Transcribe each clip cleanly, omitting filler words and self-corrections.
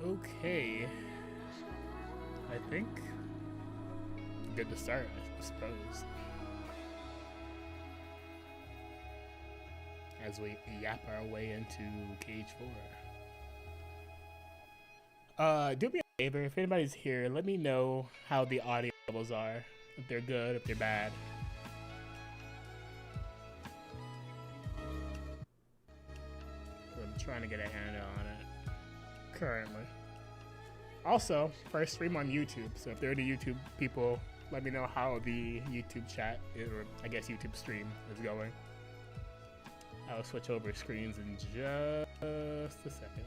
Okay, I think good to start, I suppose. As we yap our way into Cage 4. Do me a favor, if anybody's here, let me know how the audio levels are. If they're good, if they're bad. I'm trying to get a handle on it currently. Also, first stream on YouTube, so if there are any YouTube people, let me know how the YouTube chat, or I guess YouTube stream, is going. I'll switch over screens in just a second.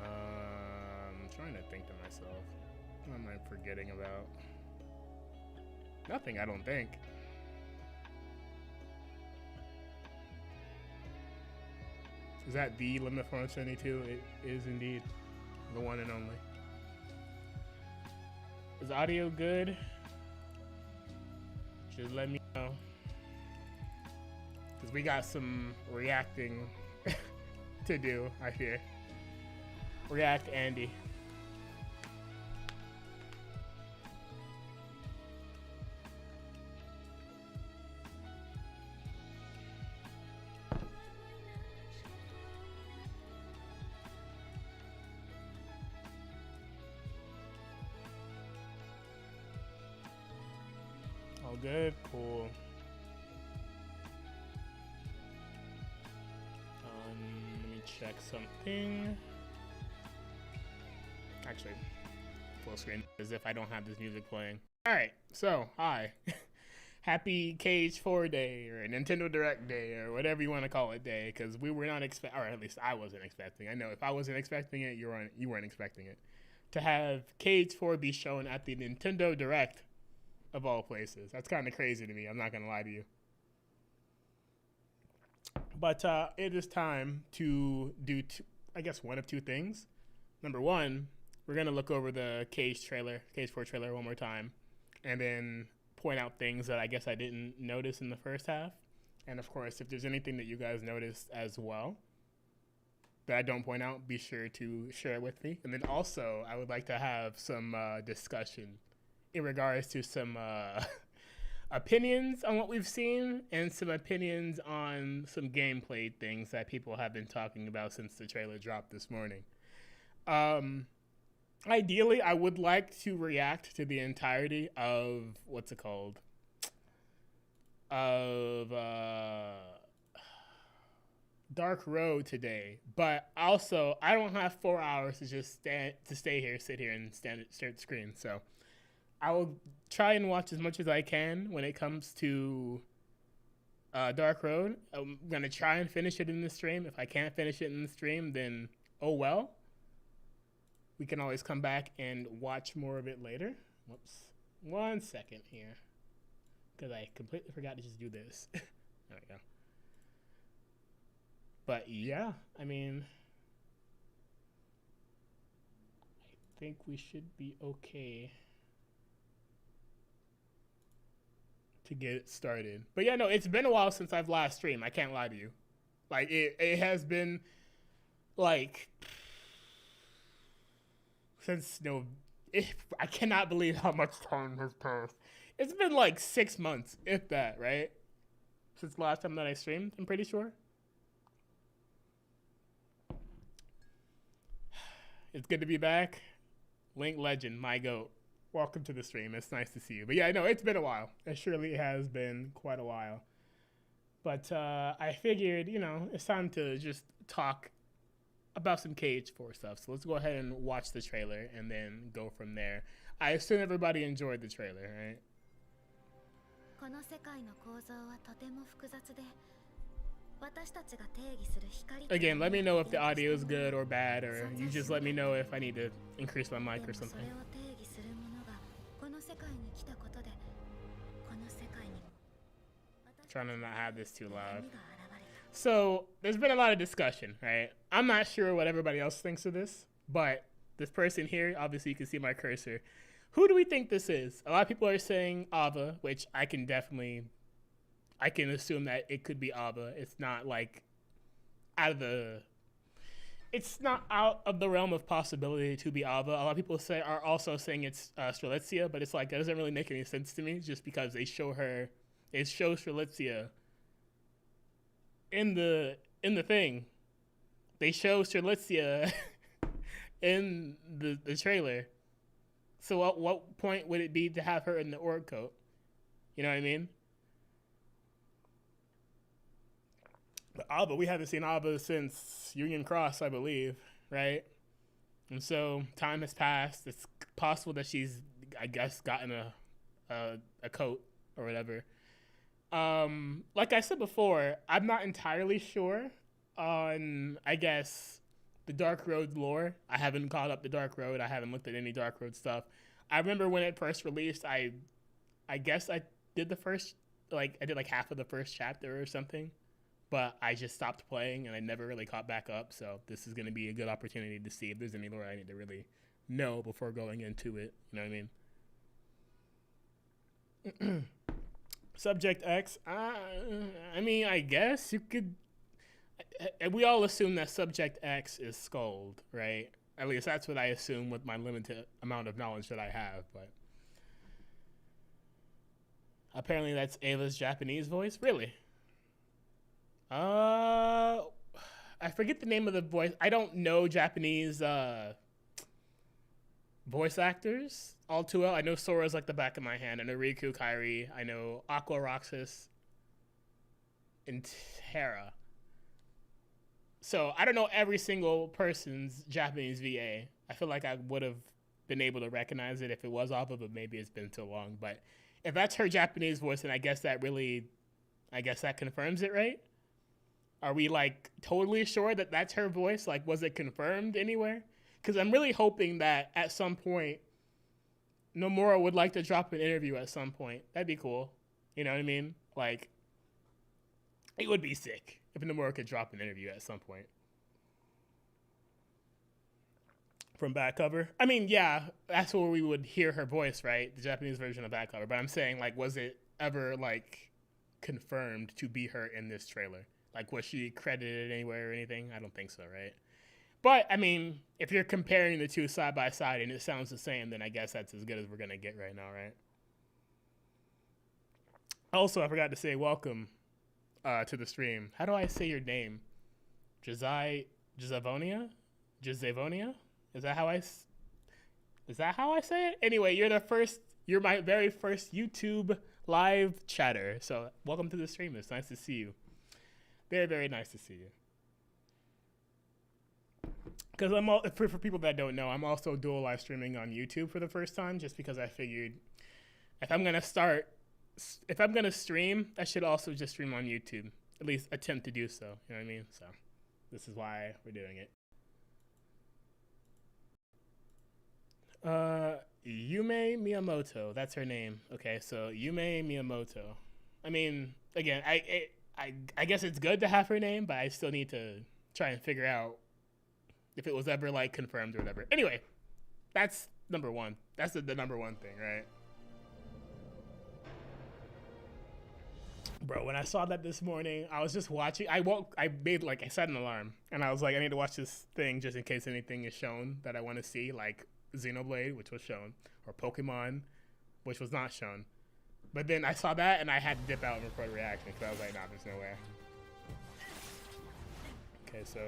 I'm trying to think to myself. What am I forgetting about? Nothing, I don't think. Is that the limit for 172? It is indeed the one and only. Is audio good? Just let me know. Because we got some reacting to do, I hear. React Andy. All good? Cool. Let me check something. Actually, full screen, as if I don't have this music playing. Alright, so, hi. Happy Cage 4 Day, or Nintendo Direct Day, or whatever you want to call it day, because we were not expecting, or at least I wasn't expecting. I know if I wasn't expecting it, you weren't expecting it. To have Cage 4 be shown at the Nintendo Direct, of all places. That's kind of crazy to me, I'm not going to lie to you. But it is time to do, I guess, one of two things. Number one, we're gonna look over the Cage 4 trailer one more time, and then point out things that I guess I didn't notice in the first half. And of course, if there's anything that you guys noticed as well that I don't point out, be sure to share it with me. And then also, I would like to have some discussion in regards to some opinions on what we've seen and some opinions on some gameplay things that people have been talking about since the trailer dropped this morning. Ideally, I would like to react to the entirety of of Dark Road today, but also I don't have 4 hours to just sit here and stare at the screen. So I will try and watch as much as I can when it comes to Dark Road. I'm gonna try and finish it in the stream. If I can't finish it in the stream, then oh well. We can always come back and watch more of it later. Whoops. 1 second here. Because I completely forgot to just do this. There we go. But yeah, I mean, I think we should be okay to get it started. But yeah, no, it's been a while since I've last streamed. I can't lie to you. Like, it has been, like, since, I cannot believe how much time has passed. It's been like 6 months, if that, right? Since the last time that I streamed, I'm pretty sure. It's good to be back. Link Legend, my goat. Welcome to the stream. It's nice to see you. But yeah, no, it's been a while. It surely has been quite a while. But I figured, it's time to just talk about some Cage 4 stuff. So let's go ahead and watch the trailer and then go from there. I assume everybody enjoyed the trailer, right? Again, let me know if the audio is good or bad, or you just let me know if I need to increase my mic or something. Trying to not have this too loud. So, there's been a lot of discussion, right? I'm not sure what everybody else thinks of this, but this person here, obviously you can see my cursor. Who do we think this is? A lot of people are saying Ava, which I can assume that it could be Ava. It's not like it's not out of the realm of possibility to be Ava. A lot of people are also saying it's Strelitzia, but it's like, that doesn't really make any sense to me, just because they show Strelitzia in the thing. They show Strelitzia in the trailer. So at what point would it be to have her in the org coat? You know what I mean? But Ava, we haven't seen Ava since Union Cross, I believe, right? And so time has passed. It's possible that she's, I guess, gotten a coat or whatever. Like I said before, I'm not entirely sure on, I guess, the Dark Road lore. I haven't caught up the Dark Road. I haven't looked at any Dark Road stuff. I remember when it first released, I guess I did half of the first chapter or something, but I just stopped playing and I never really caught back up. So this is going to be a good opportunity to see if there's any lore I need to really know before going into it. You know what I mean? Subject X, I mean, I guess you could. We all assume that Subject X is Scold, right? At least that's what I assume with my limited amount of knowledge that I have. But apparently, that's Ava's Japanese voice. Really? I forget the name of the voice. I don't know Japanese voice actors all too well. I know Sora's like the back of my hand. I know Riku, Kairi. I know Aqua, Roxas, and Terra. So I don't know every single person's Japanese VA. I feel like I would have been able to recognize it if it was Ava, but maybe it's been so long. But if that's her Japanese voice, then I guess that confirms it, right? Are we like totally sure that that's her voice? Like, was it confirmed anywhere? Because I'm really hoping that at some point, Nomura would like to drop an interview at some point. That'd be cool. You know what I mean? Like, it would be sick if Nomura could drop an interview at some point. from back cover. I mean, yeah, that's where we would hear her voice, right? The Japanese version of back cover. But I'm saying, like, was it ever like confirmed to be her in this trailer? Like, was she credited anywhere or anything? I don't think so, right? But I mean, if you're comparing the two side by side and it sounds the same, then I guess that's as good as we're gonna get right now, right? Also, I forgot to say welcome to the stream. How do I say your name? Gisavonia? Is that how I say it? Anyway, you're my very first YouTube live chatter. So welcome to the stream. It's nice to see you. Very, very nice to see you. Because for people that don't know, I'm also dual live streaming on YouTube for the first time, just because I figured if I'm gonna stream, I should also just stream on YouTube. At least attempt to do so. You know what I mean? So this is why we're doing it. Yume Miyamoto. That's her name. Okay, so Yume Miyamoto. I mean, again, I guess it's good to have her name, but I still need to try and figure out if it was ever like confirmed or whatever. Anyway, that's number one. That's the number one thing, right? Bro, when I saw that this morning, I was just watching. I set an alarm, and I was like, I need to watch this thing just in case anything is shown that I want to see, like Xenoblade, which was shown, or Pokemon, which was not shown. But then I saw that, and I had to dip out and record a reaction, because I was like, nah, there's no way. Okay, so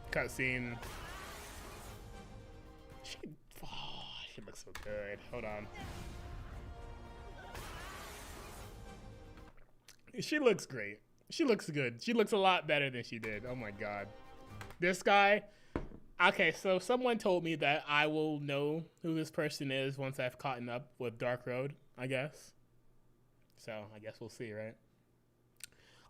cutscene. She looks so good. Hold on. She looks great. She looks good. She looks a lot better than she did. Oh my god. This guy. Okay, so someone told me that I will know who this person is once I've caught up with Dark Road, I guess. So I guess we'll see, right?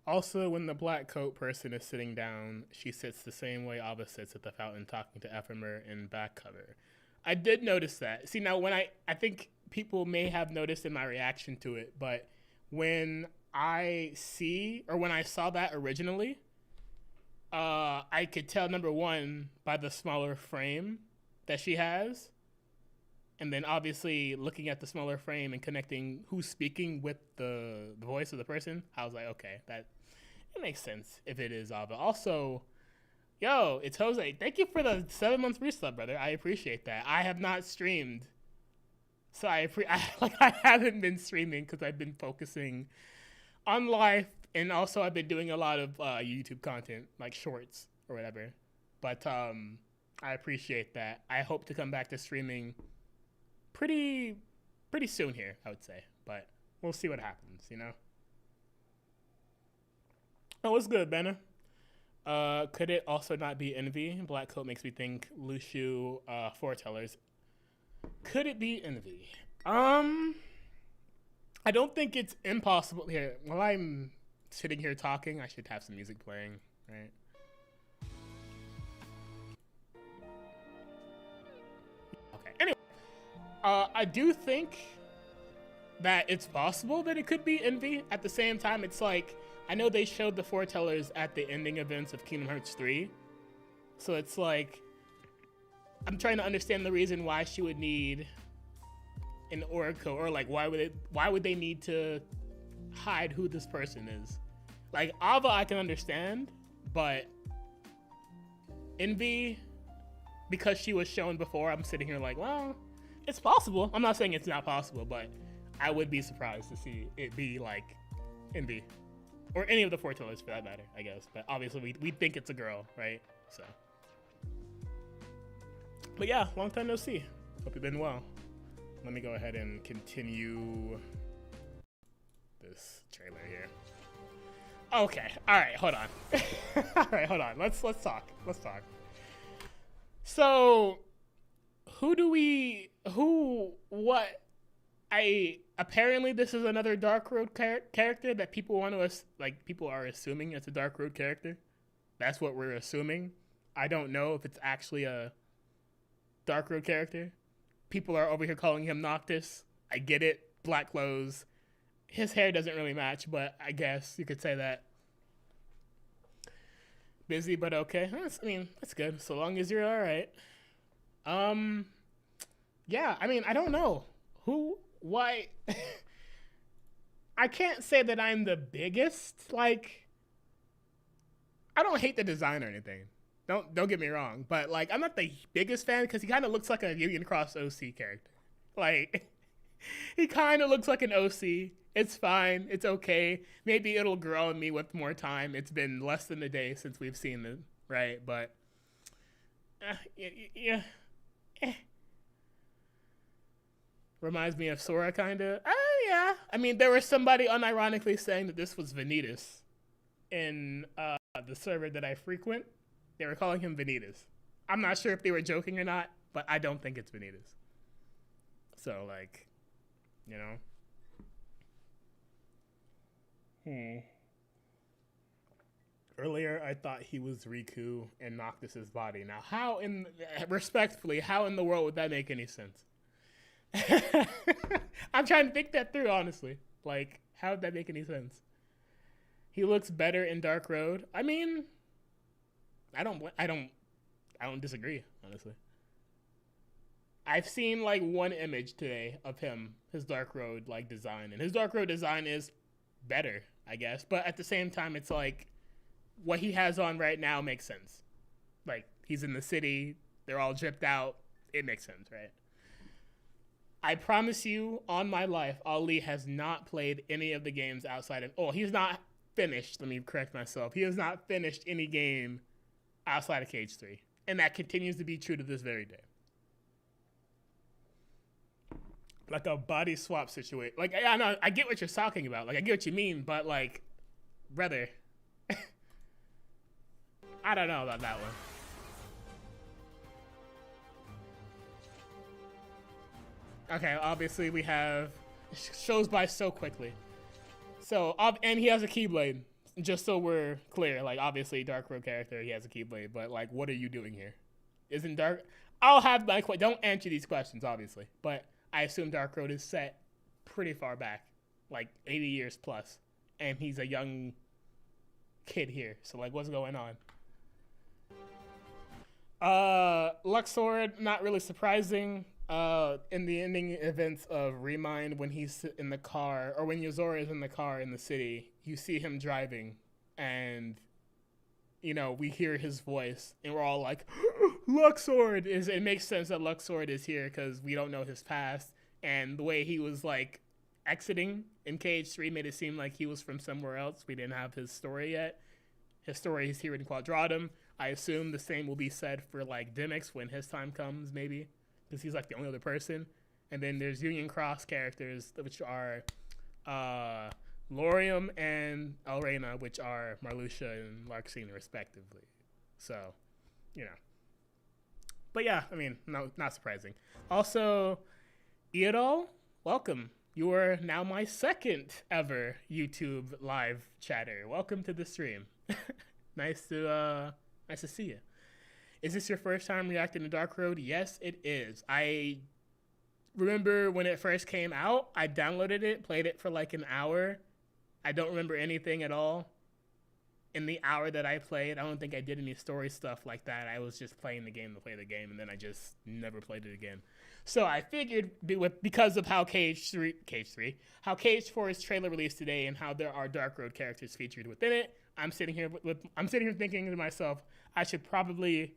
Also, when the black coat person is sitting down, she sits the same way Ava sits at the fountain talking to Ephemer in back cover. I did notice that. See, now when I think people may have noticed in my reaction to it, but when I saw that originally, I could tell, number one, by the smaller frame that she has. And then obviously looking at the smaller frame and connecting who's speaking with the voice of the person, I was like, okay, it makes sense if it is Ava. Also, yo, it's Jose. Thank you for the 7 months resub, brother. I appreciate that. I have not streamed. So I haven't been streaming because I've been focusing on life, and also I've been doing a lot of YouTube content, like shorts or whatever. But I appreciate that. I hope to come back to streaming pretty soon here, I would say. But we'll see what happens, you know? Oh, what's good, Benna? Could it also not be Envy? Black Coat makes me think Lushu foretellers. Could it be Envy? I don't think it's impossible. Here, while I'm sitting here talking, I should have some music playing, right? Okay, anyway. I do think that it's possible that it could be Envy. At the same time, it's like, I know they showed the foretellers at the ending events of Kingdom Hearts 3. So it's like, I'm trying to understand the reason why she would need an Oracle, or like why would they need to hide who this person is? Like Ava I can understand, but Envy, because she was shown before, I'm sitting here like, well, it's possible. I'm not saying it's not possible, but I would be surprised to see it be like Envy. Or any of the foretellers for that matter, I guess. But obviously we think it's a girl, right? So. But yeah, long time no see. Hope you've been well. Let me go ahead and continue this trailer here. Okay, alright, hold on. Alright, hold on. Let's talk. So apparently this is another Dark Road character that people are assuming it's a Dark Road character. That's what we're assuming. I don't know if it's actually a Dark Road character. People are over here calling him Noctis. I get it. Black clothes. His hair doesn't really match, but I guess you could say that. Busy, but okay. That's good. So long as you're all right. Yeah, I mean, I don't know why. I can't say that I'm the biggest. Like, I don't hate the design or anything. Don't get me wrong, but like, I'm not the biggest fan because he kind of looks like a Union Cross OC character. Like, he kind of looks like an OC. It's fine. It's okay. Maybe it'll grow on me with more time. It's been less than a day since we've seen them, right? But yeah. Reminds me of Sora, kind of. Yeah. I mean, there was somebody unironically saying that this was Vanitas in the server that I frequent. They were calling him Vanitas. I'm not sure if they were joking or not, but I don't think it's Vanitas. So, like, you know. Earlier, I thought he was Riku and Noctis's body. Now, respectfully, how in the world would that make any sense? I'm trying to think that through, honestly. Like, how would that make any sense? He looks better in Dark Road. I mean, I don't disagree, honestly. I've seen like one image today of him, his Dark Road like design, and his Dark Road design is better, I guess. But at the same time, it's like what he has on right now makes sense. Like, he's in the city, they're all dripped out. It makes sense, right? I promise you, on my life, Ali has not played any of the games outside of... Oh, he's not finished. Let me correct myself. He has not finished any game outside of Cage 3. And that continues to be true to this very day. Like a body swap situation. Like, I know, I get what you're talking about. Like, I get what you mean, but, like, brother... I don't know about that one. Okay, obviously we have... Shows by so quickly. So, and he has a Keyblade. Just so we're clear, like, obviously, Dark Road character, he has a Keyblade, but, like, what are you doing here? Isn't Dark... I'll have my... Don't answer these questions, obviously, but I assume Dark Road is set pretty far back. Like, 80 years plus. And he's a young kid here, so, like, what's going on? Luxord, not really surprising. In the ending events of Remind, when he's in the car, or when Yozora is in the car in the city, you see him driving, and, you know, we hear his voice, and we're all like, Luxord! It makes sense that Luxord is here, because we don't know his past, and the way he was, like, exiting in Cage 3 made it seem like he was from somewhere else. We didn't have his story yet. His story is here in Quadratum. I assume the same will be said for, like, Dimix when his time comes, maybe. Because he's, like, the only other person. And then there's Union Cross characters, which are Lorium and Elrena, which are Marluxia and Larxene, respectively. So, you know. But, yeah, I mean, no, not surprising. Also, Eodol, welcome. You are now my second ever YouTube live chatter. Welcome to the stream. Nice to see you. Is this your first time reacting to Dark Road? Yes, it is. I remember when it first came out, I downloaded it, played it for like an hour. I don't remember anything at all. In the hour that I played, I don't think I did any story stuff like that. I was just playing the game to play the game, and then I just never played it again. So I figured, because of how Cage 4's trailer released today, and how there are Dark Road characters featured within it, I'm sitting here thinking to myself, I should probably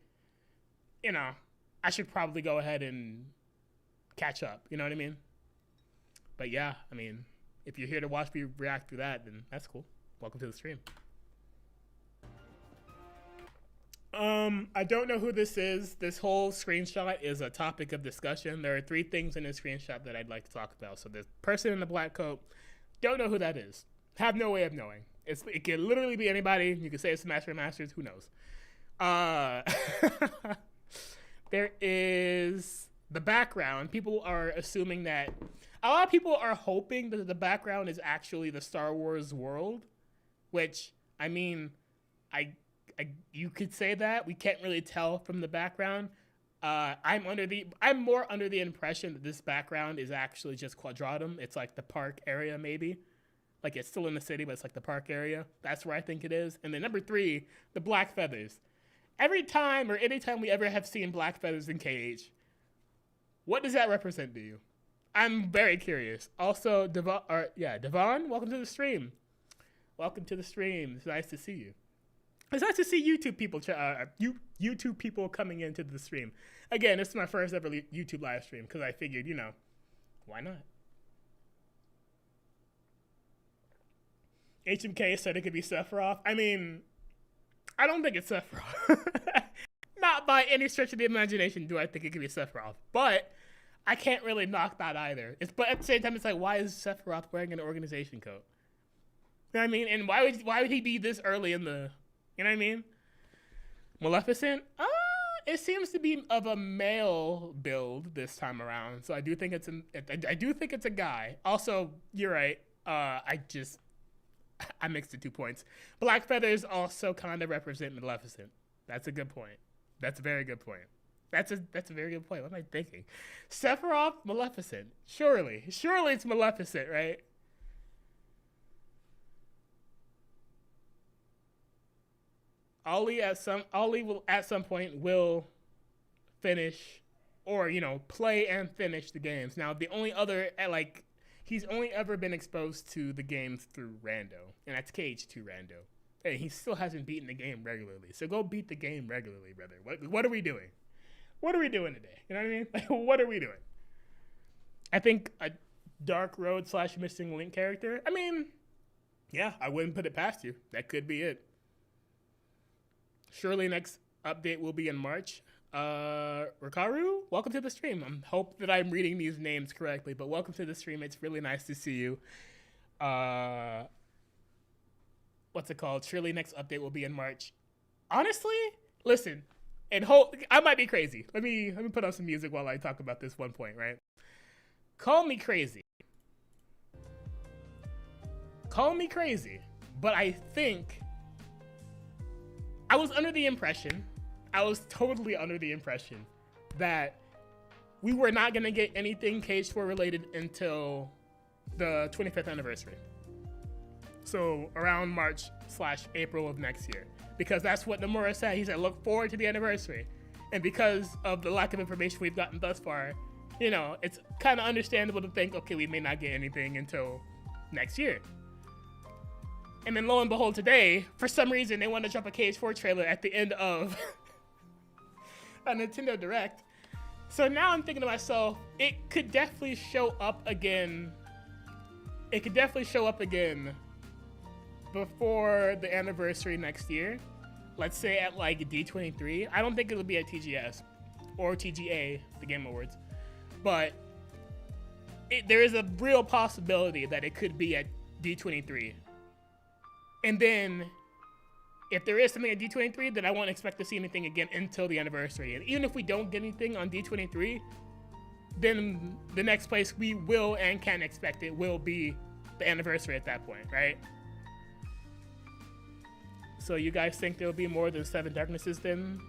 go ahead and catch up. You know what I mean? But yeah, I mean, if you're here to watch me react to that, then that's cool. Welcome to the stream. I don't know who this is. This whole screenshot is a topic of discussion. There are 3 things in this screenshot that I'd like to talk about. So the person in the black coat, don't know who that is. Have no way of knowing. It can literally be anybody. You can say it's Master of Masters. Who knows? There is the background. People are assuming that... A lot of people are hoping that the background is actually the Star Wars world. Which, I mean, you could say that. We can't really tell from the background. I'm more under the impression that this background is actually just Quadratum. It's like the park area, maybe. Like, it's still in the city, but it's like the park area. That's where I think it is. And then number 3, the black feathers. Every time or anytime we ever have seen black feathers in Cage, What does that represent to you? I'm very curious. Also, Devon, welcome to the stream. Welcome to the stream. It's nice to see you. It's nice to see YouTube people, YouTube people coming into the stream. Again, this is my first ever YouTube live stream because I figured, you know, why not? HMK said it could be Sephiroth. I mean, I don't think it's Sephiroth. Not by any stretch of the imagination do I think it could be Sephiroth. But I can't really knock that either. But at the same time, it's like, why is Sephiroth wearing an organization coat? You know what I mean? And why would he be this early in the, you know what I mean? Maleficent? It seems to be of a male build this time around. So I do think it's a guy. Also, you're right. I mixed the 2 points. Black feathers also kind of represent Maleficent. That's a good point. That's a very good point. That's a very good point. What am I thinking? Sephiroth, Maleficent. Surely it's Maleficent, right? Ollie will at some point will finish, or you know, play and finish the games. Now the only other he's only ever been exposed to the games through Rando, and that's KH2 Rando. Hey, he still hasn't beaten the game regularly, so go beat the game regularly, brother. What are we doing? What are we doing today? You know what I mean? Like, what are we doing? I think a Dark Road / Missing Link character. I mean, yeah, I wouldn't put it past you. That could be it. Surely next update will be in March. Rikaru, welcome to the stream. I hope that I'm reading these names correctly, but welcome to the stream. It's really nice to see you. What's it called? Surely next update will be in March. Honestly, listen, and I might be crazy. Let me put on some music while I talk about this one point, right? Call me crazy. Call me crazy, but I think I was under the impression, I was totally under the impression that we were not going to get anything KH4 related until the 25th anniversary. So around March / April of next year. Because that's what Nomura said. He said, look forward to the anniversary. And because of the lack of information we've gotten thus far, you know, it's kind of understandable to think, okay, we may not get anything until next year. And then lo and behold, today, for some reason, they want to drop a KH4 trailer at the end of a Nintendo Direct. So now I'm thinking to myself, it could definitely show up again. It could definitely show up again before the anniversary next year. Let's say at like D23. I don't think it'll be at TGS or TGA, the Game Awards. But there is a real possibility that it could be at D23. And then, if there is something at D23, then I won't expect to see anything again until the anniversary. And even if we don't get anything on D23, then the next place we will and can expect it will be the anniversary at that point, right? So you guys think there will be more than 7 Darknesses then?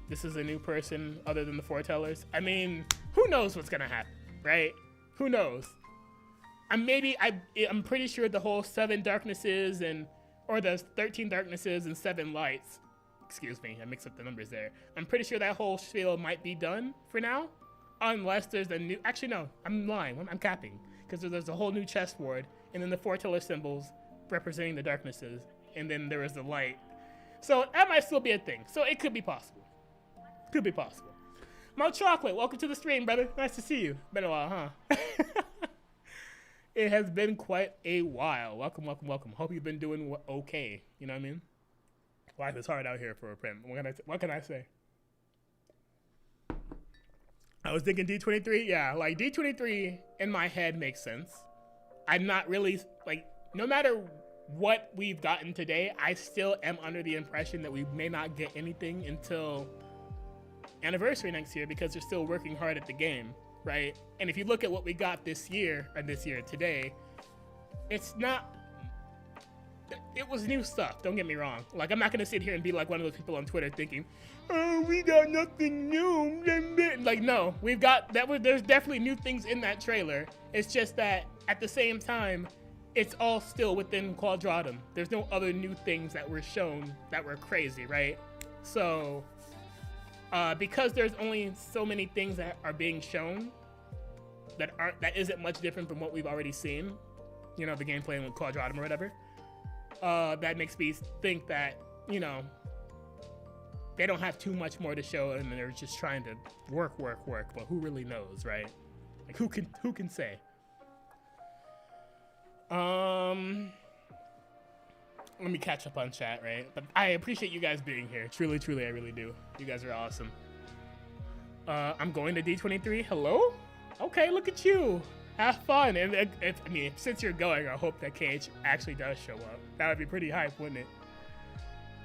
This is a new person other than the Foretellers? I mean, who knows what's gonna happen, right? Who knows? I'm pretty sure the whole 7 Darknesses or the 13 Darknesses and 7 Lights, excuse me, I mixed up the numbers there. I'm pretty sure that whole spiel might be done for now, unless there's a new, actually no, I'm lying, I'm capping, because there's a whole new chessboard, and then the Foreteller symbols representing the Darknesses, and then there is the Light. So that might still be a thing, so it could be possible. Could be possible. Mo Chocolate, welcome to the stream, brother. Nice to see you. Been a while, huh? It has been quite a while. Welcome, welcome, welcome. Hope you've been doing okay. You know what I mean? Life is hard out here for a pimp. What can I say? I was thinking D23. Yeah, like D23 in my head makes sense. I'm not really, like, no matter what we've gotten today, I still am under the impression that we may not get anything until anniversary next year because they're still working hard at the game. Right? And if you look at what we got this year, today, it's not, it was new stuff, don't get me wrong. Like, I'm not gonna sit here and be like one of those people on Twitter thinking, oh, we got nothing new. Like, no, there's definitely new things in that trailer. It's just that at the same time, it's all still within Quadratum. There's no other new things that were shown that were crazy, right? So, because there's only so many things that are being shown that isn't much different from what we've already seen. You know, the gameplay with Quadratum or whatever. That makes me think that, you know, they don't have too much more to show, and they're just trying to work. But who really knows, right? Like, who can say? Let me catch up on chat, right? But I appreciate you guys being here. Truly, I really do. You guys are awesome. I'm going to D23. Hello? Okay, look at you. Have fun. And since you're going, I hope that KH actually does show up. That would be pretty hype, wouldn't it?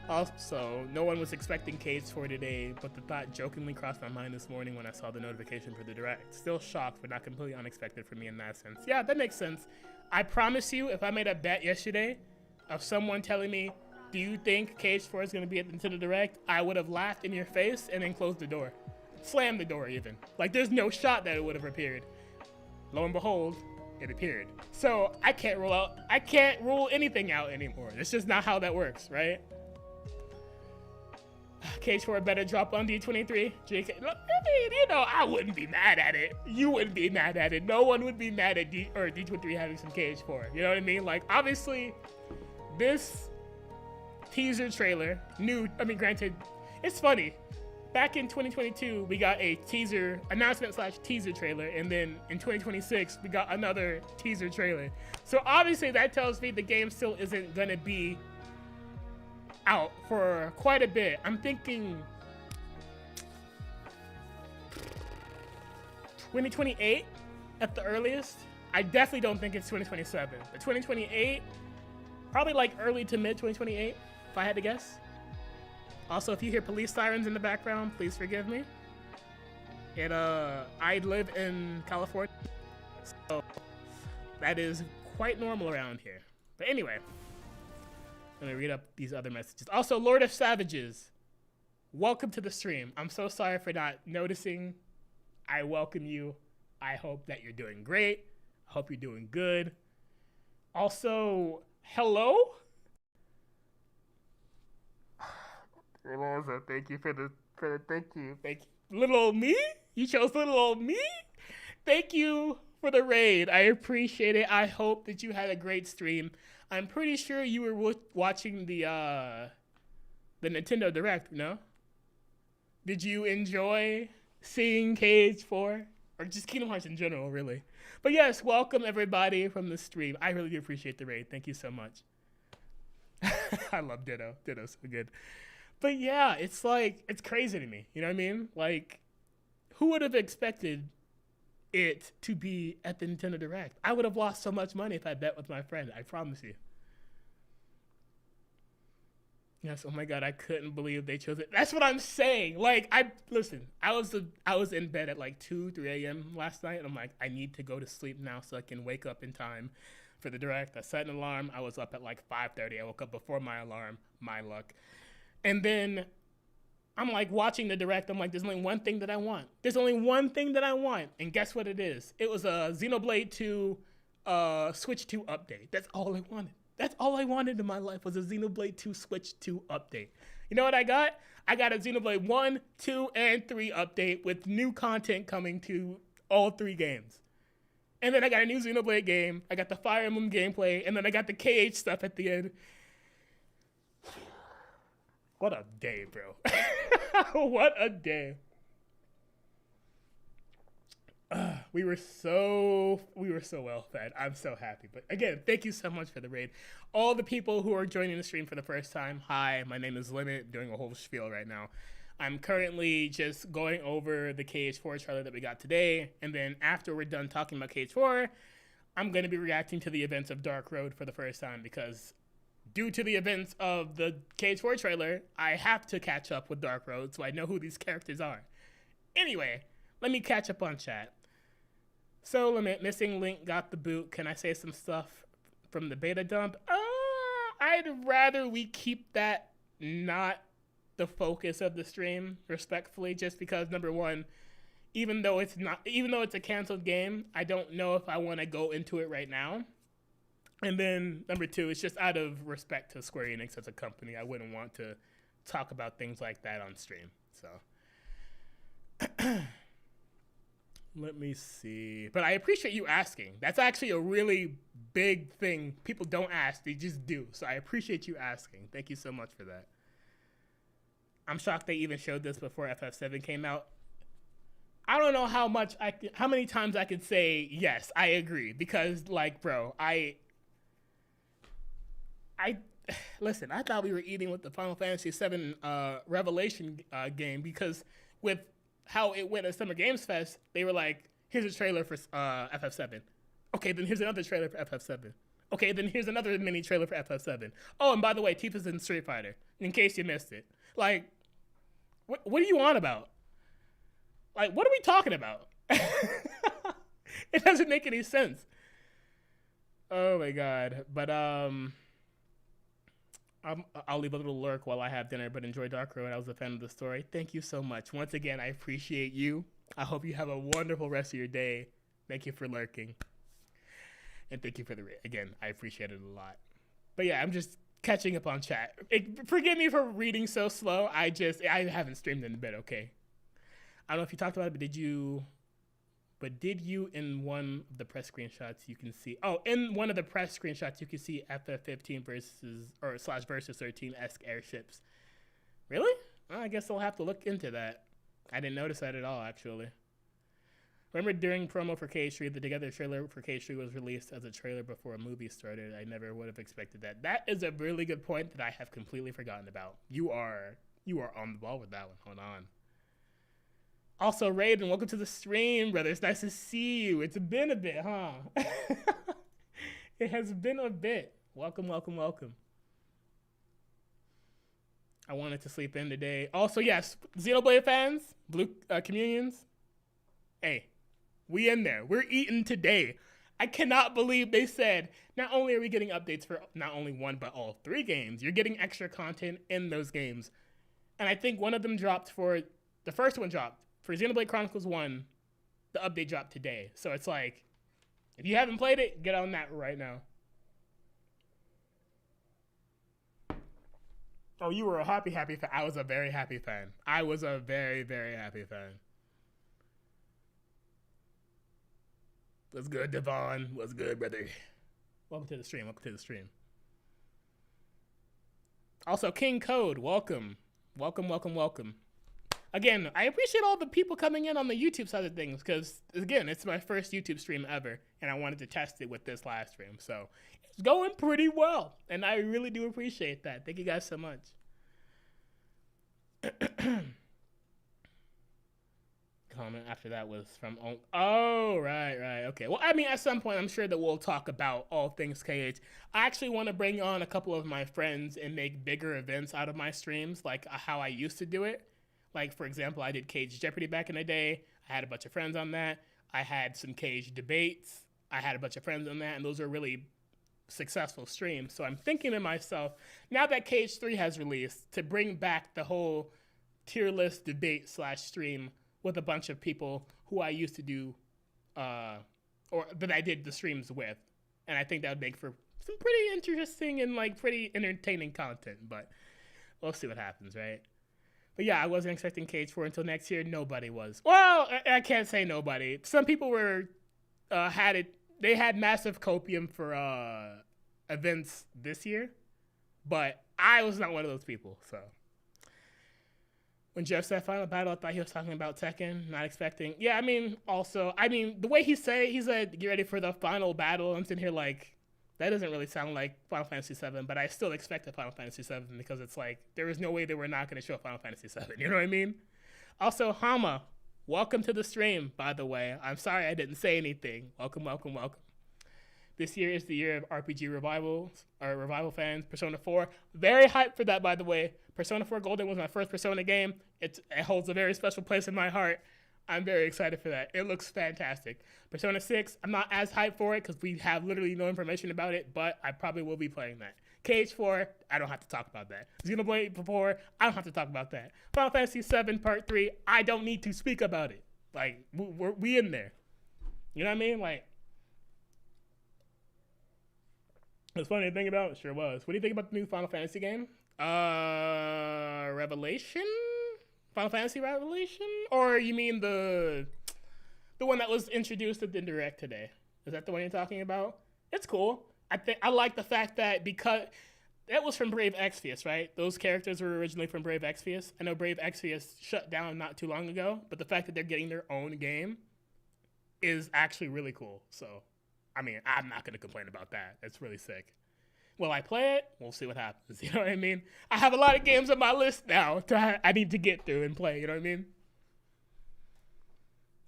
Also, no one was expecting KH for today, but the thought jokingly crossed my mind this morning when I saw the notification for the direct. Still shocked, but not completely unexpected for me in that sense. Yeah, that makes sense. I promise you, if I made a bet yesterday of someone telling me, do you think KH4 is going to be at the Nintendo Direct, I would have laughed in your face and then closed the door. Slammed the door even. Like, there's no shot that it would have appeared. Lo and behold, it appeared. So I can't rule anything out anymore. It's just not how that works, right? KH4 better drop on D23. JK, you know, I wouldn't be mad at it. You wouldn't be mad at it. No one would be mad at D23 having some KH4. You know what I mean? Like, obviously, this teaser trailer, granted, it's funny. Back in 2022, we got a announcement/teaser trailer, and then in 2026, we got another teaser trailer. So obviously, that tells me the game still isn't gonna be out for quite a bit. I'm thinking 2028 at the earliest. I definitely don't think it's 2027, but 2028, probably like early to mid 2028, if I had to guess. Also, if you hear police sirens in the background, please forgive me. I live in California, so that is quite normal around here. But anyway, let me read up these other messages. Also, Lord of Savages, welcome to the stream. I'm so sorry for not noticing. I welcome you. I hope that you're doing great. I hope you're doing good. Also, hello? Rosa, thank you for the thank you. Little old me? You chose little old me? Thank you for the raid. I appreciate it. I hope that you had a great stream. I'm pretty sure you were watching the Nintendo Direct, no? Did you enjoy seeing KH4? Or just Kingdom Hearts in general, really? But yes, welcome everybody from the stream. I really do appreciate the raid. Thank you so much. I love Ditto. Ditto's so good. But yeah, it's like, it's crazy to me. You know what I mean? Like, who would have expected it to be at the Nintendo Direct? I would have lost so much money if I bet with my friend. I promise you. Yes, oh my God, I couldn't believe they chose it. That's what I'm saying. Like, I was in bed at like 2, 3 a.m. last night, and I'm like, I need to go to sleep now so I can wake up in time for the Direct. I set an alarm. I was up at like 5:30. I woke up before my alarm. My luck. And then I'm like watching the Direct. I'm like, there's only one thing that I want. There's only one thing that I want. And guess what it is? It was a Xenoblade 2 Switch 2 update. That's all I wanted. That's all I wanted in my life was a Xenoblade 2 Switch 2 update. You know what I got? I got a Xenoblade 1, 2, and 3 update with new content coming to all 3 games. And then I got a new Xenoblade game. I got the Fire Emblem gameplay. And then I got the KH stuff at the end. What a day, bro. What a day. We were so well fed. I'm so happy. But again, thank you so much for the raid. All the people who are joining the stream for the first time, hi, my name is Limit, doing a whole spiel right now. I'm currently just going over the KH4 trailer that we got today. And then after we're done talking about KH4, I'm going to be reacting to the events of Dark Road for the first time because due to the events of the KH4 trailer, I have to catch up with Dark Road so I know who these characters are. Anyway, let me catch up on chat. So, Limit, Missing Link got the boot. Can I say some stuff from the beta dump? I'd rather we keep that not the focus of the stream, respectfully, just because, number one, even though it's a canceled game, I don't know if I want to go into it right now. And then, number two, it's just out of respect to Square Enix as a company. I wouldn't want to talk about things like that on stream. So, Let me see. But I appreciate you asking. That's actually a really big thing. People don't ask, they just do. So I appreciate you asking. Thank you so much for that. I'm shocked they even showed this before FF7 came out. I don't know how many times I could say yes, I agree, because like, bro, I listen. I thought we were eating with the Final Fantasy VII Revelation game, because with how it went at Summer Games Fest, they were like, "Here's a trailer for FF7." Okay, then here's another trailer for FF7. Okay, then here's another mini trailer for FF7. Oh, and by the way, Tifa's in Street Fighter, in case you missed it. Like, what are you on about? Like, what are we talking about? It doesn't make any sense. Oh my god. But I'll leave a little lurk while I have dinner, but enjoy Dark Road. I was a fan of the story. Thank you so much. Once again, I appreciate you. I hope you have a wonderful rest of your day. Thank you for lurking. And thank you for again, I appreciate it a lot. But yeah, I'm just catching up on chat. Forgive me for reading so slow. I haven't streamed in a bit, okay? I don't know if you talked about it, but did you in one of the press screenshots you can see? Oh, in one of the press screenshots you can see FF15 versus 13-esque airships. Really? Well, I guess I'll have to look into that. I didn't notice that at all, actually. Remember during promo for KH3, the Together trailer for KH3 was released as a trailer before a movie started. I never would have expected that. That is a really good point that I have completely forgotten about. You are on the ball with that one. Hold on. Also, Raiden, welcome to the stream, brother. It's nice to see you. It's been a bit, huh? It has been a bit. Welcome, welcome, welcome. I wanted to sleep in today. Also, yes, Xenoblade fans, Blue Communions. Hey, we in there. We're eating today. I cannot believe they said, not only are we getting updates for not only one, but all 3 games, you're getting extra content in those games. And I think one of them dropped the first one dropped. For Xenoblade Chronicles 1, the update dropped today. So it's like, if you haven't played it, get on that right now. Oh, you were a happy fan. I was a very happy fan. I was a very, very happy fan. What's good, Devon? What's good, brother? Welcome to the stream. Welcome to the stream. Also, King Code, welcome. Welcome, welcome, welcome. Again, I appreciate all the people coming in on the YouTube side of things, because, again, it's my first YouTube stream ever, and I wanted to test it with this live stream. So it's going pretty well, and I really do appreciate that. Thank you guys so much. Comment after that was from, oh, right, okay. Well, I mean, at some point, I'm sure that we'll talk about all things KH. I actually want to bring on a couple of my friends and make bigger events out of my streams, like how I used to do it. Like, for example, I did Cage Jeopardy back in the day. I had a bunch of friends on that. I had some Cage debates. I had a bunch of friends on that, and those are really successful streams. So I'm thinking to myself, now that Cage 3 has released, to bring back the whole tier list debate / stream with a bunch of people who I used to do, or that I did the streams with. And I think that would make for some pretty interesting and, like, pretty entertaining content. But we'll see what happens, right? But yeah, I wasn't expecting Cage 4 until next year. Nobody was. Well, I can't say nobody. Some people were they had massive copium for events this year, but I was not one of those people. So when Jeff said final battle, I thought he was talking about Tekken. Not expecting. Yeah, I mean, the way he said, get ready for the final battle. I'm sitting here like, that doesn't really sound like Final Fantasy VII, but I still expect a Final Fantasy VII, because it's like, there is no way that we're not going to show Final Fantasy VII. You know what I mean? Also, Hama, welcome to the stream, by the way. I'm sorry I didn't say anything. Welcome, welcome, welcome. This year is the year of RPG revival fans. Persona 4, very hyped for that, by the way. Persona 4 Golden was my first Persona game. It holds a very special place in my heart. I'm very excited for that. It looks fantastic. Persona 6, I'm not as hyped for it because we have literally no information about it, but I probably will be playing that. KH4, I don't have to talk about that. Xenoblade 4, I don't have to talk about that. Final Fantasy 7 Part 3, I don't need to speak about it. Like, we in there. You know what I mean? Like, it's funny to think about. It sure was. What do you think about the new Final Fantasy game? Revelation? Final Fantasy Revelation? Or you mean the one that was introduced at the Direct today? Is that the one you're talking about? It's cool. I like the fact that because that was from Brave Exvius, right? Those characters were originally from Brave Exvius. I know Brave Exvius shut down not too long ago, but the fact that they're getting their own game is actually really cool. So, I mean, I'm not going to complain about that. It's really sick. Will I play it? We'll see what happens. You know what I mean? I have a lot of games on my list now I need to get through and play. You know what I mean?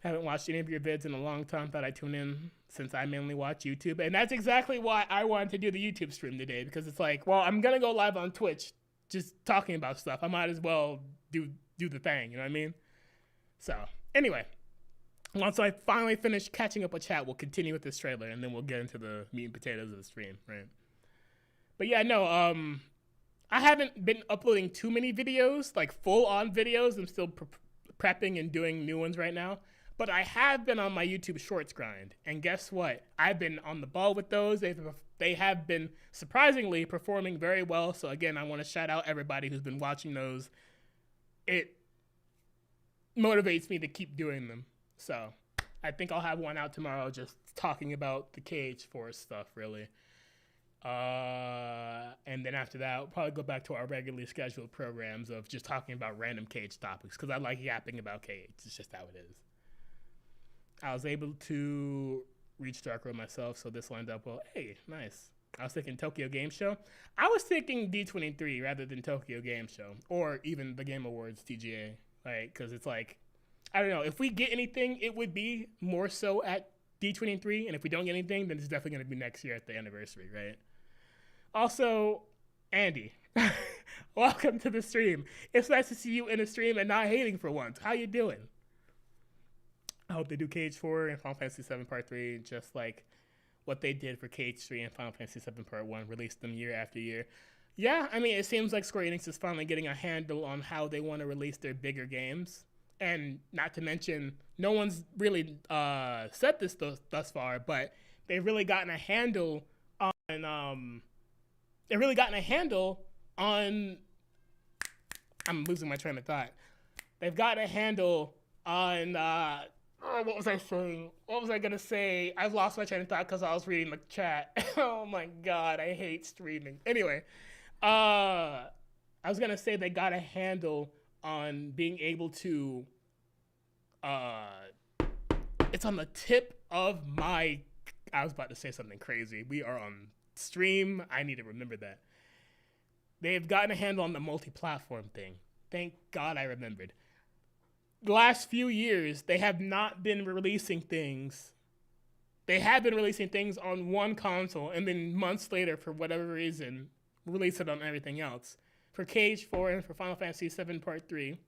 Haven't watched any of your vids in a long time. Thought I'd tune in since I mainly watch YouTube. And that's exactly why I wanted to do the YouTube stream today. Because it's like, well, I'm going to go live on Twitch just talking about stuff. I might as well do the thing. You know what I mean? So, anyway. Once I finally finish catching up with chat, we'll continue with this trailer. And then we'll get into the meat and potatoes of the stream, right? But yeah, no, I haven't been uploading too many videos, like full-on videos. I'm still prepping and doing new ones right now. But I have been on my YouTube Shorts grind. And guess what? I've been on the ball with those. They have been surprisingly performing very well. So again, I want to shout out everybody who's been watching those. It motivates me to keep doing them. So I think I'll have one out tomorrow just talking about the KH4 stuff, really. And then after that, we'll probably go back to our regularly scheduled programs of just talking about random KH topics because I like yapping about KH. It's just how it is. I was able to reach Dark Road myself, so this lined up well. Hey, nice. I was thinking Tokyo Game Show. I was thinking D23 rather than Tokyo Game Show or even the Game Awards TGA, right? Because it's like, I don't know. If we get anything, it would be more so at D23, and if we don't get anything, then it's definitely going to be next year at the anniversary, right? Also, Andy, welcome to the stream. It's nice to see you in a stream and not hating for once. How you doing? I hope they do KH4 and Final Fantasy 7 Part 3 just like what they did for KH3 and Final Fantasy 7 Part 1, release them year after year. Yeah, I mean, it seems like Square Enix is finally getting a handle on how they want to release their bigger games. And not to mention, no one's really said this thus far, but they've really gotten a handle on... I'm losing my train of thought. They've gotten a handle on... what was I saying? What was I going to say? I've lost my train of thought because I was reading the chat. Oh my god, I hate streaming. Anyway, I was going to say they got a handle on being able to... it's on the tip of my... I was about to say something crazy. We are on stream. I need to remember that. They've gotten a handle on the multi-platform thing. Thank God I remembered. The last few years, they have not been releasing things. They have been releasing things on one console, and then months later, for whatever reason, release it on everything else. For KH4 and for Final Fantasy 7 Part 3,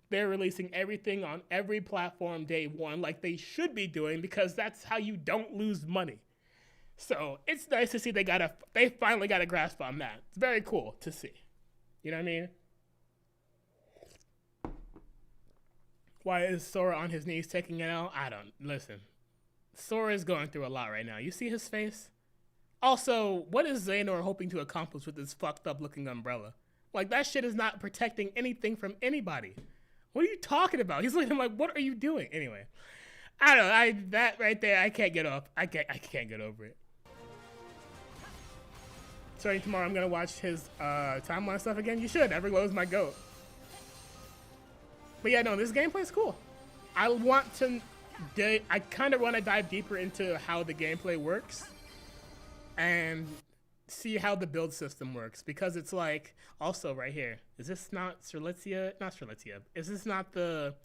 they're releasing everything on every platform day one, like they should be doing, because that's how you don't lose money. So it's nice to see they finally got a grasp on that. It's very cool to see. You know what I mean? Why is Sora on his knees taking it out? Listen. Sora is going through a lot right now. You see his face? Also, what is Xehanort hoping to accomplish with this fucked up looking umbrella? Like, that shit is not protecting anything from anybody. What are you talking about? He's looking like, what are you doing? Anyway, I don't know. That right there, I can't get off. I can't get over it. Starting tomorrow, I'm gonna watch his timeline stuff again. You should. Everglow's my goat. But yeah, no, this gameplay is cool. I kind of want to dive deeper into how the gameplay works and see how the build system works, because it's like, also right here, is this not Strelitzia? Not Strelitzia. Is this not the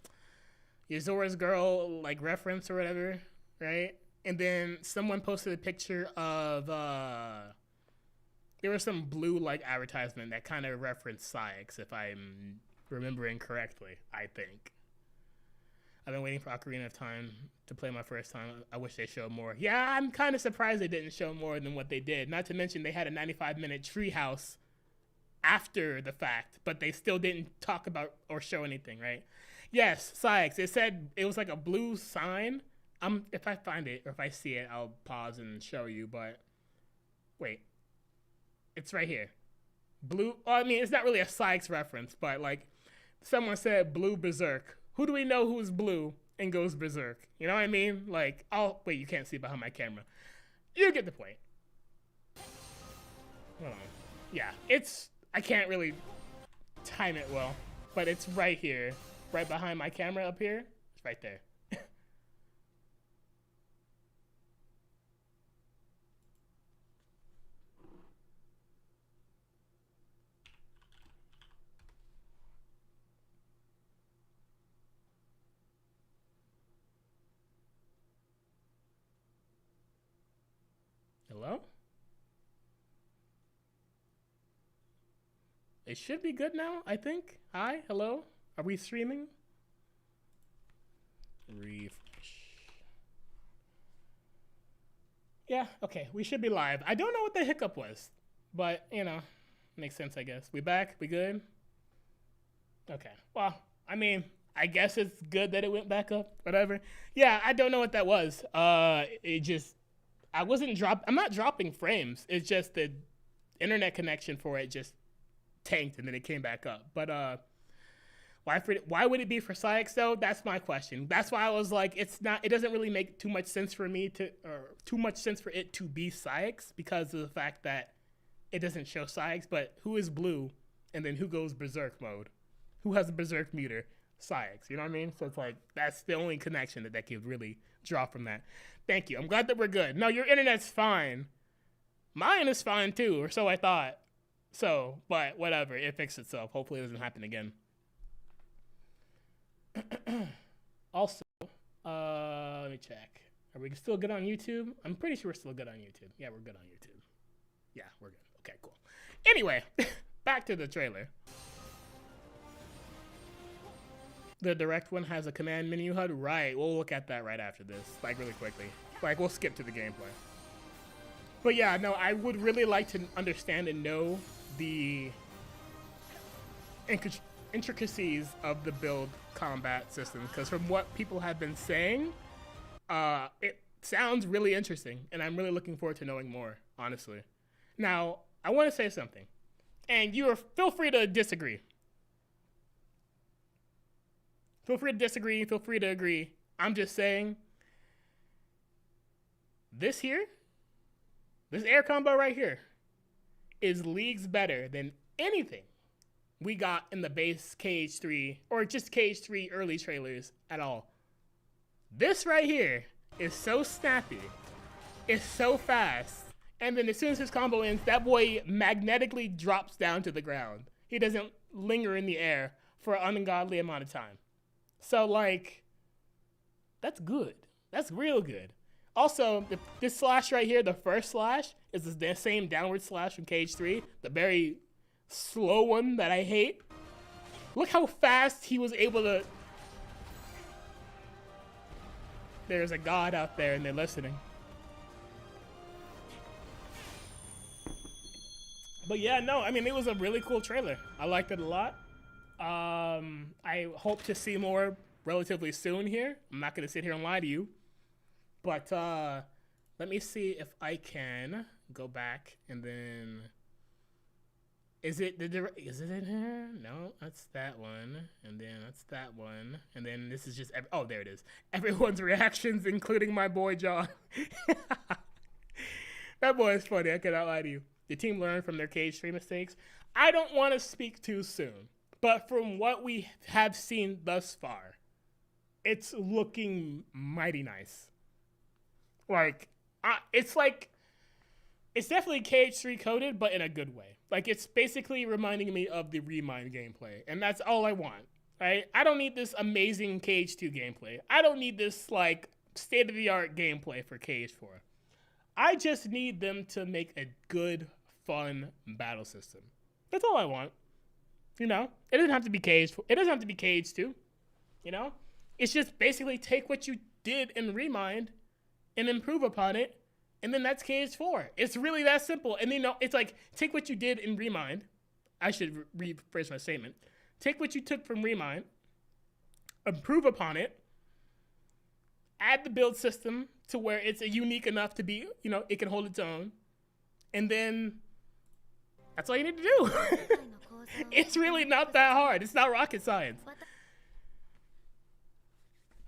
Yozora's girl like reference or whatever, right? And then someone posted a picture of there was some blue like advertisement that kind of referenced Sykes, if I'm remembering correctly, I think. I've been waiting for Ocarina of Time to play my first time. I wish they showed more. Yeah, I'm kind of surprised they didn't show more than what they did. Not to mention they had a 95-minute treehouse after the fact, but they still didn't talk about or show anything, right? Yes, Sykes. It said it was like a blue sign. If I find it or if I see it, I'll pause and show you, but wait. It's right here. Blue. Well, I mean, it's not really a Sykes reference, but like someone said blue berserk. Who do we know who's blue and goes berserk? You know what I mean? Like, oh, wait, you can't see behind my camera. You get the point. Hold on. Yeah, I can't really time it well, but it's right here, right behind my camera up here. It's right there. Hello? It should be good now, I think. Hi, hello? Are we streaming? Refresh. Yeah, okay, we should be live. I don't know what the hiccup was, but, you know, makes sense, I guess. We back? We good? Okay, well, I mean, I guess it's good that it went back up, whatever. Yeah, I don't know what that was. It just, I'm not dropping frames. It's just the internet connection for it just tanked and then it came back up. But why would it be for Psyx though? That's my question. That's why I was like, it doesn't really make too much sense for it to be Psyx because of the fact that it doesn't show Psyx, but who is blue and then who goes berserk mode? Who has a berserk meter? Psyx, you know what I mean? So it's like, that's the only connection that could really draw from that. Thank you. I'm glad that we're good. No, your internet's fine. Mine is fine too, or so I thought. So, but whatever, it fixed itself. Hopefully it doesn't happen again. Also, let me check. Are we still good on YouTube? I'm pretty sure we're still good on YouTube. Yeah, we're good on YouTube. Yeah, we're good. Okay, cool. Anyway, back to the trailer. The direct one has a command menu HUD? Right, we'll look at that right after this, like really quickly. Like, we'll skip to the gameplay. But yeah, no, I would really like to understand and know the intricacies of the build combat system, because from what people have been saying, it sounds really interesting, and I'm really looking forward to knowing more, honestly. Now, I want to say something, and feel free to disagree. Feel free to disagree, feel free to agree. I'm just saying, this air combo right here, is leagues better than anything we got in the base KH3, or just KH3 early trailers at all. This right here is so snappy, it's so fast, and then as soon as his combo ends, that boy magnetically drops down to the ground. He doesn't linger in the air for an ungodly amount of time. So, like, that's good. That's real good. Also, this slash right here, the first slash, is the same downward slash from KH3, the very slow one that I hate. Look how fast he was able to... There's a god out there and they're listening. But yeah, no, I mean, it was a really cool trailer. I liked it a lot. I hope to see more relatively soon here. I'm not going to sit here and lie to you. But let me see if I can go back and then... Is it in here? No, that's that one. And then that's that one. And then this is just... oh, there it is. Everyone's reactions, including my boy John. That boy is funny. I cannot lie to you. The team learned from their KH3 mistakes. I don't want to speak too soon. But from what we have seen thus far, it's looking mighty nice. Like, it's definitely KH3 coded, but in a good way. Like, it's basically reminding me of the Remind gameplay, and that's all I want, right? I don't need this amazing KH2 gameplay. I don't need this, like, state-of-the-art gameplay for KH4. I just need them to make a good, fun battle system. That's all I want. You know, it doesn't have to be KH4. It doesn't have to be KH2. You know, it's just basically take what you did in Remind and improve upon it, and then that's KH4. It's really that simple. And you know, it's like, take what you did in Remind. I should rephrase my statement. Take what you took from Remind, improve upon it, add the build system to where it's unique enough to be, you know, it can hold its own, and then that's all you need to do. It's really not that hard. It's not rocket science.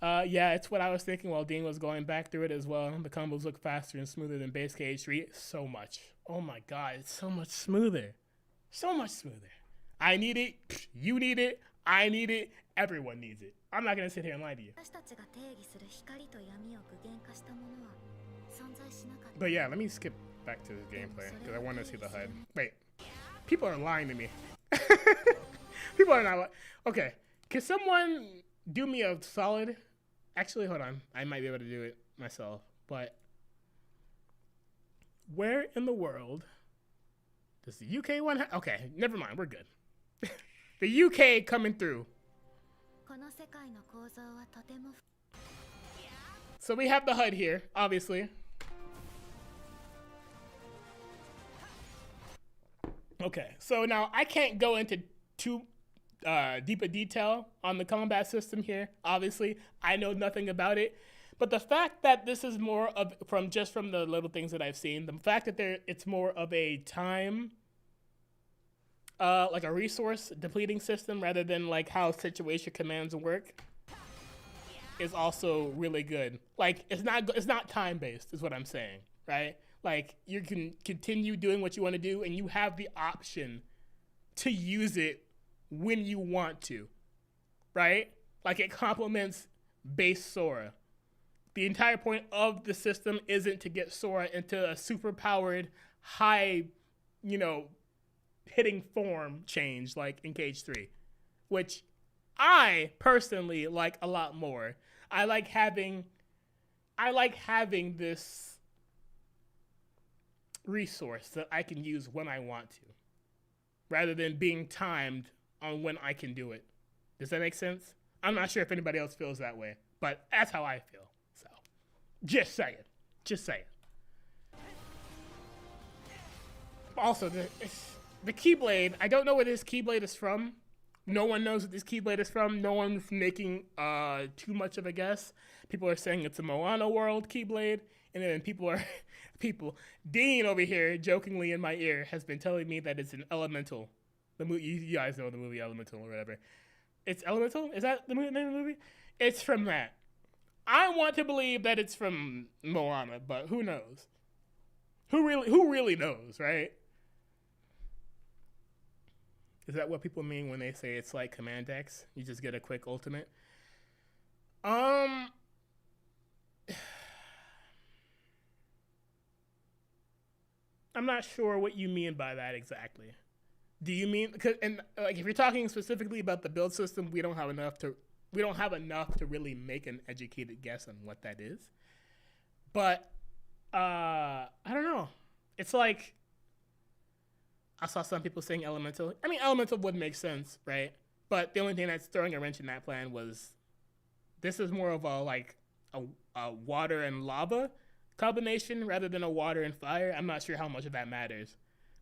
Yeah, it's what I was thinking while Dean was going back through it as well. The combos look faster and smoother than base KH3. So much. Oh my god, it's so much smoother. So much smoother. I need it. You need it. I need it. Everyone needs it. I'm not gonna sit here and lie to you. But yeah, let me skip back to this gameplay because I want to see the HUD. Wait, people are lying to me. People are not. Okay, can someone do me a solid? Actually, hold on. I might be able to do it myself. But where in the world does the UK one? Okay, never mind. We're good. The UK coming through. So we have the HUD here, obviously. Okay, so now I can't go into too deep a detail on the combat system here. Obviously, I know nothing about it. But the fact that this is more of, from the little things that I've seen, the fact that it's more of a time, like a resource depleting system rather than like how situation commands work, is also really good. Like it's not time based, is what I'm saying, right? Like you can continue doing what you want to do, and you have the option to use it when you want to, right? Like it complements base Sora. The entire point of the system isn't to get Sora into a super powered, high, hitting form change like in KH3, which I personally like a lot more. I like having this resource that I can use when I want to, rather than being timed on when I can do it. Does that make sense? I'm not sure if anybody else feels that way, but that's how I feel. So, just saying. Also, the Keyblade, I don't know where this Keyblade is from. No one knows what this Keyblade is from. No one's making too much of a guess. People are saying it's a Moana World Keyblade, and then Dean over here, jokingly in my ear, has been telling me that it's an Elemental. You guys know the movie Elemental or whatever. It's Elemental? Is that the name of the movie? It's from that. I want to believe that it's from Moana, but who knows? Who really knows, right? Is that what people mean when they say it's like Command X? You just get a quick ultimate? I'm not sure what you mean by that exactly. Do you mean, if you're talking specifically about the build system, we don't have enough to really make an educated guess on what that is. But I don't know. It's like, I saw some people saying Elemental. I mean, Elemental would make sense, right? But the only thing that's throwing a wrench in that plan was this is more of a water and lava combination rather than a water and fire. I'm not sure how much of that matters.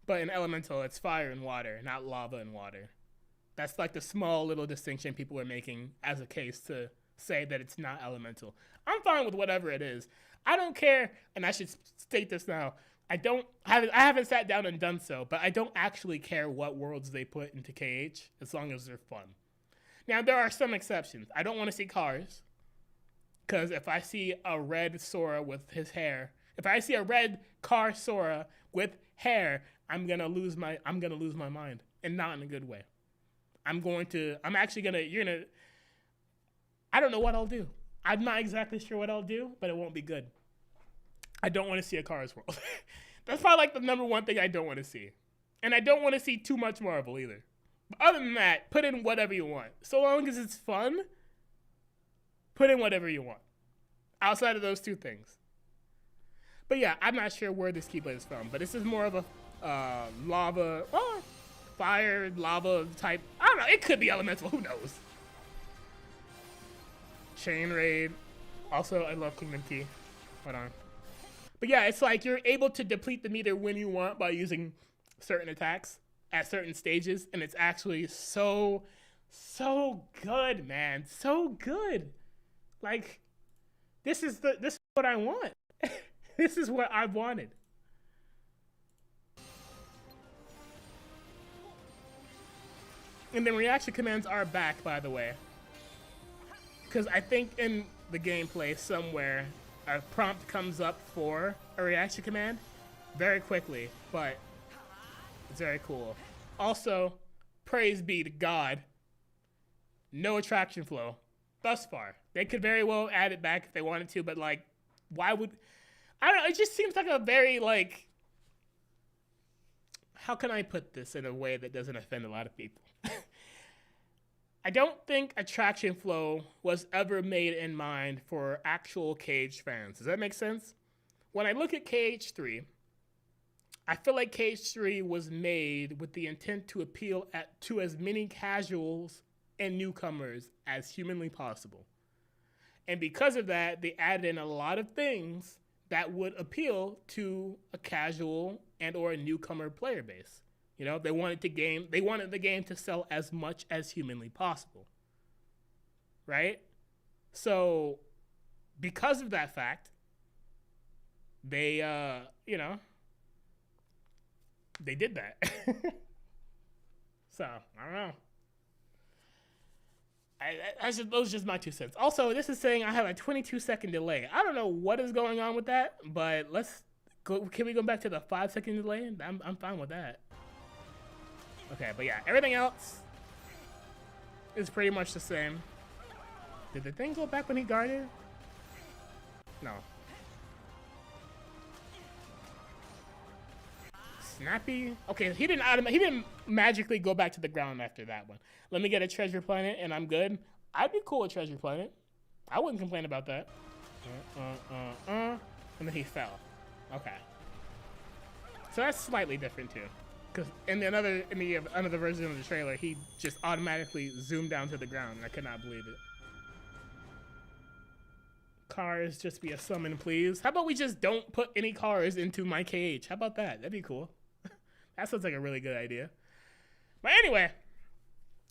But in Elemental, it's fire and water, not lava and water. That's like the small little distinction people are making as a case to say that it's not Elemental. I'm fine with whatever it is. I don't care, and I should state this now. I haven't sat down and done so, but I don't actually care what worlds they put into KH as long as they're fun. Now, there are some exceptions. I don't want to see cars, because if I see a red Sora with his hair, if I see a red car Sora with hair, I'm gonna lose my mind, and not in a good way. I don't know what I'll do. I'm not exactly sure what I'll do, but it won't be good. I don't want to see a Cars world. That's probably like the number one thing I don't want to see. And I don't want to see too much Marvel either. But other than that, put in whatever you want. So long as it's fun, put in whatever you want. Outside of those two things. But yeah, I'm not sure where this Keyblade is from. But this is more of a fire, lava type. I don't know. It could be Elemental. Who knows? Chain Raid. Also, I love Kingdom Key. Hold on. But yeah, it's like you're able to deplete the meter when you want by using certain attacks at certain stages, and it's actually so good, man. So good. Like, this is what I want. This is what I wanted. And then reaction commands are back, by the way. Because I think in the gameplay somewhere, a prompt comes up for a reaction command very quickly, but it's very cool. Also, praise be to God, no attraction flow thus far. They could very well add it back if they wanted to, but like, why would, I don't know, it just seems like a very like, how can I put this in a way that doesn't offend a lot of people? I don't think attraction flow was ever made in mind for actual Cage fans. Does that make sense? When I look at Cage 3, I feel like Cage 3 was made with the intent to appeal to as many casuals and newcomers as humanly possible. And because of that, they added in a lot of things that would appeal to a casual and or a newcomer player base. You know, they wanted the game to sell as much as humanly possible. Right? So, because of that fact, they, you know, they did that. So, I don't know. Those are just my 2 cents. Also, this is saying I have a 22-second delay. I don't know what is going on with that, but let's go. Can we go back to the 5-second delay? I'm fine with that. Okay, but yeah, everything else is pretty much the same. Did the thing go back when he guarded? No. Snappy? Okay, he didn't magically go back to the ground after that one. Let me get a treasure planet and I'm good. I'd be cool with treasure planet. I wouldn't complain about that. And then he fell. Okay. So that's slightly different too. Because in the another version of the trailer, he just automatically zoomed down to the ground. I could not believe it. Cars, just be a summon, please. How about we just don't put any cars into my cage? How about that? That'd be cool. That sounds like a really good idea. But anyway,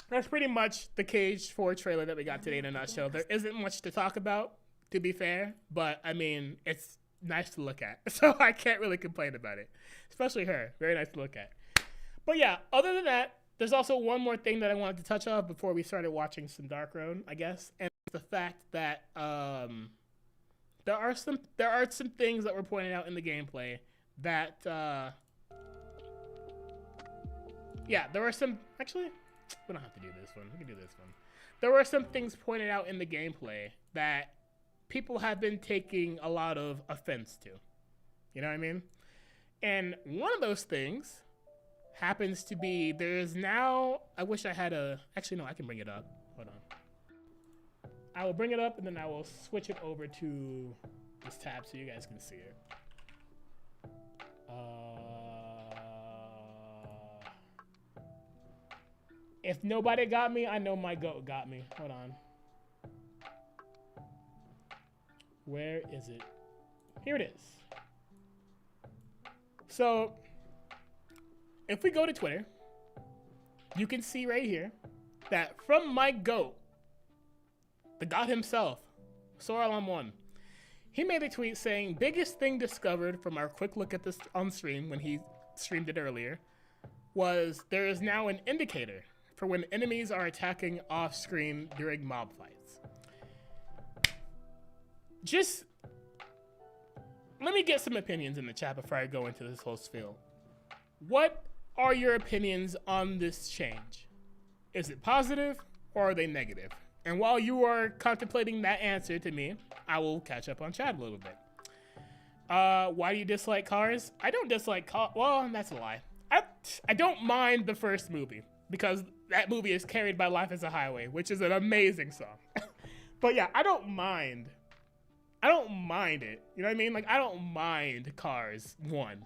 that's pretty much the Cage 4 trailer that we got today in a nutshell. There isn't much to talk about, to be fair, but I mean, it's nice to look at. So I can't really complain about it. Especially her. Very nice to look at. But yeah, other than that, there's also one more thing that I wanted to touch on before we started watching some Dark Road, I guess. And it's the fact that there are some things that were pointed out in the gameplay that yeah, there were some, actually, we don't have to do this one. We can do this one. There were some things pointed out in the gameplay that people have been taking a lot of offense to. You know what I mean? And one of those things happens to be, there's now, I wish I had actually no, I can bring it up. Hold on. I will bring it up and then I will switch it over to this tab so you guys can see it. If nobody got me, I know my goat got me. Hold on. Where is it? Here it is. So, if we go to Twitter, you can see right here that from my goat, the god himself, Soralam1, he made a tweet saying, biggest thing discovered from our quick look at this on stream when he streamed it earlier was there is now an indicator for when enemies are attacking off screen during mob fights. Just let me get some opinions in the chat before I go into this whole spiel. What are your opinions on this change? Is it positive or are they negative? And while you are contemplating that answer to me, I will catch up on chat a little bit. Why do you dislike Cars? I don't dislike Cars. Well, that's a lie. I don't mind the first movie because that movie is carried by Life is a Highway, which is an amazing song. But yeah, I don't mind it. You know what I mean? Like, I don't mind Cars 1.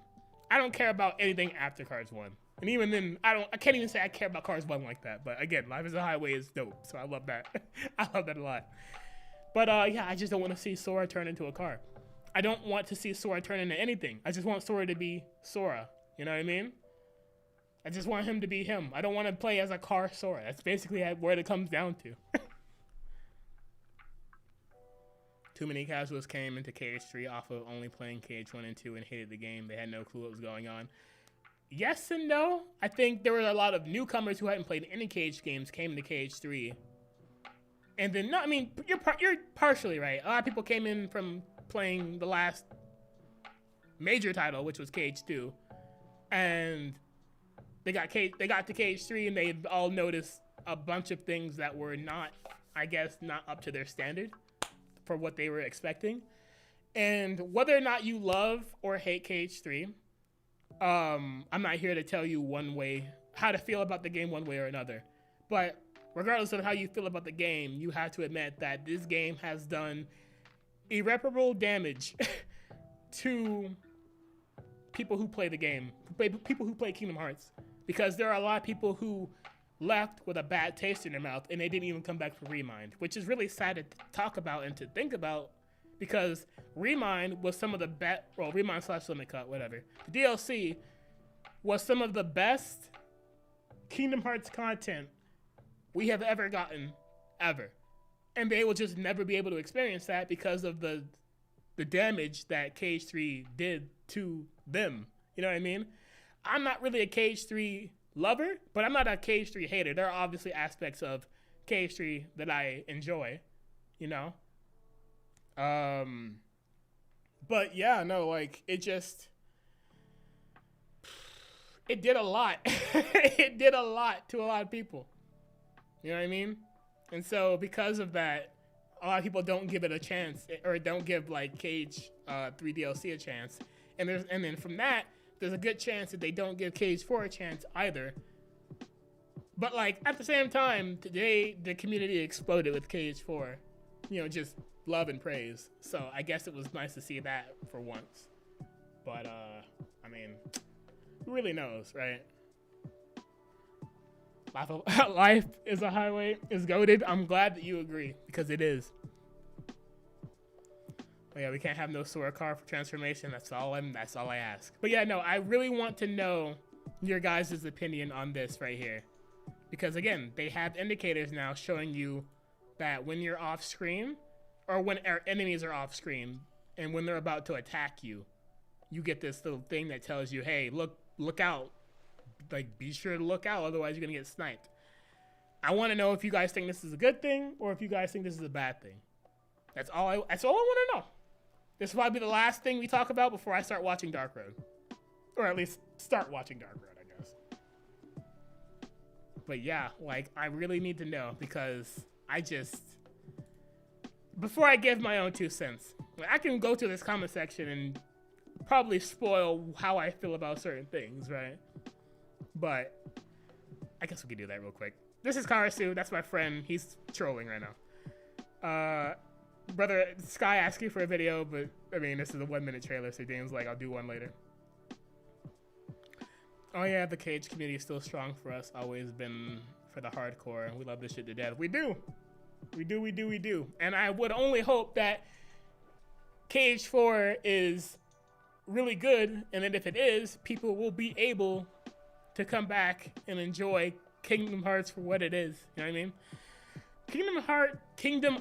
I don't care about anything after Cars 1. And even then, I can't even say I care about Cars 1 like that. But again, Life is a Highway is dope, so I love that. I love that a lot. But yeah, I just don't want to see Sora turn into a car. I don't want to see Sora turn into anything. I just want Sora to be Sora. You know what I mean? I just want him to be him. I don't want to play as a car Sora. That's basically what it comes down to. Too many casuals came into Cage 3 off of only playing Cage 1 and 2 and hated the game. They had no clue what was going on. yes and no. I think there were a lot of newcomers who hadn't played any Cage games came to Cage 3. And then, no, I mean, you're partially right. A lot of people came in from playing the last major title, which was Cage 2. And they got to Cage 3 and they all noticed a bunch of things that were not, I guess, not up to their standard for what they were expecting. And whether or not you love or hate Cage 3, I'm not here to tell you how to feel about the game one way or another. But regardless of how you feel about the game, you have to admit that this game has done irreparable damage to people who play the game, people who play Kingdom Hearts. Because there are a lot of people who left with a bad taste in their mouth and they didn't even come back for Remind, which is really sad to talk about and to think about, because Remind was some of the best, well, Remind / Limit Cut, whatever. The DLC was some of the best Kingdom Hearts content we have ever gotten, ever. And they will just never be able to experience that because of the damage that Cage 3 did to them. You know what I mean? I'm not really a Cage 3 lover, but I'm not a Cage 3 hater. There are obviously aspects of Cage 3 that I enjoy, you know? But yeah, no, like, it did a lot. It did a lot to a lot of people. You know what I mean? And so because of that, a lot of people don't give it a chance, or don't give like Cage 3 DLC a chance. And then from that, there's a good chance that they don't give Cage 4 a chance either. But like at the same time, today the community exploded with Cage 4. You know, just love and praise. So I guess it was nice to see that for once. But I mean, who really knows, right? Life is a highway is goated. I'm glad that you agree, because it is. But yeah, we can't have no Sora car for transformation. That's all I ask. But yeah, no, I really want to know your guys' opinion on this right here. Because again, they have indicators now showing you that when you're off screen, or when our enemies are off screen, and when they're about to attack you, you get this little thing that tells you, hey, look out. Like, be sure to look out, otherwise you're gonna get sniped. I want to know if you guys think this is a good thing or if you guys think this is a bad thing. That's all I want to know. This will probably be the last thing we talk about before I start watching Dark Road, or at least start watching Dark Road, I guess. But yeah, like, I really need to know, because before I give my own 2 cents, like, I can go to this comment section and probably spoil how I feel about certain things, right? But I guess we could do that real quick. This is Karasu. That's my friend. He's trolling right now. Brother Sky asked you for a video, but I mean, this is a 1-minute trailer, so Dane's like, I'll do one later. Oh yeah, the Cage community is still strong for us. Always been for the hardcore. We love this shit to death. We do. We do. And I would only hope that Cage 4 is really good, and that if it is, people will be able to come back and enjoy Kingdom Hearts for what it is. You know what I mean?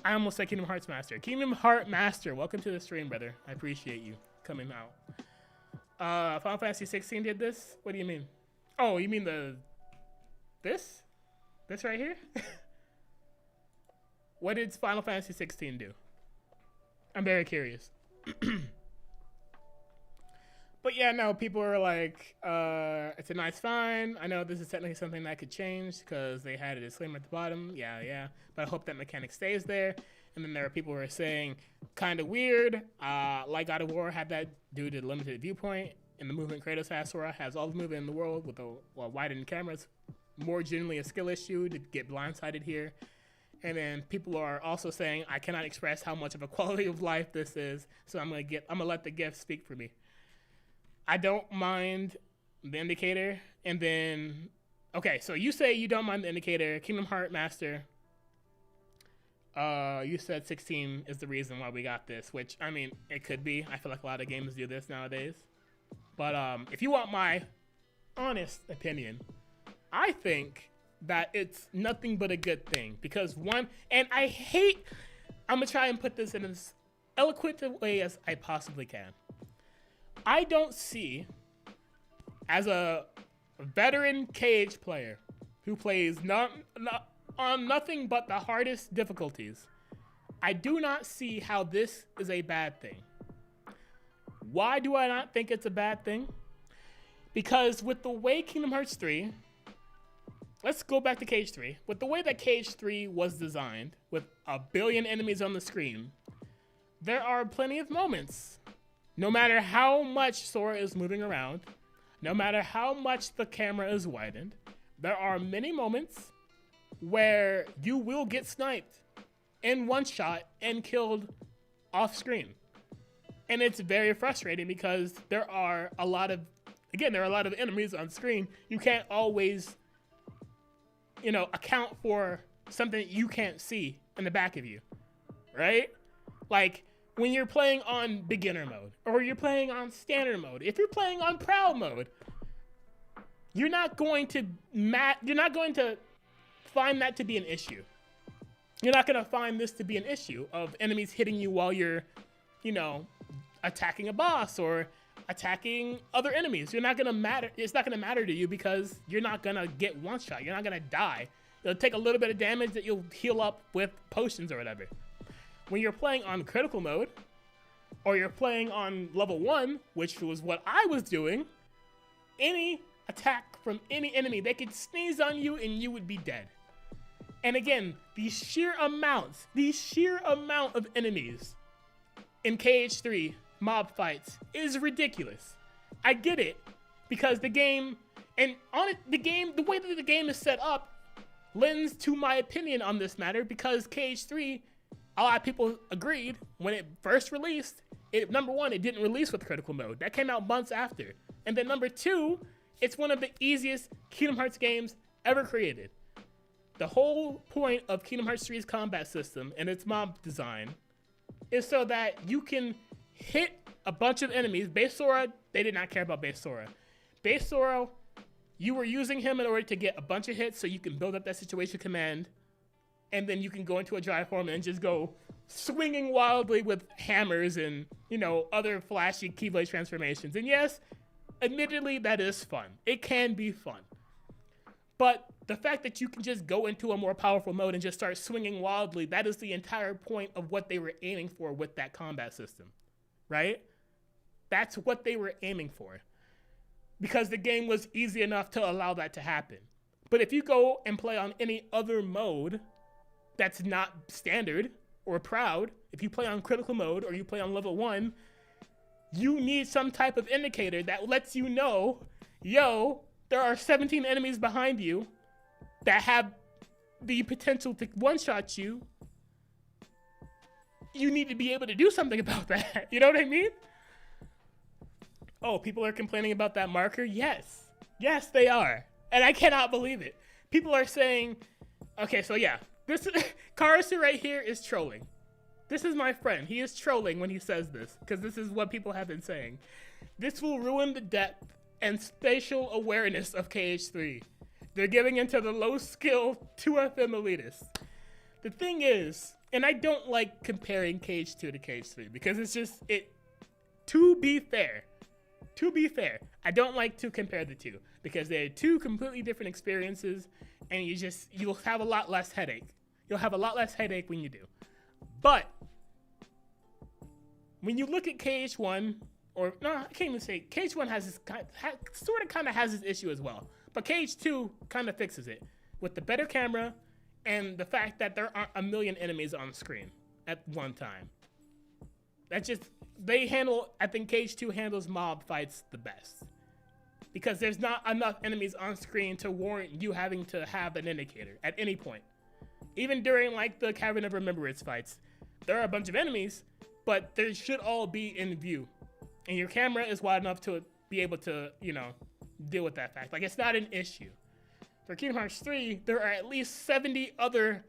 I almost said Kingdom Hearts Master. Kingdom Heart Master, welcome to the stream, brother. I appreciate you coming out. Final Fantasy 16 did this? What do you mean? Oh, you mean this? This right here? What did Final Fantasy 16 do? I'm very curious. But yeah, no, people are like, it's a nice find. I know this is technically something that could change because they had a disclaimer at the bottom. Yeah. But I hope that mechanic stays there. And then there are people who are saying, kind of weird. Like God of War had that due to limited viewpoint. In the movement Kratos has, Sora has all the movement in the world with a widened cameras. More generally a skill issue to get blindsided here. And then people are also saying, I cannot express how much of a quality of life this is. So I'm gonna let the gift speak for me. I don't mind the indicator, and then, okay, so you say you don't mind the indicator. Kingdom Heart Master, you said 16 is the reason why we got this, which, I mean, it could be. I feel like a lot of games do this nowadays. But if you want my honest opinion, I think that it's nothing but a good thing. Because one, and I'm going to try and put this in as eloquent a way as I possibly can. I don't see, as a a veteran Cage player who plays on nothing but the hardest difficulties, I do not see how this is a bad thing. Why do I not think it's a bad thing? Because with the way Kingdom Hearts 3, let's go back to Cage 3. With the way that Cage 3 was designed, with a billion enemies on the screen, there are plenty of moments. No matter how much Sora is moving around, no matter how much the camera is widened, there are many moments where you will get sniped in one shot and killed off screen. And it's very frustrating because there are a lot of enemies on screen. You can't always, account for something you can't see in the back of you, right? Like when you're playing on beginner mode or you're playing on standard mode, if you're playing on proud mode, you're not going to find that to be an issue. You're not going to find this to be an issue of enemies hitting you while you're, attacking a boss or attacking other enemies. It's not going to matter to you because you're not going to get one shot. You're not going to die. It'll take a little bit of damage that you'll heal up with potions or whatever. When you're playing on critical mode or you're playing on level 1, which was what I was doing, any attack from any enemy, they could sneeze on you and you would be dead. And again, the sheer amount of enemies in Cage 3 mob fights is ridiculous. I get it because the game, the way that the game is set up lends to my opinion on this matter because Cage 3, a lot of people agreed when it first released, number one, it didn't release with critical mode. That came out months after. And then number two, it's one of the easiest Kingdom Hearts games ever created. The whole point of Kingdom Hearts 3's combat system and its mob design is so that you can hit a bunch of enemies. Base Sora, they did not care about Base Sora. Base Sora, you were using him in order to get a bunch of hits so you can build up that situation command, and then you can go into a dry form and just go swinging wildly with hammers and, other flashy Keyblade transformations. And yes, admittedly, that is fun. It can be fun. But the fact that you can just go into a more powerful mode and just start swinging wildly, that is the entire point of what they were aiming for with that combat system, right? That's what they were aiming for because the game was easy enough to allow that to happen. But if you go and play on any other mode that's not standard or proud, if you play on critical mode or you play on level 1, you need some type of indicator that lets you know, there are 17 enemies behind you that have the potential to one-shot you. You need to be able to do something about that. You know what I mean? Oh, people are complaining about that marker? Yes. Yes, they are. And I cannot believe it. People are saying, okay, so yeah, this Karasu right here is trolling. This is my friend. He is trolling when he says this, because this is what people have been saying. This will ruin the depth and spatial awareness of KH3. They're giving into the low skill 2FM elitists. The thing is, and I don't like comparing KH2 to KH3 because it's just, to be fair, I don't like to compare the two because they're two completely different experiences and you'll have a lot less headache. You'll have a lot less headache when you do. But when you look at KH1, or no, I can't even say KH1 has this kind of has this issue as well. But KH2 kind of fixes it with the better camera and the fact that there aren't a million enemies on screen at one time. I think KH2 handles mob fights the best because there's not enough enemies on screen to warrant you having to have an indicator at any point. Even during like the Cavern of Remembrance fights, there are a bunch of enemies, but they should all be in view. And your camera is wide enough to be able to, deal with that fact. Like, it's not an issue. For Kingdom Hearts 3, there are at least 70 other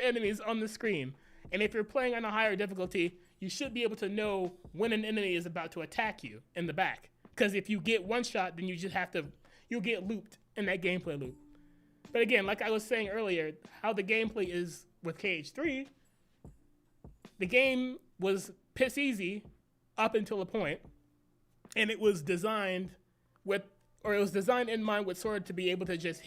enemies on the screen. And if you're playing on a higher difficulty, you should be able to know when an enemy is about to attack you in the back. Because if you get one shot, then you'll get looped in that gameplay loop. But again, like I was saying earlier, how the gameplay is with KH3, the game was piss easy up until a point, and it was designed with, or it was designed in mind with Sora to be able to just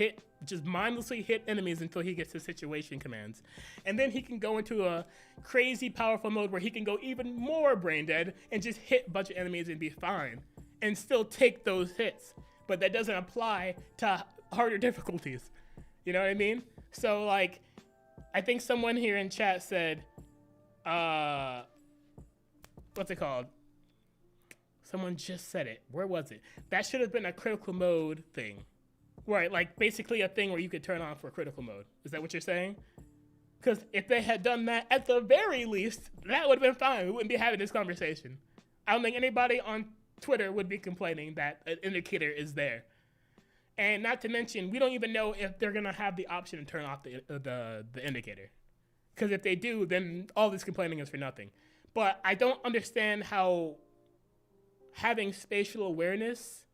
mindlessly hit enemies until he gets his situation commands. And then he can go into a crazy powerful mode where he can go even more brain dead and just hit a bunch of enemies and be fine and still take those hits. But that doesn't apply to harder difficulties. You know what I mean? So like, I think someone here in chat said, what's it called? Someone just said it. Where was it? That should have been a critical mode thing. Right, like basically a thing where you could turn on for critical mode. Is that what you're saying? Because if they had done that, at the very least, that would have been fine. We wouldn't be having this conversation. I don't think anybody on Twitter would be complaining that an indicator is there. And not to mention, we don't even know if they're going to have the option to turn off the indicator. Because if they do, then all this complaining is for nothing. But I don't understand how having spatial awareness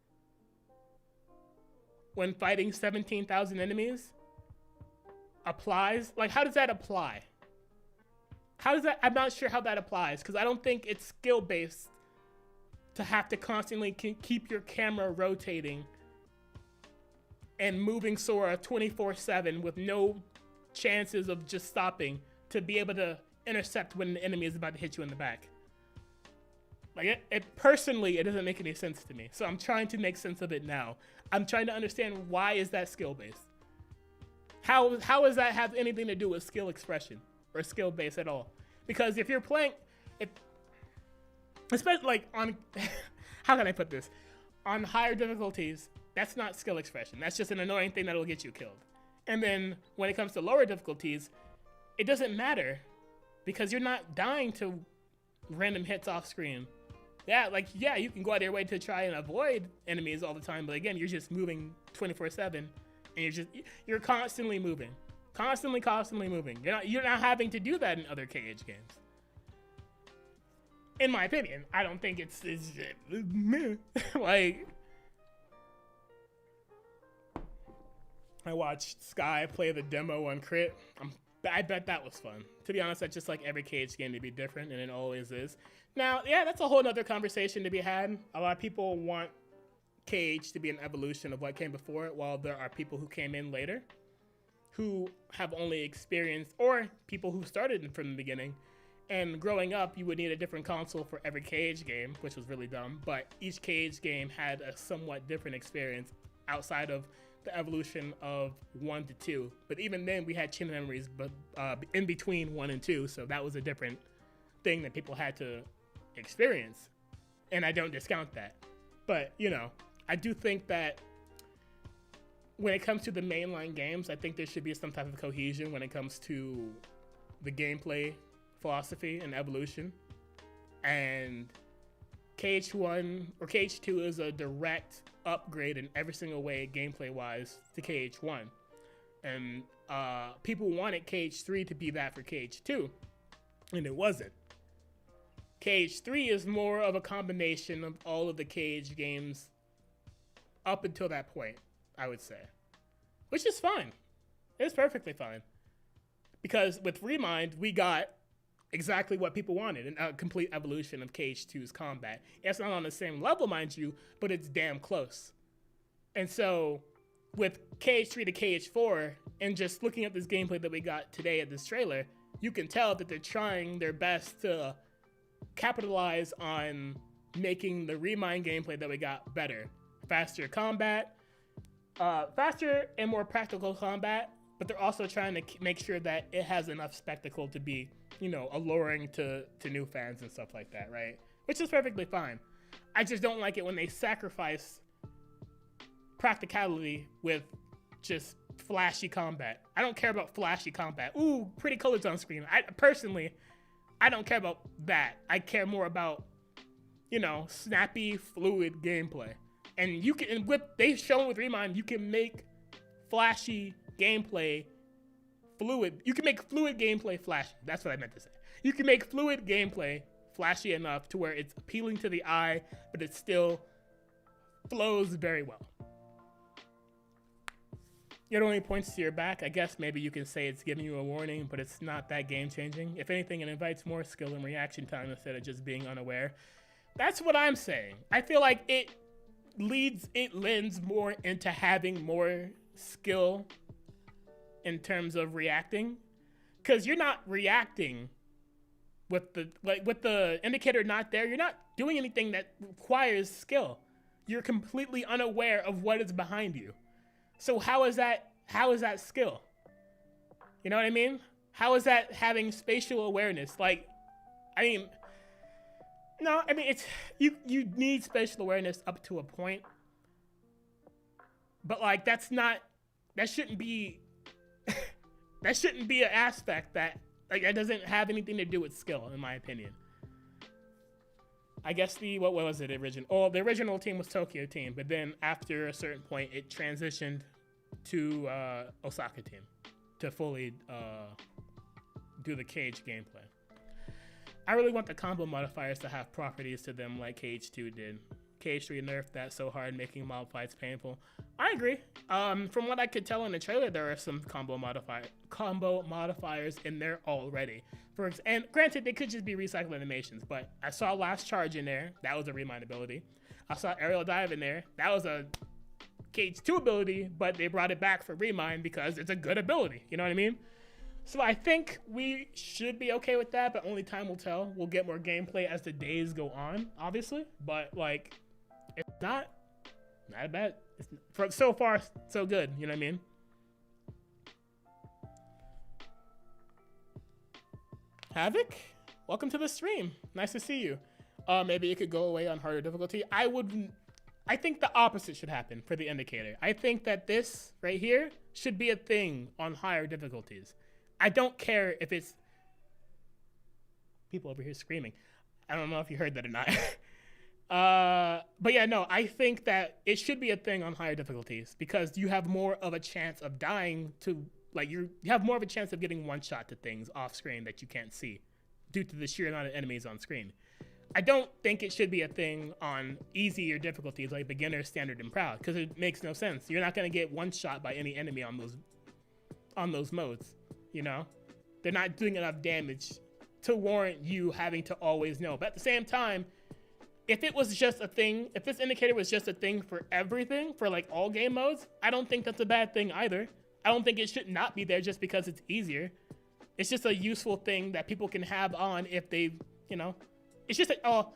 when fighting 17,000 enemies applies. Like, how does that apply? How does that? I'm not sure how that applies, because I don't think it's skill-based to have to constantly keep your camera rotating and moving Sora 24/7 with no chances of just stopping to be able to intercept when the enemy is about to hit you in the back. Like, personally, it doesn't make any sense to me. So I'm trying to make sense of it now. I'm trying to understand, why is that skill-based? How does that have anything to do with skill expression or skill-based at all? Because if you're playing, especially like on, how can I put this? On higher difficulties, that's not skill expression. That's just an annoying thing that will get you killed. And then when it comes to lower difficulties, it doesn't matter because you're not dying to random hits off screen. Yeah, you can go out of your way to try and avoid enemies all the time, but again, you're just moving 24/7, and you're constantly moving, constantly moving. You're not having to do that in other KH games. In my opinion, I don't think it's like. I watched Sky play the demo on Crit. I bet that was fun. To be honest, that's just like every KH game to be different, and it always is. Now, yeah, that's a whole nother conversation to be had. A lot of people want KH to be an evolution of what came before it, while there are people who came in later who have only experienced, or people who started from the beginning. And growing up, you would need a different console for every KH game, which was really dumb. But each KH game had a somewhat different experience outside of the evolution of 1 to 2. But even then, we had chain memories but in between 1 and 2, so that was a different thing that people had to experience. And I don't discount that. But, you know, I do think that when it comes to the mainline games, I think there should be some type of cohesion when it comes to the gameplay philosophy and evolution. And KH1 or KH2 is a direct upgrade in every single way gameplay wise to KH1. And people wanted KH3 to be that for KH2, and it wasn't. KH3 is more of a combination of all of the KH games up until that point, I would say. Which is fine. It's perfectly fine. Because with Remind, we got exactly what people wanted, a complete evolution of KH2's combat. It's not on the same level, mind you, but it's damn close. And so, with KH3 to KH4, and just looking at this gameplay that we got today at this trailer, you can tell that they're trying their best to capitalize on making the Remind gameplay that we got better. Faster combat, faster and more practical combat, but they're also trying to make sure that it has enough spectacle to be, you know, alluring to new fans and stuff like that, right? Which is perfectly fine. I just don't like it when they sacrifice practicality with just flashy combat. I don't care about flashy combat. Ooh, pretty colors on screen. I don't care about that. I care more about, you know, snappy, fluid gameplay. And you can, they've shown with Remind, you can make flashy gameplay fluid. You can make fluid gameplay flashy. That's what I meant to say. You can make fluid gameplay flashy enough to where it's appealing to the eye, but it still flows very well. It only points to your back. I guess maybe you can say it's giving you a warning, but it's not that game-changing. If anything, it invites more skill and reaction time instead of just being unaware. That's what I'm saying. I feel like it lends more into having more skill in terms of reacting, because you're not reacting with the indicator not there. You're not doing anything that requires skill. You're completely unaware of what is behind you. So how is that skill? You know what I mean? How is that having spatial awareness? Like, I mean, no, I mean, it's you need spatial awareness up to a point. But like that shouldn't be an aspect that doesn't have anything to do with skill, in my opinion. I guess what was it original? Oh, the original team was Tokyo team, but then after a certain point, it transitioned to Osaka team to fully do the Cage gameplay. I really want the combo modifiers to have properties to them like Cage 2 did. Cage 3 nerfed that so hard, making mob fights painful. I agree. From what I could tell in the trailer, there are some combo modifiers in there already. And granted, they could just be recycled animations, but I saw Last Charge in there. That was a Remind ability. I saw Aerial Dive in there. That was a Cage 2 ability, but they brought it back for Remind because it's a good ability. You know what I mean? So I think we should be okay with that, but only time will tell. We'll get more gameplay as the days go on, obviously. But like, it's not bad. So far, so good. You know what I mean? Havoc, welcome to the stream. Nice to see you. Maybe it could go away on harder difficulty. I think the opposite should happen for the indicator. I think that this right here should be a thing on higher difficulties. I don't care if it's people over here screaming. I don't know if you heard that or not. But yeah, no, I think that it should be a thing on higher difficulties because you have more of a chance of dying to, like, you have more of a chance of getting one shot to things off screen that you can't see due to the sheer amount of enemies on screen. I don't think it should be a thing on easier difficulties like beginner, standard, and proud because it makes no sense. You're not going to get one shot by any enemy on those modes, you know? They're not doing enough damage to warrant you having to always know. But at the same time, if it was just a thing, if this indicator was just a thing for everything, for like all game modes, I don't think that's a bad thing either. I don't think it should not be there just because it's easier. It's just a useful thing that people can have on if they, you know, it's just like, oh,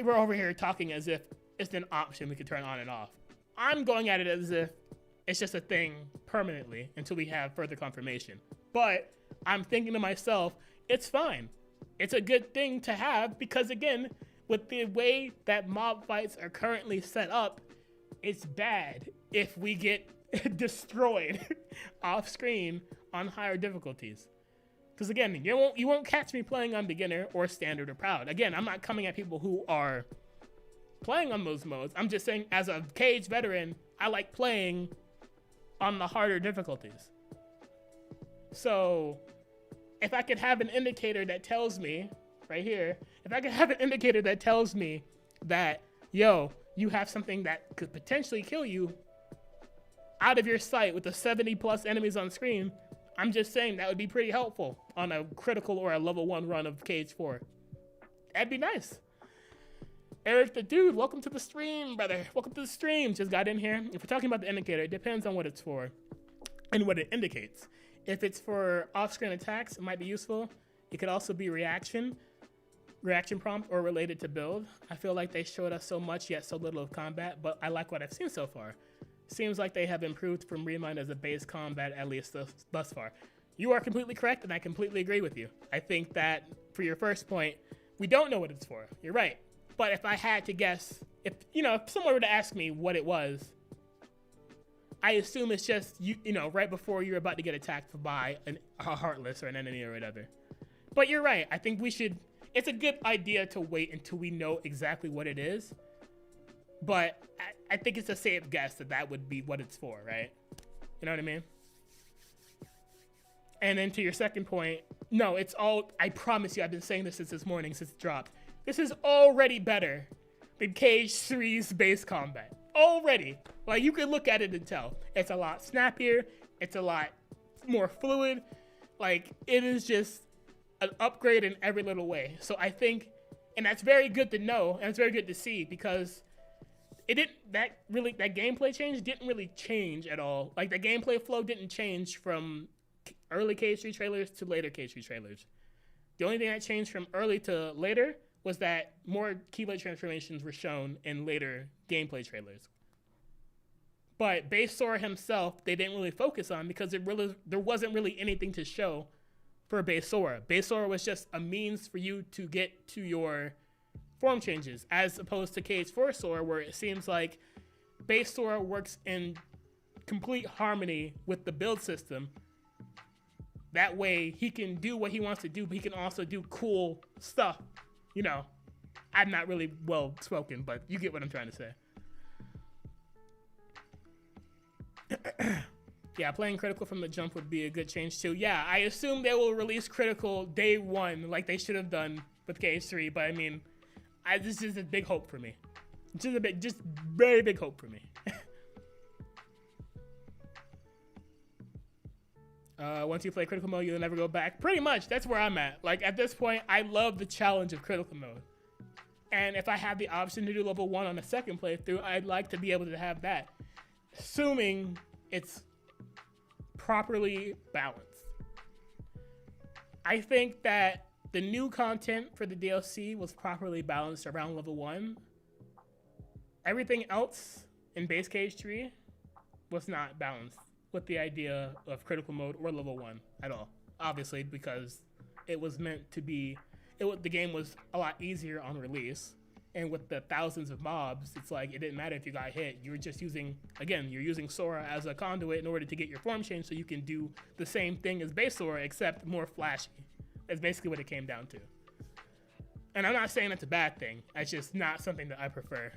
we're over here talking as if it's an option we could turn on and off. I'm going at it as if it's just a thing permanently until we have further confirmation. But I'm thinking to myself, it's fine. It's a good thing to have because, again, with the way that mob fights are currently set up, it's bad if we get destroyed off screen on higher difficulties. Because again, you won't catch me playing on beginner or standard or proud. Again, I'm not coming at people who are playing on those modes. I'm just saying, as a Cage veteran, I like playing on the harder difficulties. So if I could have an indicator that tells me right here, if I could have an indicator that tells me that, yo, you have something that could potentially kill you out of your sight with the 70 plus enemies on screen, I'm just saying that would be pretty helpful on a critical or a level 1 run of Cage 4. That'd be nice. Eric the Dude, welcome to the stream, brother. Welcome to the stream. Just got in here. If we're talking about the indicator, it depends on what it's for and what it indicates. If it's for off-screen attacks, it might be useful. It could also be reaction prompt, or related to build. I feel like they showed us so much yet so little of combat, but I like what I've seen so far. Seems like they have improved from Remind as a base combat, at least thus far. You are completely correct, and I completely agree with you. I think that for your first point, we don't know what it's for. You're right. But if I had to guess, if someone were to ask me what it was, I assume it's just, right before you're about to get attacked by a Heartless or an enemy or whatever. But you're right. I think it's a good idea to wait until we know exactly what it is. But I think it's a safe guess that would be what it's for, right? You know what I mean? And then to your second point, no, it's all, I promise you, I've been saying this since this morning, since it dropped. This is already better than Cage 3's base combat. Already. Like, you can look at it and tell. It's a lot snappier. It's a lot more fluid. Like, it is just an upgrade in every little way. So I think, and that's very good to know, and it's very good to see, because it didn't, that gameplay change didn't really change at all. Like, the gameplay flow didn't change from early KH3 trailers to later KH3 trailers. The only thing that changed from early to later was that more Keyblade transformations were shown in later gameplay trailers. But Base Sora himself, they didn't really focus on because there wasn't really anything to show for Base Sora. Base Sora was just a means for you to get to your form changes, as opposed to KH4 Sora, where it seems like Base Sora works in complete harmony with the build system. That way, he can do what he wants to do, but he can also do cool stuff. You know, I'm not really well spoken, but you get what I'm trying to say. Yeah, playing Critical from the jump would be a good change too. Yeah, I assume they will release Critical day one, like they should have done with KH3. But I mean, this is a big hope for me. Just very big hope for me. Once you play Critical Mode, you'll never go back. Pretty much, that's where I'm at. Like, at this point, I love the challenge of Critical Mode. And if I have the option to do level 1 on a second playthrough, I'd like to be able to have that. Assuming it's properly balanced. I think that the new content for the DLC was properly balanced around level 1. Everything else in base KH3 was not balanced with the idea of Critical Mode or level 1 at all. Obviously, because it was meant to be, the game was a lot easier on release. And with the thousands of mobs, it's like, it didn't matter if you got hit. You were just using, again, you're using Sora as a conduit in order to get your form change so you can do the same thing as base Sora, except more flashy. That's basically what it came down to. And I'm not saying it's a bad thing. It's just not something that I prefer.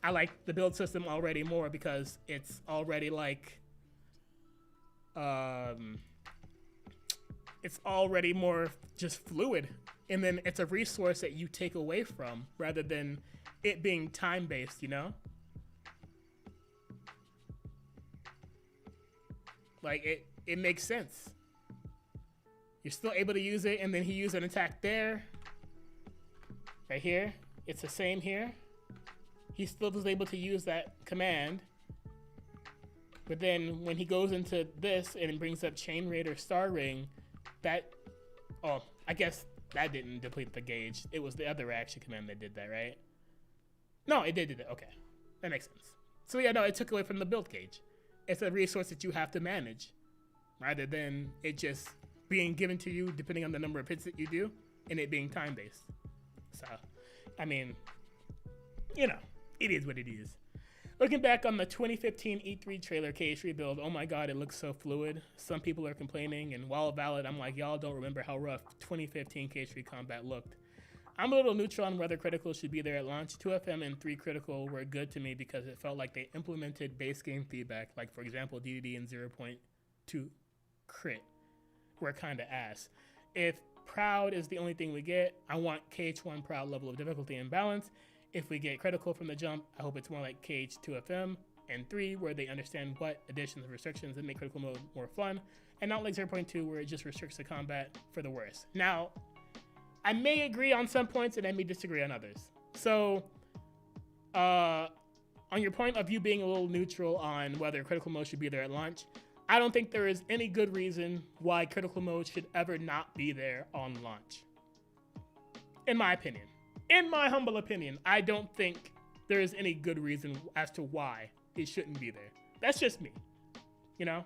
I like the build system already more because it's already like, it's already more just fluid. And then it's a resource that you take away from rather than it being time-based, you know? Like, it makes sense. You're still able to use it, and then he used an attack there. Right here. It's the same here. He still was able to use that command. But then when he goes into this and it brings up Chain Raid or Star Ring, I guess that didn't deplete the gauge. It was the other reaction command that did that, right? No, it did do that. Okay. That makes sense. So yeah, no, it took away from the build gauge. It's a resource that you have to manage rather than it just being given to you depending on the number of hits that you do and it being time-based. So, I mean, you know, it is what it is. Looking back on the 2015 E3 trailer KH3 build, oh my god, it looks so fluid. Some people are complaining, and while valid, I'm like, y'all don't remember how rough 2015 KH3 combat looked. I'm a little neutral on whether Critical should be there at launch. 2FM and 3 Critical were good to me because it felt like they implemented base game feedback, like for example, DDD and 0.2 Crit were kinda ass. If Proud is the only thing we get, I want KH1 Proud level of difficulty and balance. If we get Critical from the jump, I hope it's more like KH2FM and 3, where they understand what additions and restrictions that make Critical Mode more fun, and not like 0.2, where it just restricts the combat for the worst. Now, I may agree on some points, and I may disagree on others. So, on your point of you being a little neutral on whether Critical Mode should be there at launch, I don't think there is any good reason why Critical Mode should ever not be there on launch. In my opinion. In my humble opinion, I don't think there is any good reason as to why it shouldn't be there. That's just me, you know?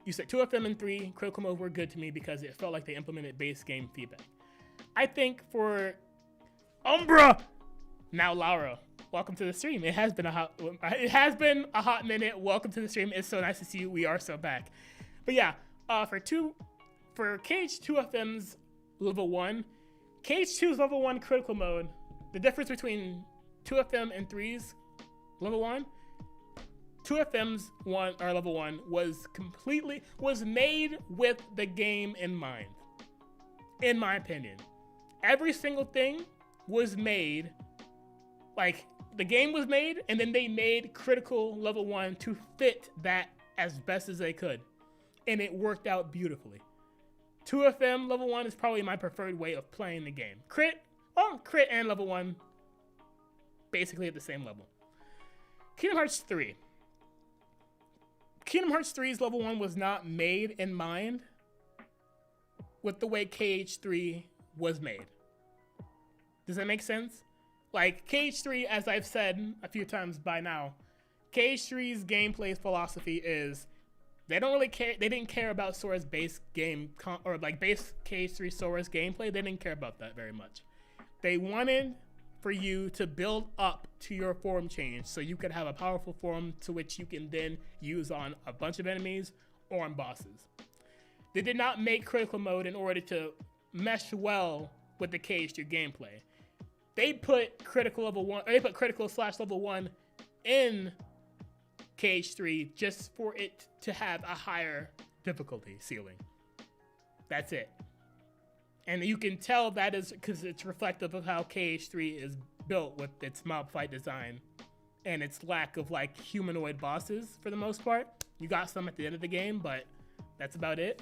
You said 2FM and 3, Critical Mode were good to me because it felt like they implemented base game feedback. I think for Umbra, now Laura, welcome to the stream. It has been a hot minute. Welcome to the stream. It's so nice to see you. We are so back. But yeah, for KH2FM's level 1, KH2's level 1 Critical Mode, the difference between 2FM and 3's level 1, 2FM's level 1 was made with the game in mind. In my opinion. Every single thing was made, like, the game was made, and then they made Critical level 1 to fit that as best as they could. And it worked out beautifully. 2FM level 1 is probably my preferred way of playing the game. Crit and level 1 basically at the same level. Kingdom Hearts 3. Kingdom Hearts 3's level 1 was not made in mind with the way KH3 was made. Does that make sense? Like, KH3, as I've said a few times by now, KH3's gameplay philosophy is they don't really care. They didn't care about Sora's base game, or like base KH3 Sora's gameplay. They didn't care about that very much. They wanted for you to build up to your form change so you could have a powerful form to which you can then use on a bunch of enemies or on bosses. They did not make critical mode in order to mesh well with the KH3 gameplay. They put critical level 1, or they put critical / level 1 in KH3 just for it to have a higher difficulty ceiling. That's it. And you can tell that is because it's reflective of how KH3 is built with its mob fight design and its lack of like humanoid bosses for the most part. You got some at the end of the game, but that's about it.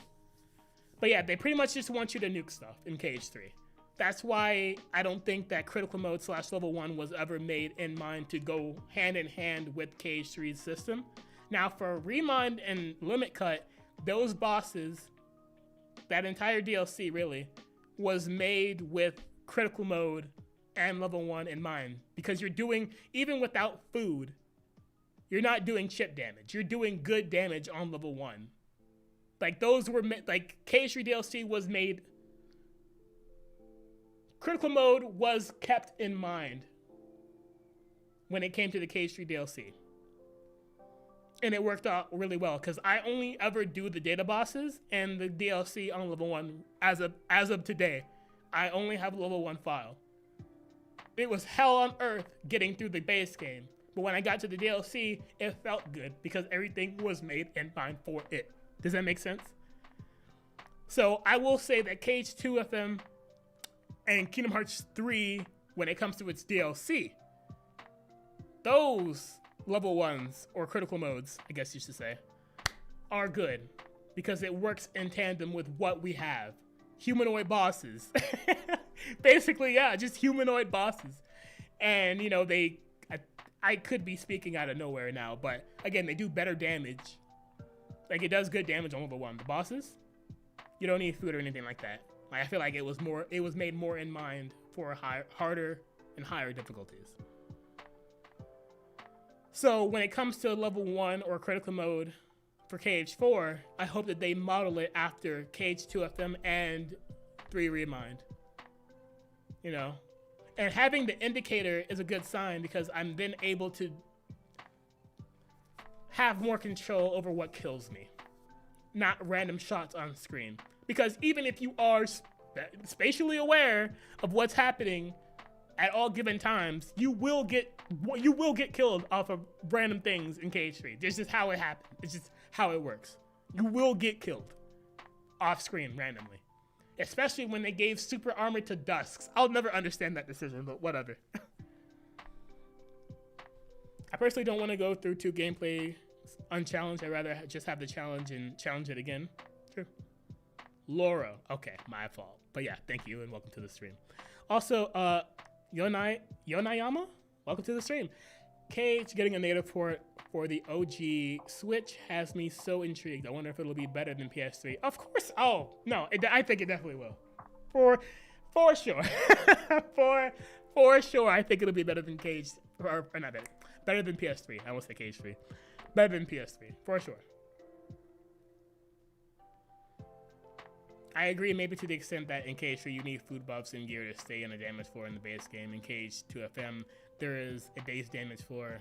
But yeah, they pretty much just want you to nuke stuff in KH3. That's why I don't think that critical mode / level 1 was ever made in mind to go hand in hand with KH3's system. Now for Remind and Limit Cut, those bosses, that entire DLC really, was made with critical mode and level 1 in mind. Because you're doing, even without food, you're not doing chip damage. You're doing good damage on level 1. Like those were, like KH3 DLC was made, critical mode was kept in mind when it came to the KH3 DLC. And it worked out really well because I only ever do the data bosses and the DLC on level 1 as of today. I only have a level 1 file. It was hell on earth getting through the base game. But when I got to the DLC, it felt good because everything was made in mind for it. Does that make sense? So I will say that KH2FM and Kingdom Hearts 3, when it comes to its DLC, those level 1s, or critical modes, I guess you should say, are good because it works in tandem with what we have. Humanoid bosses. Basically, yeah, just humanoid bosses. And, you know, I could be speaking out of nowhere now, but again, they do better damage. Like, it does good damage on level 1. The bosses, you don't need food or anything like that. Like, I feel like it was made more in mind for harder and higher difficulties. So when it comes to level 1 or critical mode for KH4, I hope that they model it after KH2FM and 3 Remind. You know? And having the indicator is a good sign because I'm then able to have more control over what kills me. Not random shots on screen. Because even if you are spatially aware of what's happening at all given times, you will get killed off of random things in KH3. This is how it happens. It's just how it works. You will get killed off screen randomly. Especially when they gave super armor to Dusks. I'll never understand that decision, but whatever. I personally don't want to go through 2 gameplay unchallenged. I'd rather just have the challenge and challenge it again. True. Laura. Okay, my fault. But yeah, thank you and welcome to the stream. Also, Yonayama, welcome to the stream. KH getting a native port for the OG Switch has me so intrigued. I wonder if it'll be better than PS3. Of course. Oh, no, I think it definitely will. For sure. for sure, I think it'll be better than KH, or not better. Better than PS3. I won't say KH3. Better than PS3, for sure. I agree, maybe to the extent that in KH3 you need food buffs and gear to stay in a damage floor in the base game. In KH2FM, there is a base damage floor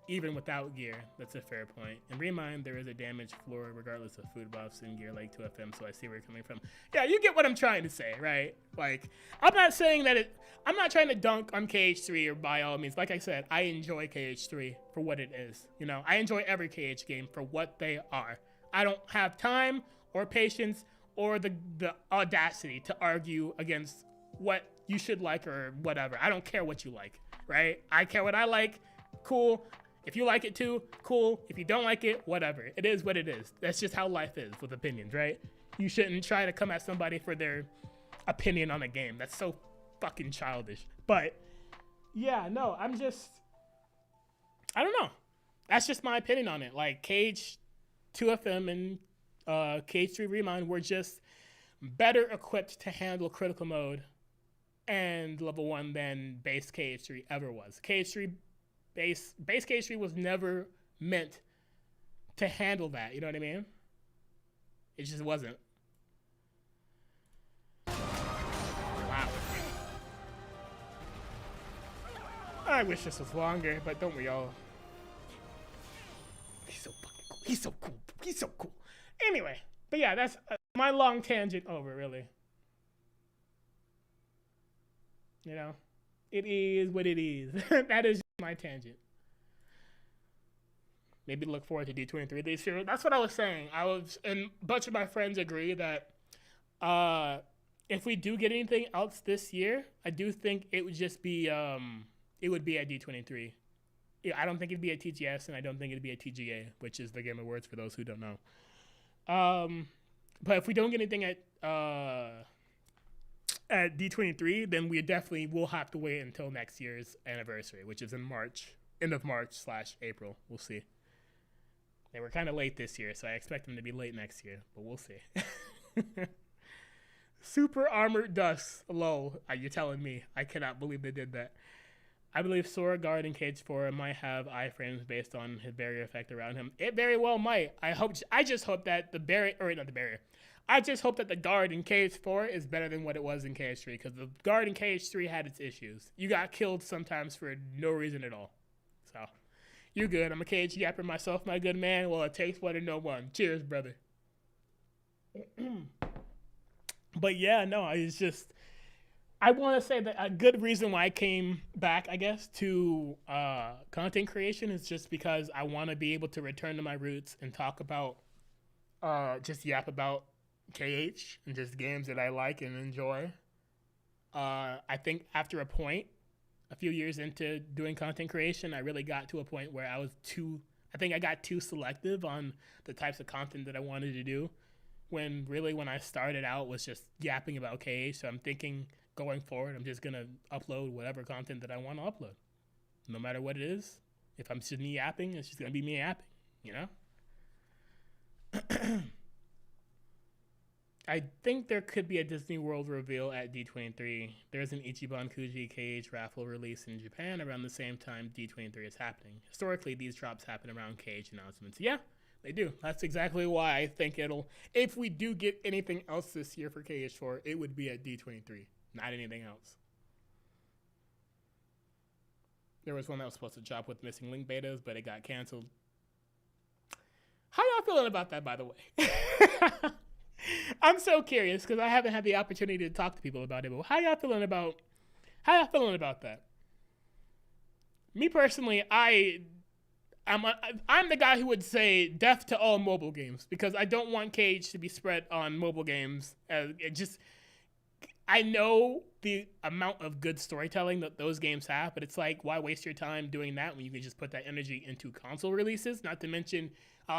even without gear. That's a fair point. In Remind, there is a damage floor regardless of food buffs and gear like 2FM, so I see where you're coming from. Yeah, you get what I'm trying to say, right? Like, I'm not saying that I'm not trying to dunk on KH3 or by all means. Like I said, I enjoy KH3 for what it is. You know, I enjoy every KH game for what they are. I don't have time or patience or the audacity to argue against what you should like or whatever. I don't care what you like, right? I care what I like. Cool. If you like it too, cool. If you don't like it, whatever. It is what it is. That's just how life is with opinions, right? You shouldn't try to come at somebody for their opinion on a game. That's so fucking childish. But Yeah, no, I don't know. That's just my opinion on it. Like Cage 2FM and Cage 3 Remind were just better equipped to handle critical mode and level 1 than base Cage 3 ever was. Cage 3 base Cage 3 was never meant to handle that, you know what I mean? It just wasn't. Wow. I wish this was longer, but don't we all? He's so fucking cool. He's so cool. He's so cool. Anyway, but yeah, that's my long tangent over, really. You know, it is what it is. That is my tangent. Maybe look forward to D23 this year. That's what I was saying. And a bunch of my friends agree that if we do get anything else this year, I do think it would just be it would be at D23. I don't think it'd be at TGS, and I don't think it'd be at TGA, which is the Game Awards for those who don't know. But if we don't get anything at D23, then we definitely will have to wait until next year's anniversary, which is in March, end of March/April. We'll see. They were kind of late this year, so I expect them to be late next year, but we'll see. Super Armored Dust. Lol. You're telling me. I cannot believe they did that. I believe Sora Guard in Cage 4 might have iframes based on his barrier effect around him. It very well might. I just hope that the barrier, or not the barrier. I just hope that the guard in Cage 4 is better than what it was in Cage 3, because the guard in Cage 3 had its issues. You got killed sometimes for no reason at all. So, you're good. I'm a Cage yapper myself, my good man. Well, it takes one to know one. Cheers, brother. But yeah, no, it's just, I want to say that a good reason why I came back, I guess, to content creation is just because I want to be able to return to my roots and talk about, just yap about KH and just games that I like and enjoy. I think after a point, a few years into doing content creation, I really got to a point where I got too selective on the types of content that I wanted to do. When I started out was just yapping about KH. So I'm thinking going forward, I'm just going to upload whatever content that I want to upload. No matter what it is. If I'm just me yapping, it's just going to be me yapping, you know? I think there could be a Disney World reveal at D23. There's an Ichiban Kuji KH raffle release in Japan around the same time D23 is happening. Historically, these drops happen around KH announcements. Yeah, they do. That's exactly why I think if we do get anything else this year for KH4, it would be at D23, not anything else. There was one that was supposed to drop with missing link betas, but it got canceled. How y'all feeling about that, by the way? I'm so curious because I haven't had the opportunity to talk to people about it. But how y'all feeling about that? Me personally, I'm the guy who would say death to all mobile games because I don't want Cage to be spread on mobile games. I know the amount of good storytelling that those games have, but it's like, why waste your time doing that when you can just put that energy into console releases? Not to mention,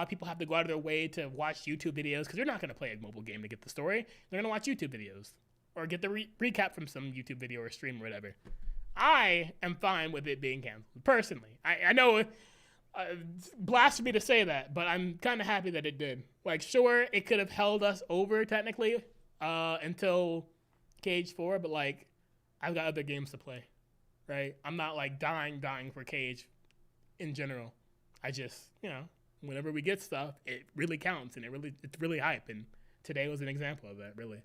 people have to go out of their way to watch YouTube videos because they're not going to play a mobile game to get the story. They're going to watch YouTube videos or get the recap from some YouTube video or stream or whatever. I am fine with it being canceled, personally. I know it's blasphemy to say that, but I'm kind of happy that it did. Like, sure, it could have held us over, technically, until Cage 4, but, like, I've got other games to play, right? I'm not, like, dying for Cage in general. I just, whenever we get stuff, it really counts, and it's really hype, and today was an example of that, really.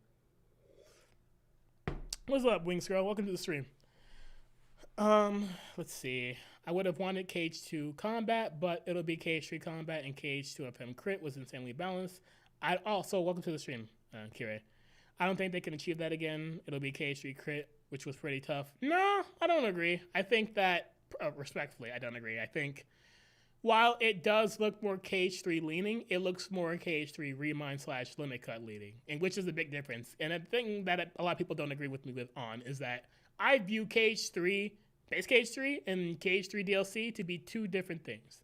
What's up, Wings Girl? Welcome to the stream. Let's see. I would have wanted Cage 2 Combat, but it'll be Cage 3 Combat, and Cage 2 FM Crit was insanely balanced. Welcome to the stream, Kire. I don't think they can achieve that again. It'll be Cage 3 Crit, which was pretty tough. No, I don't agree. I think that, respectfully, I don't agree. I think while it does look more Cage 3 leaning, it looks more Cage 3 Remind/Limit Cut leaning, and which is a big difference. And a thing that a lot of people don't agree with me on is that I view Cage 3, base Cage 3, and Cage 3 DLC to be two different things.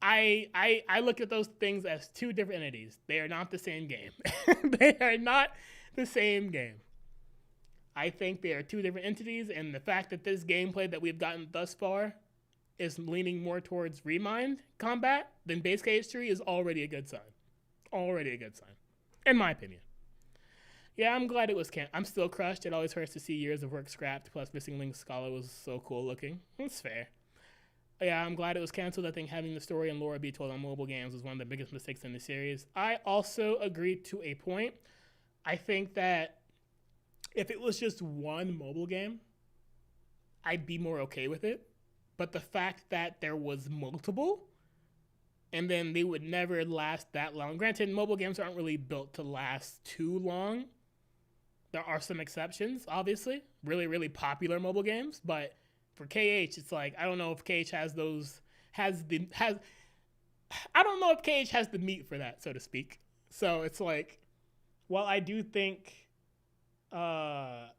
I look at those things as two different entities. They are not the same game. They are not the same game. I think they are two different entities, and the fact that this gameplay that we've gotten thus far is leaning more towards Remind combat than base KH3 is already a good sign. Already a good sign, in my opinion. Yeah, I'm glad it was canceled. I'm still crushed. It always hurts to see years of work scrapped, plus Missing Link Scholar was so cool looking. It's fair. Yeah, I'm glad it was canceled. I think having the story and lore be told on mobile games was one of the biggest mistakes in the series. I also agree to a point. I think that if it was just one mobile game, I'd be more okay with it. But the fact that there was multiple, and then they would never last that long. Granted, mobile games aren't really built to last too long. There are some exceptions, obviously. Really, really popular mobile games. But for KH, it's like, I don't know if KH has those, I don't know if KH has the meat for that, so to speak. So it's like, while I do think, it's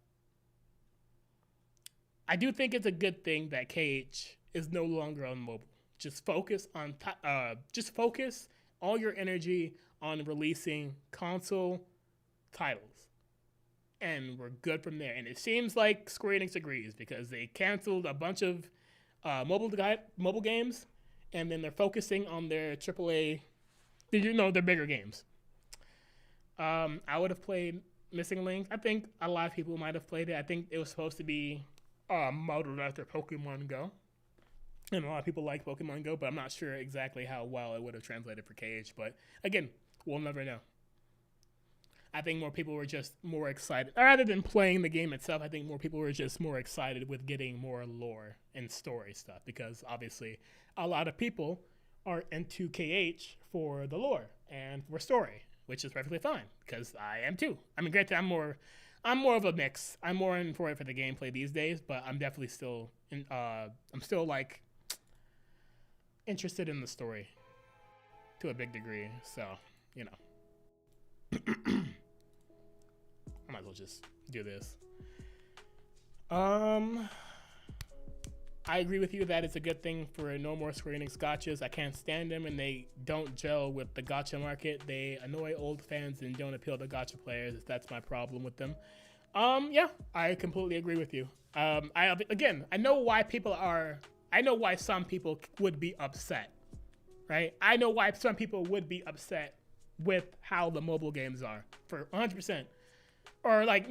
a good thing that KH is no longer on mobile. Just focus all your energy on releasing console titles, and we're good from there. And it seems like Square Enix agrees because they canceled a bunch of mobile games, and then they're focusing on their AAA, their bigger games. I would have played Missing Link. I think a lot of people might have played it. I think it was supposed to be modeled after Pokemon Go. And a lot of people like Pokemon Go, but I'm not sure exactly how well it would have translated for KH. But again, we'll never know. I think more people were just more excited. Rather than playing the game itself, I think more people were just more excited with getting more lore and story stuff. Because obviously, a lot of people are into KH for the lore and for story, which is perfectly fine. Because I am too. I mean, granted, I'm more of a mix. I'm more in for it for the gameplay these days, but I'm definitely still interested in the story to a big degree. So, I might as well just do this. I agree with you that it's a good thing for no more Square Enix gachas. I can't stand them, and they don't gel with the gacha market. They annoy old fans and don't appeal to gacha players. That's my problem with them. Yeah, I completely agree with you. I know why some people would be upset, right? I know why some people would be upset with how the mobile games are for 100%. Or I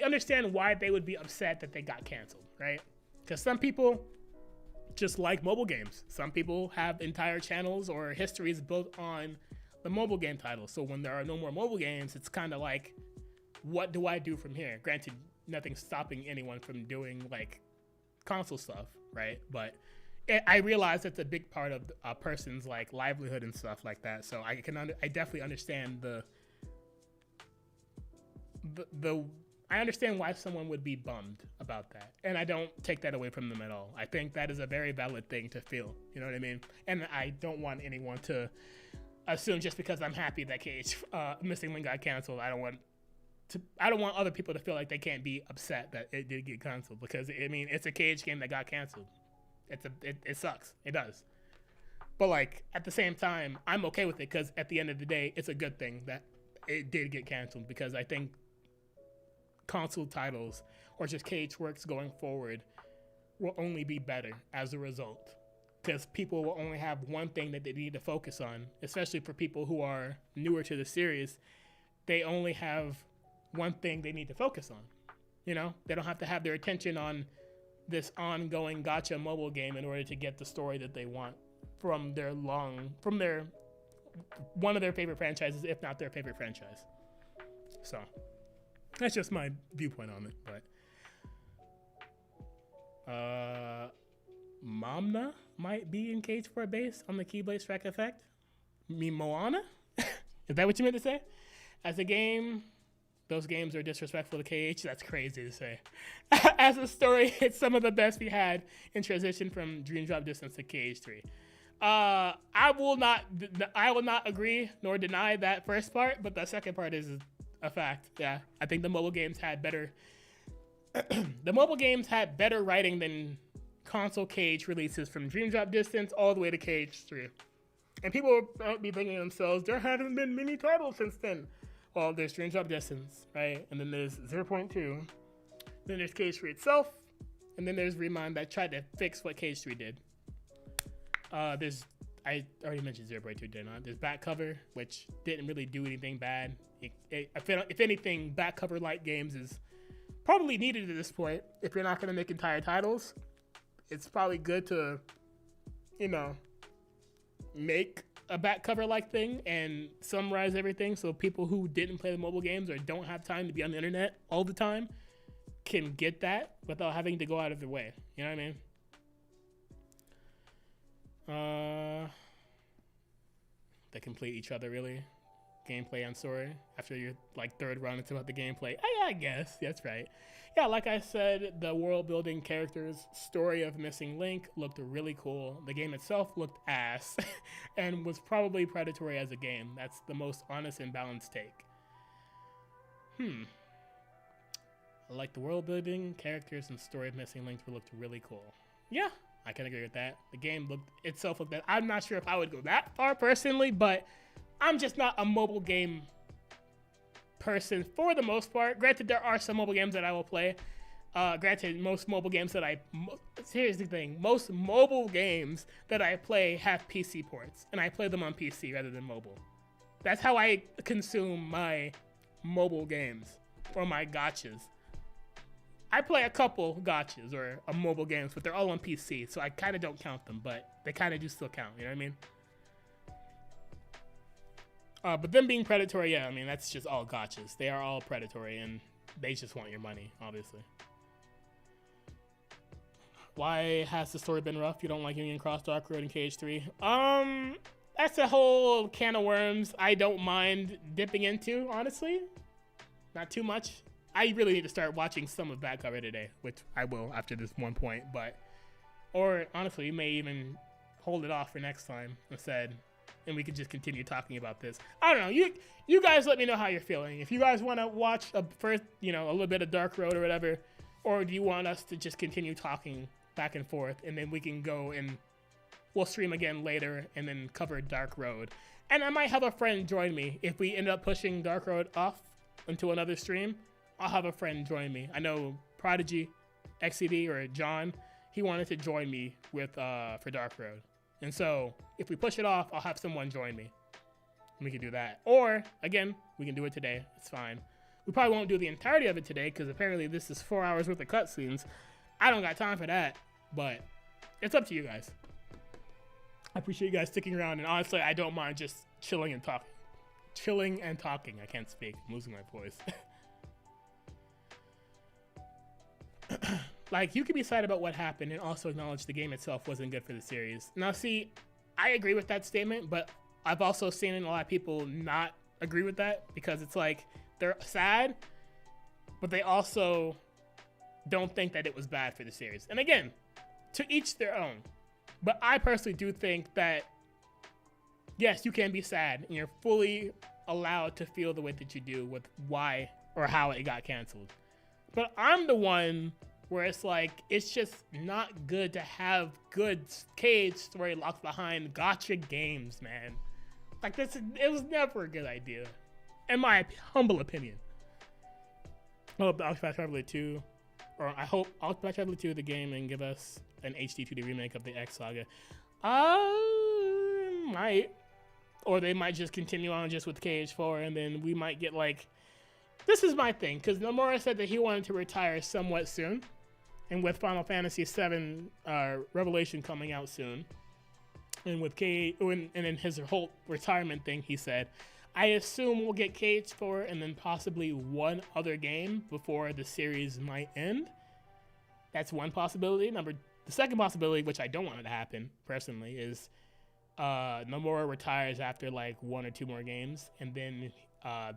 understand why they would be upset that they got canceled, right? Because some people just like mobile games. Some people have entire channels or histories built on the mobile game titles. So when there are no more mobile games, it's kind of like, what do I do from here? Granted, nothing's stopping anyone from doing console stuff, right? But I realize it's a big part of a person's livelihood and stuff like that. So I definitely understand I understand why someone would be bummed about that. And I don't take that away from them at all. I think that is a very valid thing to feel. You know what I mean? And I don't want anyone to assume just because I'm happy that Missing Link got canceled, I don't want other people to feel like they can't be upset that it did get canceled, because it's a KH game that got canceled. It sucks. It does. But at the same time, I'm okay with it, because at the end of the day, it's a good thing that it did get canceled, because I think console titles or just KH works going forward will only be better as a result, because people will only have one thing that they need to focus on, especially for people who are newer to the series. They only have one thing they need to focus on. They don't have to have their attention on this ongoing gacha mobile game in order to get the story that they want from one of their favorite franchises, if not their favorite franchise. So that's just my viewpoint on it. But Momna might be in Cage for a base on the Keyblade Strike effect. Moana? Is that what you meant to say? As a game, those games are disrespectful to KH. That's crazy to say. As a story, it's some of the best we had in transition from Dream Drop Distance to KH3. I will not agree nor deny that first part, but the second part is a fact. Yeah, I think the mobile games had better. The mobile games had better writing than console KH releases, from Dream Drop Distance all the way to KH3. And people will be thinking to themselves, there haven't been many titles since then. Well, there's Strange Up Distance, right? And then there's 0.2. Then there's Cage 3 itself. And then there's Remind that tried to fix what Cage 3 did. I already mentioned 0.2, did not? There's Back Cover, which didn't really do anything bad. If anything, back cover light games is probably needed at this point. If you're not going to make entire titles, it's probably good to, make a back cover like thing and summarize everything so people who didn't play the mobile games or don't have time to be on the internet all the time can get that without having to go out of their way. You know what I mean? They complete each other, really. Gameplay and story. After your third run, it's about the gameplay. I guess that's right. Yeah, like I said, the world building, characters, story of Missing Link looked really cool. The game itself looked ass and was probably predatory as a game. That's the most honest and balanced take. I like the world building, characters, and story of Missing Link looked really cool. Yeah, I can agree with that. The game itself looked that. I'm not sure if I would go that far personally, but I'm just not a mobile game person for the most part. Granted, there are some mobile games that I will play. Granted, most mobile games that here's the thing. Most mobile games that I play have PC ports, and I play them on PC rather than mobile. That's how I consume my mobile games or my gotchas. I play a couple gotchas or mobile games, but they're all on PC, so I kind of don't count them, but they kind of do still count, you know what I mean? But them being predatory, yeah, I mean, that's just all gotchas. They are all predatory, and they just want your money, obviously. Why has the story been rough? You don't like Union Cross, Dark Road, and Cage 3? That's a whole can of worms I don't mind dipping into, honestly. Not too much. I really need to start watching some of Back Cover today, which I will after this one point, or honestly, you may even hold it off for next time instead, and we could just continue talking about this. I don't know. You guys let me know how you're feeling. If you guys want to watch a little bit of Dark Road or whatever, or do you want us to just continue talking back and forth, and then we can go and we'll stream again later and then cover Dark Road. And I might have a friend join me if we end up pushing Dark Road off into another stream. I'll have a friend join me. I know Prodigy, XCD, or John, he wanted to join me for Dark Road. And so if we push it off, I'll have someone join me. We can do that. Or, again, we can do it today. It's fine. We probably won't do the entirety of it today because apparently this is 4 hours worth of cutscenes. I don't got time for that, but it's up to you guys. I appreciate you guys sticking around, and honestly, I don't mind just chilling and talking. Chilling and talking. I can't speak. I'm losing my voice. You can be sad about what happened and also acknowledge the game itself wasn't good for the series. Now, see, I agree with that statement, but I've also seen a lot of people not agree with that because it's they're sad, but they also don't think that it was bad for the series. And again, to each their own. But I personally do think that, yes, you can be sad and you're fully allowed to feel the way that you do with why or how it got canceled. But I'm the one where it's just not good to have good Cage story locked behind gotcha games, man. It was never a good idea, in my humble opinion. I hope Octopath Traveler 2, or I hope Octopath Traveler 2, the game, and give us an HD 2D remake of the X Saga. Might. Or they might just continue on just with Cage 4, and then we might get this is my thing, because Nomura said that he wanted to retire somewhat soon, and with Final Fantasy VII Revelation coming out soon, and with and in his whole retirement thing, he said, I assume we'll get Cage 4 and then possibly one other game before the series might end. That's one possibility. The second possibility, which I don't want it to happen personally, is Nomura retires after one or two more games, and then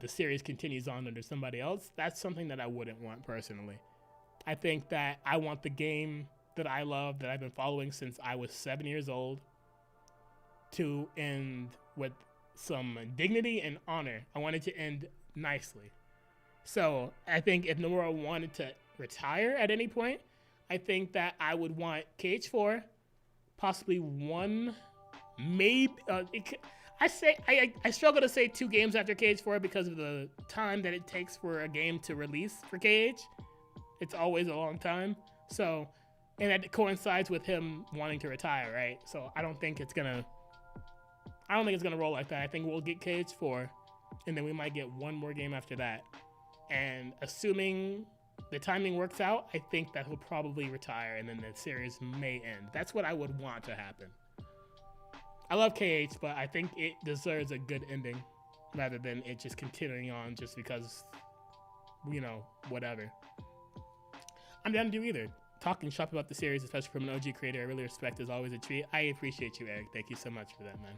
the series continues on under somebody else. That's something that I wouldn't want personally. I think that I want the game that I love, that I've been following since I was 7 years old, to end with some dignity and honor. I want it to end nicely. So I think if Nomura wanted to retire at any point, I think that I would want Cage 4, possibly one, maybe. I I struggle to say 2 games after KH4 because of the time that it takes for a game to release for KH. It's always a long time. So, and that coincides with him wanting to retire, right? So I don't think it's gonna roll like that. I think we'll get KH4, and then we might get one more game after that. And assuming the timing works out, I think that he'll probably retire, and then the series may end. That's what I would want to happen. I love KH, but I think it deserves a good ending rather than it just continuing on just because, you know, whatever. I'm down to do either. Talking shop about the series, especially from an OG creator I really respect, is always a treat. I appreciate you, Eric. Thank you so much for that, man.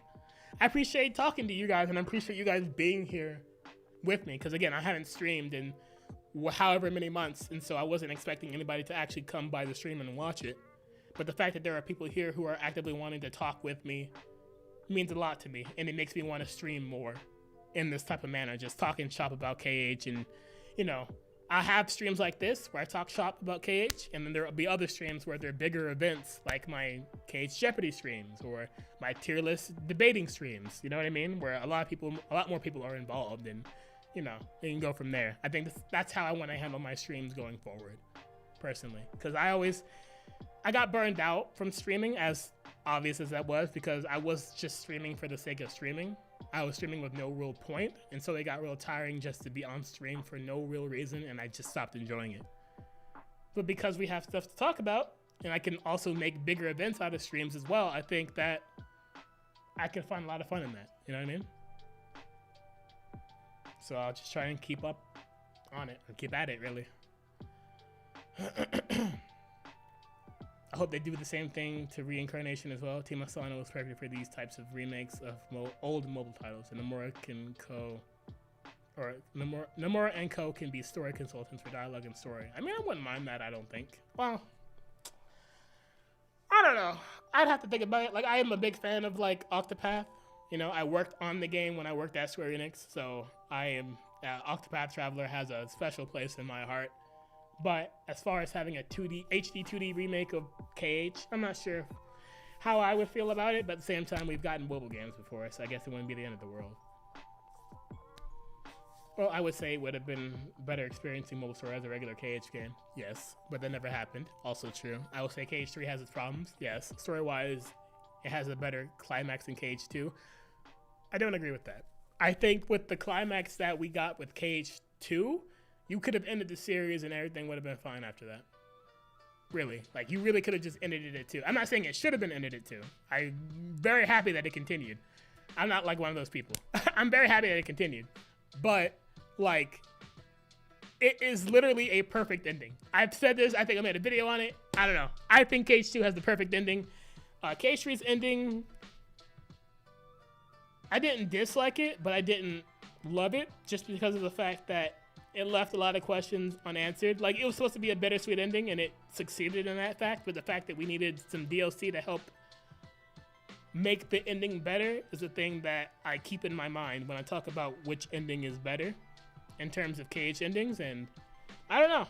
I appreciate talking to you guys, and I appreciate you guys being here with me, because again, I haven't streamed in however many months, and so I wasn't expecting anybody to actually come by the stream and watch it. But the fact that there are people here who are actively wanting to talk with me means a lot to me, and it makes me want to stream more in this type of manner, just talking shop about KH. And you know, I have streams like this where I talk shop about KH, and then there will be other streams where they're bigger events, like my KH Jeopardy streams or my tier list debating streams, you know what I mean, where a lot more people are involved, and you know, you can go from there. I think that's how I want to handle my streams going forward, personally, because I got burned out from streaming, as obvious as that was, because I was just streaming for the sake of streaming. I was streaming with no real point, and so it got real tiring just to be on stream for no real reason, and I just stopped enjoying it. But because we have stuff to talk about, and I can also make bigger events out of streams as well, I think that I can find a lot of fun in that, you know what I mean? So I'll just try and keep up on it, or keep at it, really. I hope they do the same thing to Reincarnation as well. Team Asano is perfect for these types of remakes of old mobile titles, and Nomura and Co can be story consultants for dialogue and story. I mean, I wouldn't mind that, I don't think. Well, I don't know. I'd have to think about it. Like, I am a big fan of, like, Octopath. You know, I worked on the game when I worked at Square Enix, so Octopath Traveler has a special place in my heart. But as far as having a HD 2D remake of KH, I'm not sure how I would feel about it, but at the same time, we've gotten mobile games before, so I guess it wouldn't be the end of the world. Well, I would say it would have been better experiencing Mobile Story as a regular KH game. Yes, but that never happened. Also true. I will say KH3 has its problems. Yes, story-wise, it has a better climax than KH2. I don't agree with that. I think with the climax that we got with KH2, you could have ended the series and everything would have been fine after that. Really. Like, you really could have just ended it too. I'm not saying it should have been ended it too. I'm very happy that it continued. I'm not like one of those people. I'm very happy that it continued. But, like, it is literally a perfect ending. I've said this. I think I made a video on it. I don't know. I think KH2 has the perfect ending. KH3's ending, I didn't dislike it, but I didn't love it just because of the fact that it left a lot of questions unanswered. Like, it was supposed to be a bittersweet ending, and it succeeded in that fact, but the fact that we needed some DLC to help make the ending better is a thing that I keep in my mind when I talk about which ending is better in terms of KH endings, and I don't know.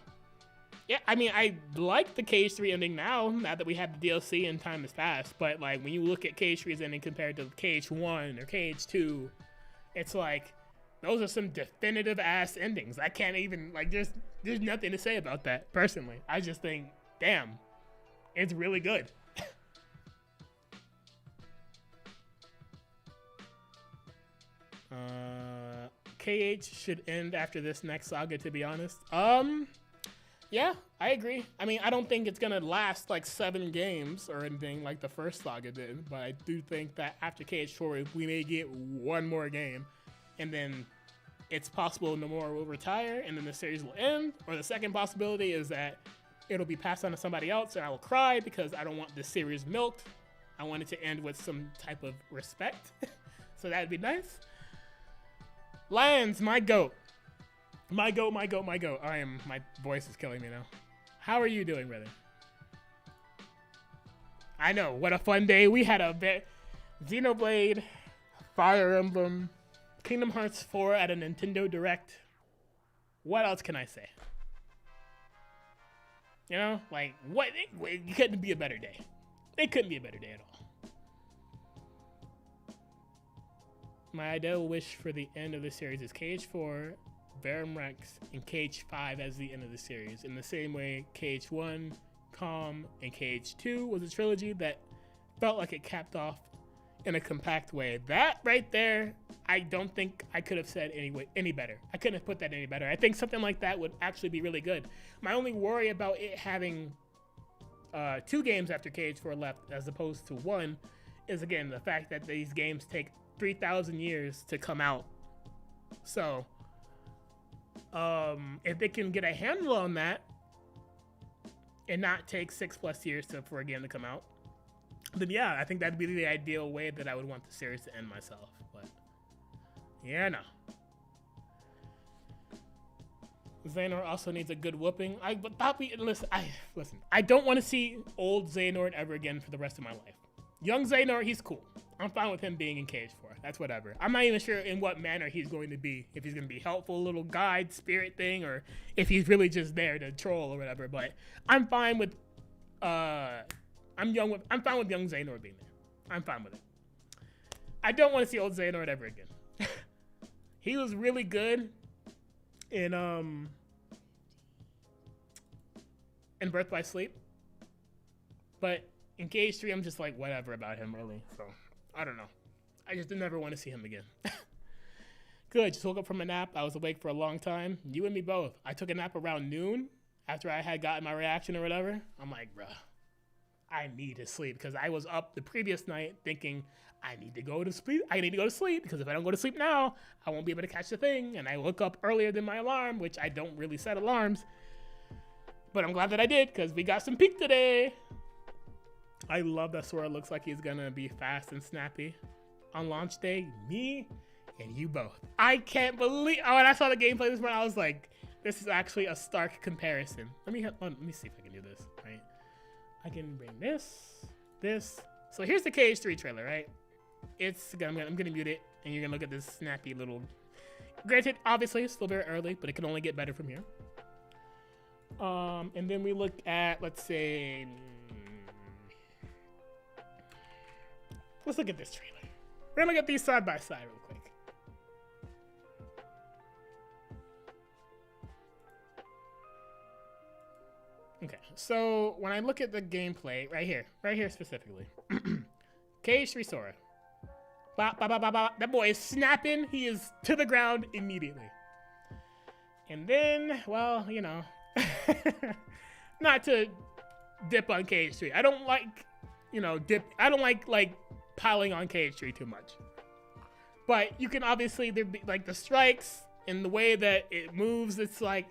Yeah, I mean, I like the KH3 ending now that we have the DLC and time has passed, but like when you look at KH3's ending compared to KH1 or KH2, it's like, those are some definitive ass endings. I can't even, like, there's nothing to say about that, personally. I just think, damn, it's really good. KH should end after this next saga, to be honest. Yeah, I agree. I mean, I don't think it's gonna last like 7 games or anything like the first saga did, but I do think that after KH4, we may get one more game, and then it's possible Nomura will retire, and then the series will end. Or the second possibility is that it'll be passed on to somebody else, and I will cry because I don't want this series milked. I want it to end with some type of respect, so that'd be nice. Lions, my goat. My goat. My voice is killing me now. How are you doing, brother? I know, what a fun day. We had a bit. Xenoblade, Fire Emblem, Kingdom Hearts 4 at a Nintendo Direct. What else can I say? You know, like, what? It couldn't be a better day. It couldn't be a better day at all. my ideal wish for the end of the series is KH4, Verum Rex, and KH5 as the end of the series. In the same way, KH1, Calm, and KH2 was a trilogy that felt like it capped off in a compact way. That right there, I don't think I could have said any better. I couldn't have put that any better. I think something like that would actually be really good. My only worry about it having 2 games after KH4 left as opposed to 1 is, again, the fact that these games take 3,000 years to come out. So if they can get a handle on that and not take 6+ years for a game to come out, then yeah, I think that'd be the ideal way that I would want the series to end myself. But yeah, no. Xehanort also needs a good whooping. Listen, I don't want to see old Xehanort ever again for the rest of my life. Young Xehanort, he's cool. I'm fine with him being in KH4. That's whatever. I'm not even sure in what manner he's going to be. If he's going to be helpful, little guide, spirit thing, or if he's really just there to troll or whatever. But I'm fine with I'm fine with young Xehanort being there. I'm fine with it. I don't want to see old Xehanort ever again. He was really good in Birth by Sleep, but in KH3, I'm just like whatever about him, really. So I don't know. I just never want to see him again. Good. Just woke up from a nap. I was awake for a long time. You and me both. I took a nap around noon after I had gotten my reaction or whatever. I'm like, bruh, I need to sleep because I was up the previous night thinking I need to go to sleep. I need to go to sleep because if I don't go to sleep now, I won't be able to catch the thing. And I woke up earlier than my alarm, which I don't really set alarms. But I'm glad that I did because we got some peak today. I love that Sora looks like he's going to be fast and snappy on launch day. Me and you both. I can't believe... Oh, when I saw the gameplay this morning, I was like, this is actually a stark comparison. Let me see if I can do this, right? I can bring this. So here's the KH3 trailer, right? I'm going to mute it, and you're going to look at this snappy little... Granted, obviously, it's still very early, but it can only get better from here. And then we look at, let's say... Let's look at this trailer. We're going to look at these side by side real quick. Okay, so when I look at the gameplay, right here specifically, KH3 Sora. Bop, bop, bop, bop, bop. That boy is snapping. He is to the ground immediately. And then, well, you know, not to dip on KH3. I don't like, you know, I don't like piling on KH3 too much. But you can obviously, there be like the strikes and the way that it moves, it's like,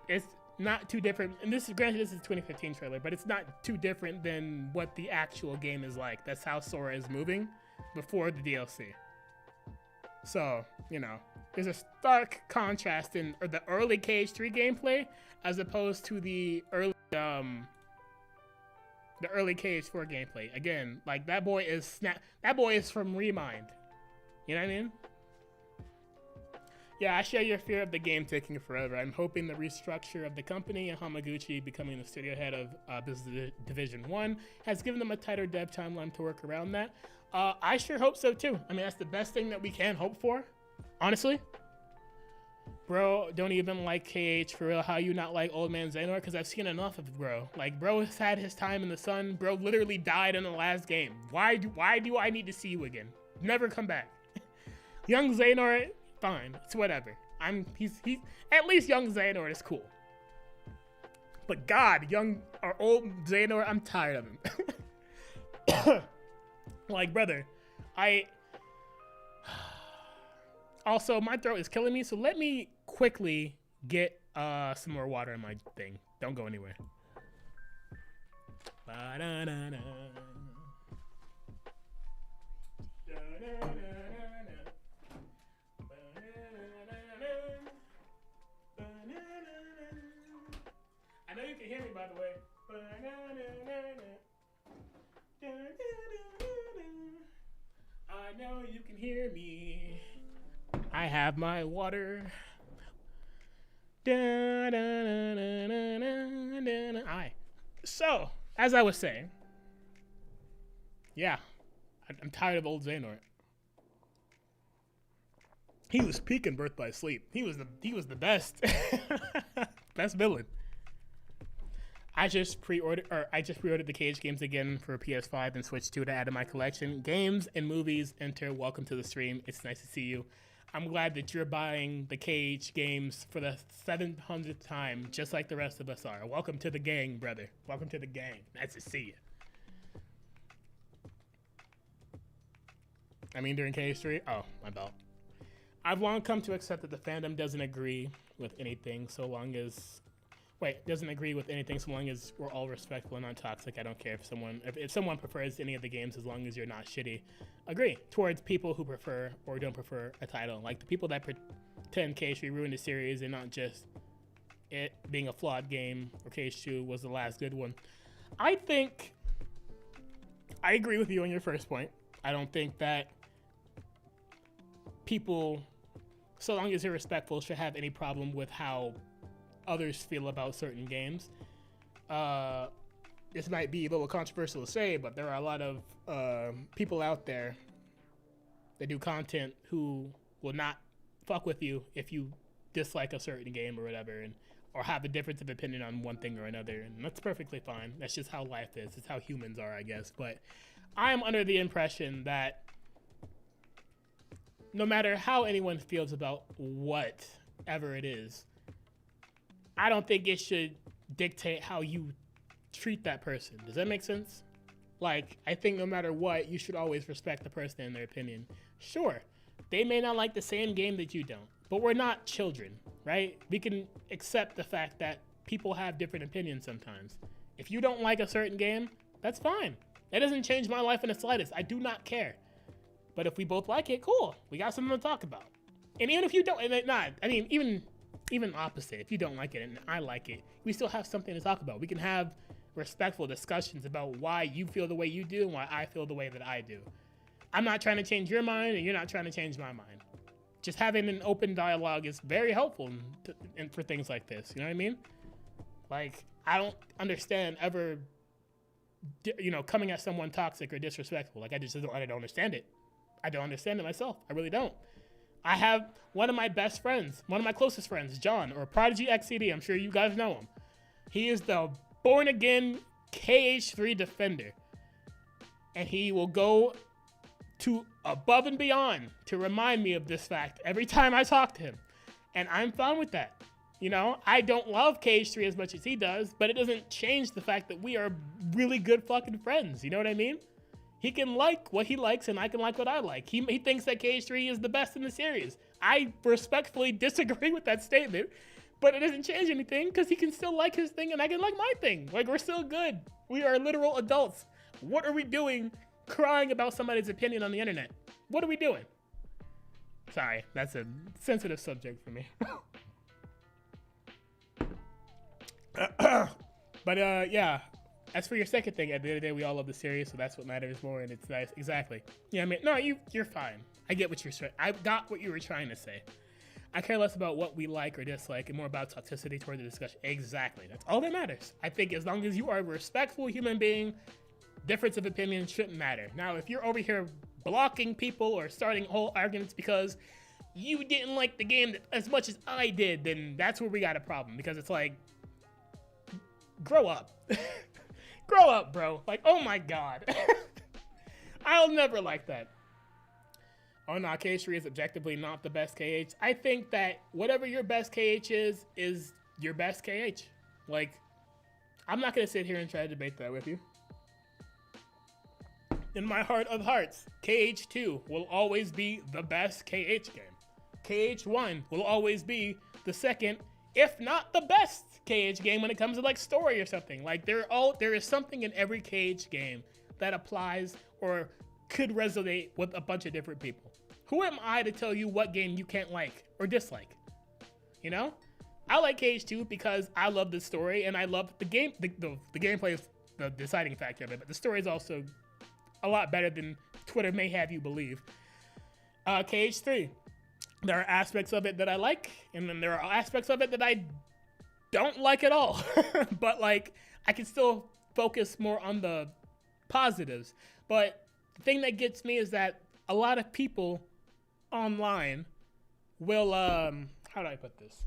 it's not too different. And this is, granted, this is a 2015 trailer, but it's not too different than what the actual game is like. That's how Sora is moving before the DLC. So, you know, there's a stark contrast in the early KH3 gameplay as opposed to the early KH4 gameplay. Again, like that boy is from Remind. You know what I mean? Yeah, I share your fear of the game taking forever. I'm hoping the restructure of the company and Hamaguchi becoming the studio head of Business Division 1 has given them a tighter dev timeline to work around that. I sure hope so too. I mean, that's the best thing that we can hope for, honestly. Bro, don't even like KH for real. How you not like Old Man Xehanort? Because I've seen enough of bro. Like, bro has had his time in the sun. Bro literally died in the last game. Why do I need to see you again? Never come back. Young Xehanort, fine. It's whatever. He's at least young Xehanort is cool. But God, young or old Xehanort, I'm tired of him. Like, brother, also, my throat is killing me, so let me quickly get some more water in my thing. Don't go anywhere. Ba-da-da-da. I know you can hear me, by the way. I know you can hear me. I have my water. Alright. So, as I was saying, yeah, I'm tired of old Xehanort. He was peaking Birth by Sleep. He was the best best villain. I just pre-ordered the Cage games again for PS5 and Switch 2 to add to my collection. Games and movies enter. Welcome to the stream. It's nice to see you. I'm glad that you're buying the Cage games for the 700th time, just like the rest of us are. Welcome to the gang, brother. Welcome to the gang. Nice to see you. I mean, during Cage 3? Oh, my bad. I've long come to accept that the fandom doesn't agree with anything so long as... doesn't agree with anything so long as we're all respectful and not toxic. I don't care if someone prefers any of the games as long as you're not shitty. Agree. Towards people who prefer or don't prefer a title. Like the people that pretend Cage 3 ruined the series and not just it being a flawed game or Cage 2 was the last good one. I think I agree with you on your first point. I don't think that people, so long as you're respectful, should have any problem with how others feel about certain games. This might be a little controversial to say, but there are a lot of people out there that do content who will not fuck with you if you dislike a certain game or whatever, or have a difference of opinion on one thing or another, and that's perfectly fine. That's just how life is. It's how humans are, I guess. But I'm under the impression that no matter how anyone feels about whatever it is, I don't think it should dictate how you treat that person. Does that make sense? Like, I think no matter what, you should always respect the person and their opinion. Sure, they may not like the same game that you don't, but we're not children, right? We can accept the fact that people have different opinions sometimes. If you don't like a certain game, that's fine. That doesn't change my life in the slightest. I do not care. But if we both like it, cool. We got something to talk about. And even if you don't, even opposite, if you don't like it and I like it, we still have something to talk about. We can have respectful discussions about why you feel the way you do and why I feel the way that I do. I'm not trying to change your mind and you're not trying to change my mind. Just having an open dialogue is very helpful for things like this. You know what I mean? Like, I don't understand ever, coming at someone toxic or disrespectful. Like, I don't understand it. I don't understand it myself. I really don't. I have one of my best friends, one of my closest friends, John, or Prodigy XCD. I'm sure you guys know him. He is the born-again KH3 defender. And he will go to above and beyond to remind me of this fact every time I talk to him. And I'm fine with that. I don't love KH3 as much as he does, but it doesn't change the fact that we are really good fucking friends. You know what I mean? He can like what he likes and I can like what I like. He thinks that KH3 is the best in the series. I respectfully disagree with that statement, but it doesn't change anything because he can still like his thing and I can like my thing. Like, we're still good. We are literal adults. What are we doing crying about somebody's opinion on the internet? What are we doing? Sorry, that's a sensitive subject for me. But yeah. As for your second thing, at the end of the day, we all love the series, so that's what matters more, and it's nice. Exactly. Yeah, I mean, no, you're fine. I get what you're saying. I got what you were trying to say. I care less about what we like or dislike and more about toxicity toward the discussion. Exactly. That's all that matters. I think as long as you are a respectful human being, difference of opinion shouldn't matter. Now, if you're over here blocking people or starting whole arguments because you didn't like the game as much as I did, then that's where we got a problem, because it's like, grow up. Grow up, bro. Like, oh my god. I'll never like that. Oh no, KH3 is objectively not the best KH. I think that whatever your best KH is your best KH. Like, I'm not going to sit here and try to debate that with you. In my heart of hearts, KH2 will always be the best KH game. KH1 will always be the second, if not the best KH game when it comes to like story or something. Like, there is something in every KH game that applies or could resonate with a bunch of different people. Who am I to tell you what game you can't like or dislike? You know? I like KH2 because I love the story and I love the game. The gameplay is the deciding factor of it, but the story is also a lot better than Twitter may have you believe. KH3, there are aspects of it that I like, and then there are aspects of it that I don't like at all. But like, I can still focus more on the positives. But the thing that gets me is that a lot of people online will, how do I put this?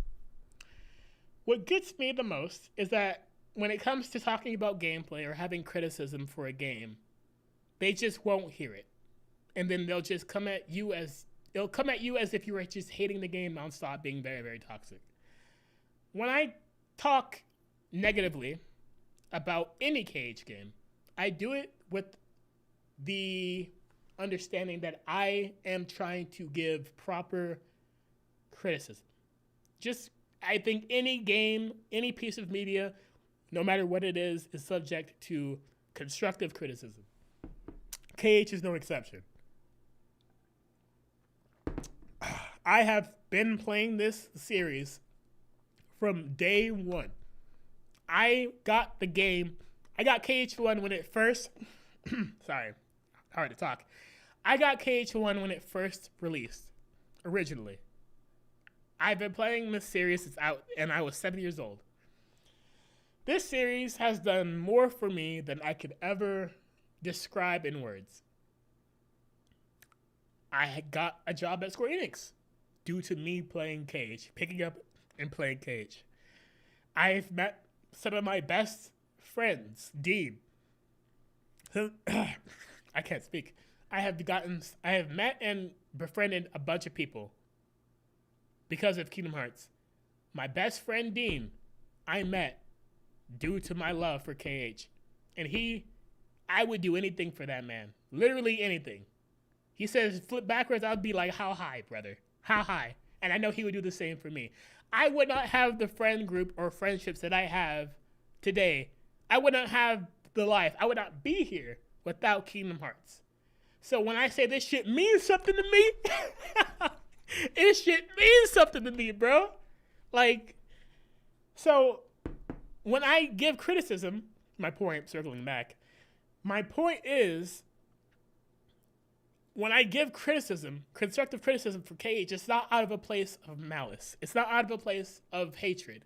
What gets me the most is that when it comes to talking about gameplay or having criticism for a game, they just won't hear it. And then they'll just come at you as if you were just hating the game nonstop, being very, very toxic. When I talk negatively about any KH game, I do it with the understanding that I am trying to give proper criticism. I think any game, any piece of media, no matter what it is subject to constructive criticism. KH is no exception. I have been playing this series from day one. I got KH1 when it first, sorry, hard to talk. I got KH1 when it first released, originally. I've been playing this series since out, and I was 7 years old. This series has done more for me than I could ever describe in words. I had got a job at Square Enix due to me playing KH, picking up and playing KH. I've met some of my best friends, Dean. I can't speak. I have met and befriended a bunch of people because of Kingdom Hearts. My best friend, Dean, I met due to my love for KH. And I would do anything for that man. Literally anything. He says flip backwards, I'd be like, how high, brother? How high? And I know he would do the same for me. I would not have the friend group or friendships that I have today. I would not have the life. I would not be here without Kingdom Hearts. So when I say this shit means something to me, this shit means something to me, bro. Like, so when I give criticism, my point, circling back, my point is, when I give criticism, constructive criticism for KH, it's not out of a place of malice. It's not out of a place of hatred.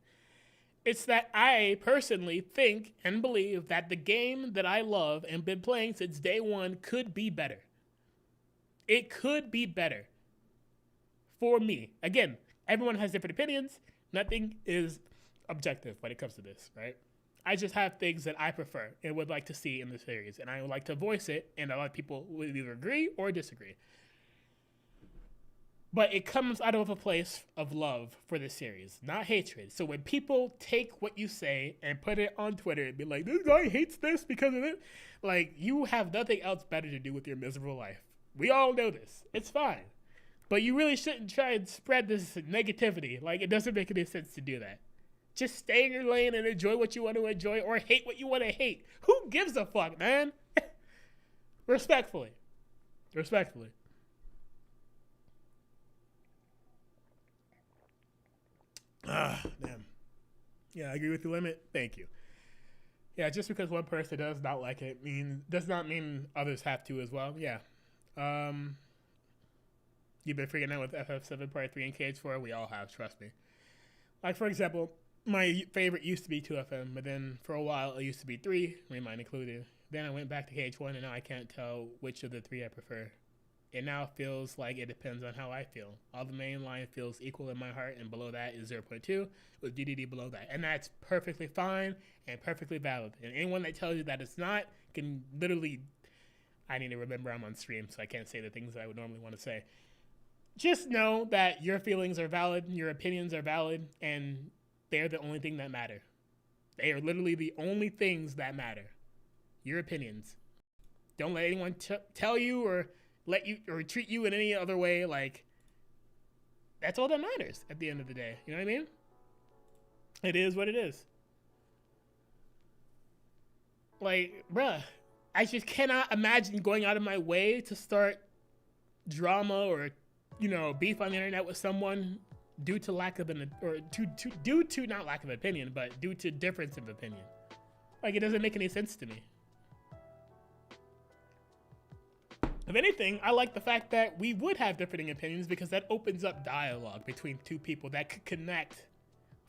It's that I personally think and believe that the game that I love and been playing since day one could be better. It could be better for me. Again, everyone has different opinions. Nothing is objective when it comes to this, right? I just have things that I prefer and would like to see in the series, and I would like to voice it, and a lot of people would either agree or disagree. But it comes out of a place of love for the series, not hatred. So when people take what you say and put it on Twitter and be like, this guy hates this because of it, like, you have nothing else better to do with your miserable life. We all know this. It's fine. But you really shouldn't try and spread this negativity. Like, it doesn't make any sense to do that. Just stay in your lane and enjoy what you want to enjoy, or hate what you want to hate. Who gives a fuck, man? Respectfully. Respectfully. Damn. Yeah, I agree with the limit. Thank you. Yeah, just because one person does not like it does not mean others have to as well. Yeah. You've been freaking out with FF7 Part 3 and KH4. We all have, trust me. Like, for example, my favorite used to be 2FM, but then for a while it used to be 3, Remind included. Then I went back to KH1, and now I can't tell which of the 3 I prefer. It now feels like it depends on how I feel. All the main line feels equal in my heart, and below that is 0.2, with DDD below that. And that's perfectly fine and perfectly valid. And anyone that tells you that it's not can literally... I need to remember I'm on stream, so I can't say the things that I would normally want to say. Just know that your feelings are valid, your opinions are valid, and they're the only thing that matter. They are literally the only things that matter. Your opinions. Don't let anyone tell you or let you or treat you in any other way. Like, that's all that matters at the end of the day. You know what I mean? It is what it is. Like, bruh, I just cannot imagine going out of my way to start drama or, you know, beef on the internet with someone due to lack of due to not lack of opinion, but due to difference of opinion. Like, it doesn't make any sense to me. If anything, I like the fact that we would have differing opinions because that opens up dialogue between two people that could connect.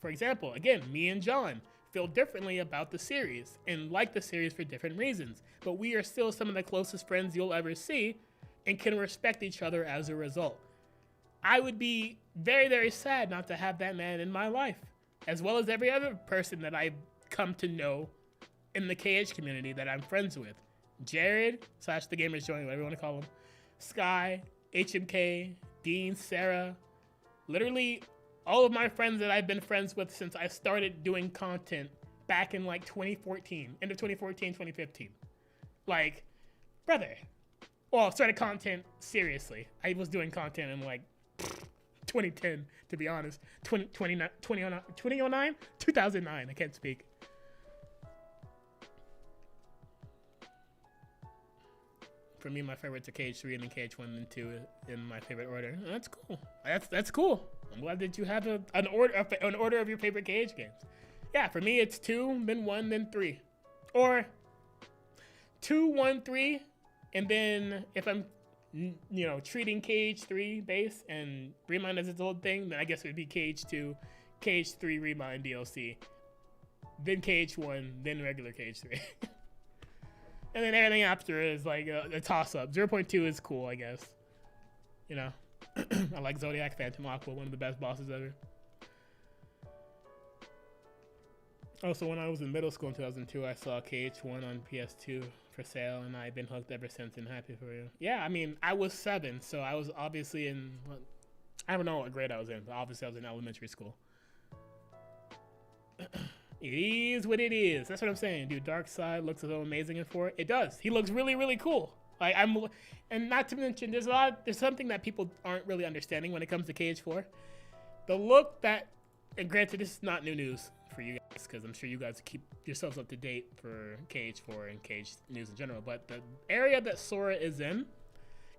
For example, again, me and John feel differently about the series and like the series for different reasons, but we are still some of the closest friends you'll ever see and can respect each other as a result. I would be very, very sad not to have that man in my life, as well as every other person that I've come to know in the KH community that I'm friends with. Jared / the Gamers Joint, whatever you want to call him. Sky, HMK, Dean, Sarah. Literally all of my friends that I've been friends with since I started doing content back in like 2014, end of 2014, 2015. Like, brother. Well, I started content seriously. I was doing content in like 2010, to be honest. 2009? 2009, I can't speak. For me, my favorites are KH3 and then KH1 and 2 in my favorite order. That's cool. That's cool. I'm glad that you have an order of your favorite KH games. Yeah, for me, it's 2, then 1, then 3. Or 2, 1, 3, and then if I'm, treating KH3 base and Remind as its old thing, then I guess it would be KH2, KH3 Remind DLC, then KH1, then regular KH3. And then everything after is like a toss-up. 0.2 is cool, I guess. I like Zodiac Phantom Aqua, one of the best bosses ever. Also, when I was in middle school in 2002, I saw KH1 on PS2 for sale, and I've been hooked ever since, and happy for you. Yeah, I mean, I was 7, so I was obviously in, I don't know what grade I was in, but obviously I was in elementary school. It is what it is. That's what I'm saying, dude. Dark Side looks so amazing in 4. It does. He looks really, really cool. Like and not to mention, there's something that people aren't really understanding when it comes to KH4. The look that, and granted, this is not new news for you guys, because I'm sure you guys keep yourselves up to date for KH4 and KH news in general. But the area that Sora is in,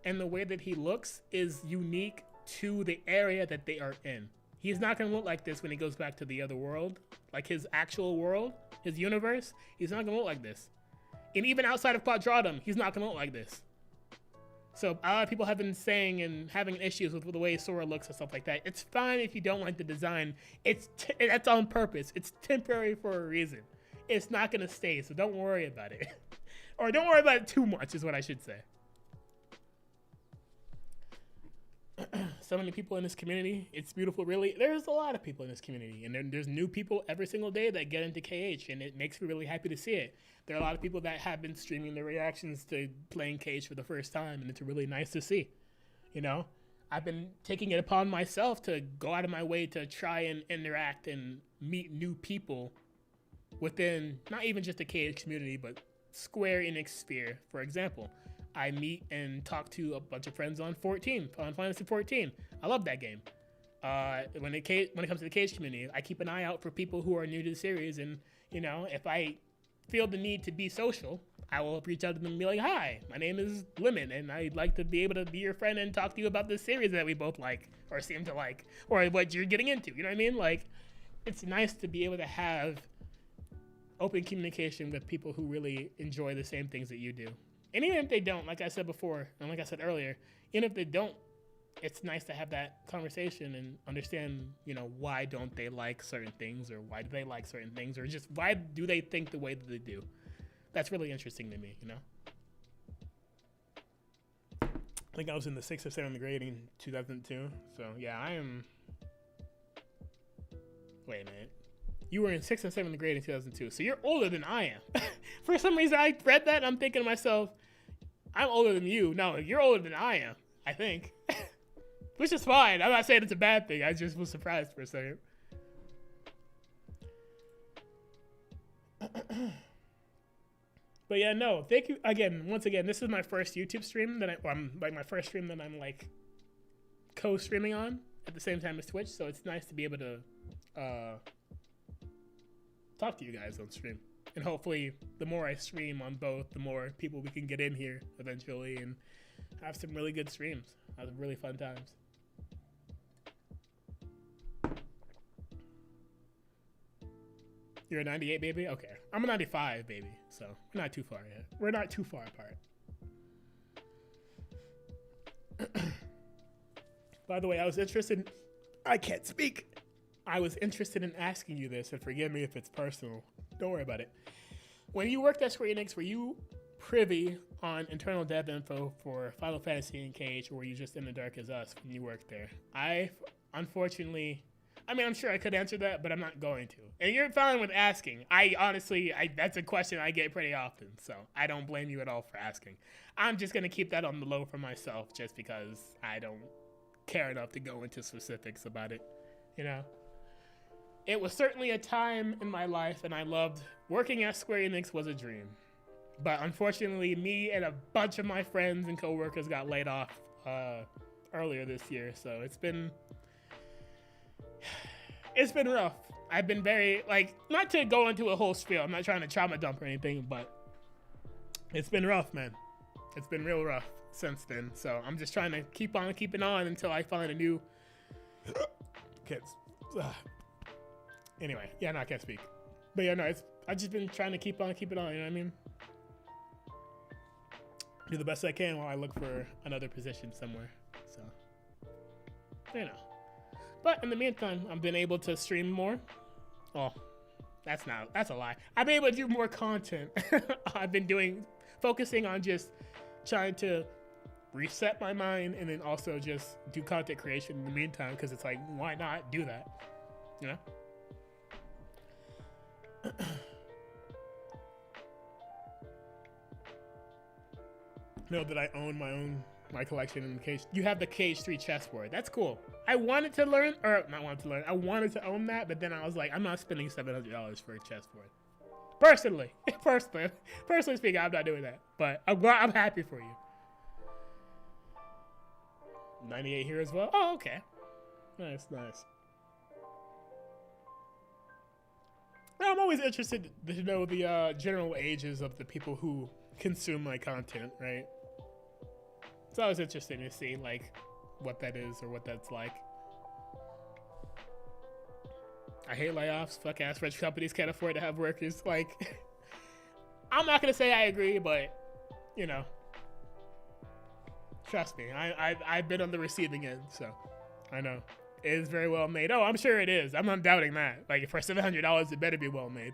and the way that he looks, is unique to the area that they are in. He's not going to look like this when he goes back to the other world. Like his actual world, his universe, he's not going to look like this. And even outside of Quadratum, he's not going to look like this. So a lot of people have been saying and having issues with the way Sora looks and stuff like that. It's fine if you don't like the design. That's on purpose. It's temporary for a reason. It's not going to stay, so don't worry about it. Or don't worry about it too much is what I should say. So many people in this community. It's beautiful, really. There's a lot of people in this community, and there's new people every single day that get into KH, and it makes me really happy to see it. There are a lot of people that have been streaming their reactions to playing KH for the first time, and it's really nice to see. I've been taking it upon myself to go out of my way to try and interact and meet new people within not even just the KH community, but Square Enix sphere, for example. I meet and talk to a bunch of friends on Final Fantasy 14. I love that game. When it comes to the KH community, I keep an eye out for people who are new to the series, and if I feel the need to be social, I will reach out to them and be like, "Hi, my name is Lemon, and I'd like to be able to be your friend and talk to you about this series that we both like, or seem to like, or what you're getting into." You know what I mean? Like, it's nice to be able to have open communication with people who really enjoy the same things that you do. And even if they don't, like I said before, and like I said earlier, even if they don't, it's nice to have that conversation and understand, why don't they like certain things, or why do they like certain things, or just why do they think the way that they do. That's really interesting to me, I think I was in the 6th or 7th grade in 2002. So yeah, wait a minute. You were in 6th and 7th grade in 2002, so you're older than I am. For some reason, I read that and I'm thinking to myself, I'm older than you. No, you're older than I am, I think. Which is fine. I'm not saying it's a bad thing. I just was surprised for a second. But yeah, no, thank you again. Once again, this is my first YouTube stream my first stream that I'm like co-streaming on at the same time as Twitch. So it's nice to be able to talk to you guys on stream. And hopefully the more I stream on both, the more people we can get in here eventually and have some really good streams. Have really fun times. You're a 98 baby? Okay. I'm a 95 baby, so we're not too far yet. We're not too far apart. By the way, I can't speak. I was interested in asking you this, and forgive me if it's personal. Don't worry about it. When you worked at Square Enix, were you privy on internal dev info for Final Fantasy and KH, or were you just in the dark as us when you worked there? unfortunately, I mean, I'm sure I could answer that, but I'm not going to. And you're fine with asking. I honestly, that's a question I get pretty often, so I don't blame you at all for asking. I'm just going to keep that on the low for myself just because I don't care enough to go into specifics about it, you know? It was certainly a time in my life, and I loved working at Square Enix was a dream. But unfortunately, me and a bunch of my friends and coworkers got laid off earlier this year, so it's been rough. I've been very, like, not to go into a whole spiel, I'm not trying to trauma dump or anything, but it's been rough, man. It's been real rough since then, so I'm just trying to keep on keeping on until I find a new kids. Anyway, yeah, no, I can't speak. But yeah, no, I've just been trying to keep on keeping on, you know what I mean? Do the best I can while I look for another position somewhere, so, you know. But in the meantime, I've been able to stream more. Oh, that's a lie. I've been able to do more content. I've been focusing on just trying to reset my mind and then also just do content creation in the meantime, because it's like, why not do that, you know? Know that I own my collection in the cage. You have the Cage 3 chessboard. That's cool. I wanted to learn, or not wanted to learn. I wanted to own that, but then I was like, I'm not spending $700 for a chessboard. Personally speaking, I'm not doing that. But I'm happy for you. 98 here as well. Oh, okay. Nice. I'm always interested to know the general ages of the people who consume my content, right? It's always interesting to see, like, what that is or what that's like. I hate layoffs. Fuck ass rich companies can't afford to have workers. Like, I'm not gonna say I agree, but, you know, trust me, I've been on the receiving end, so I know. It is very well made. Oh, I'm sure it is. I'm not doubting that. Like, for $700, it better be well made.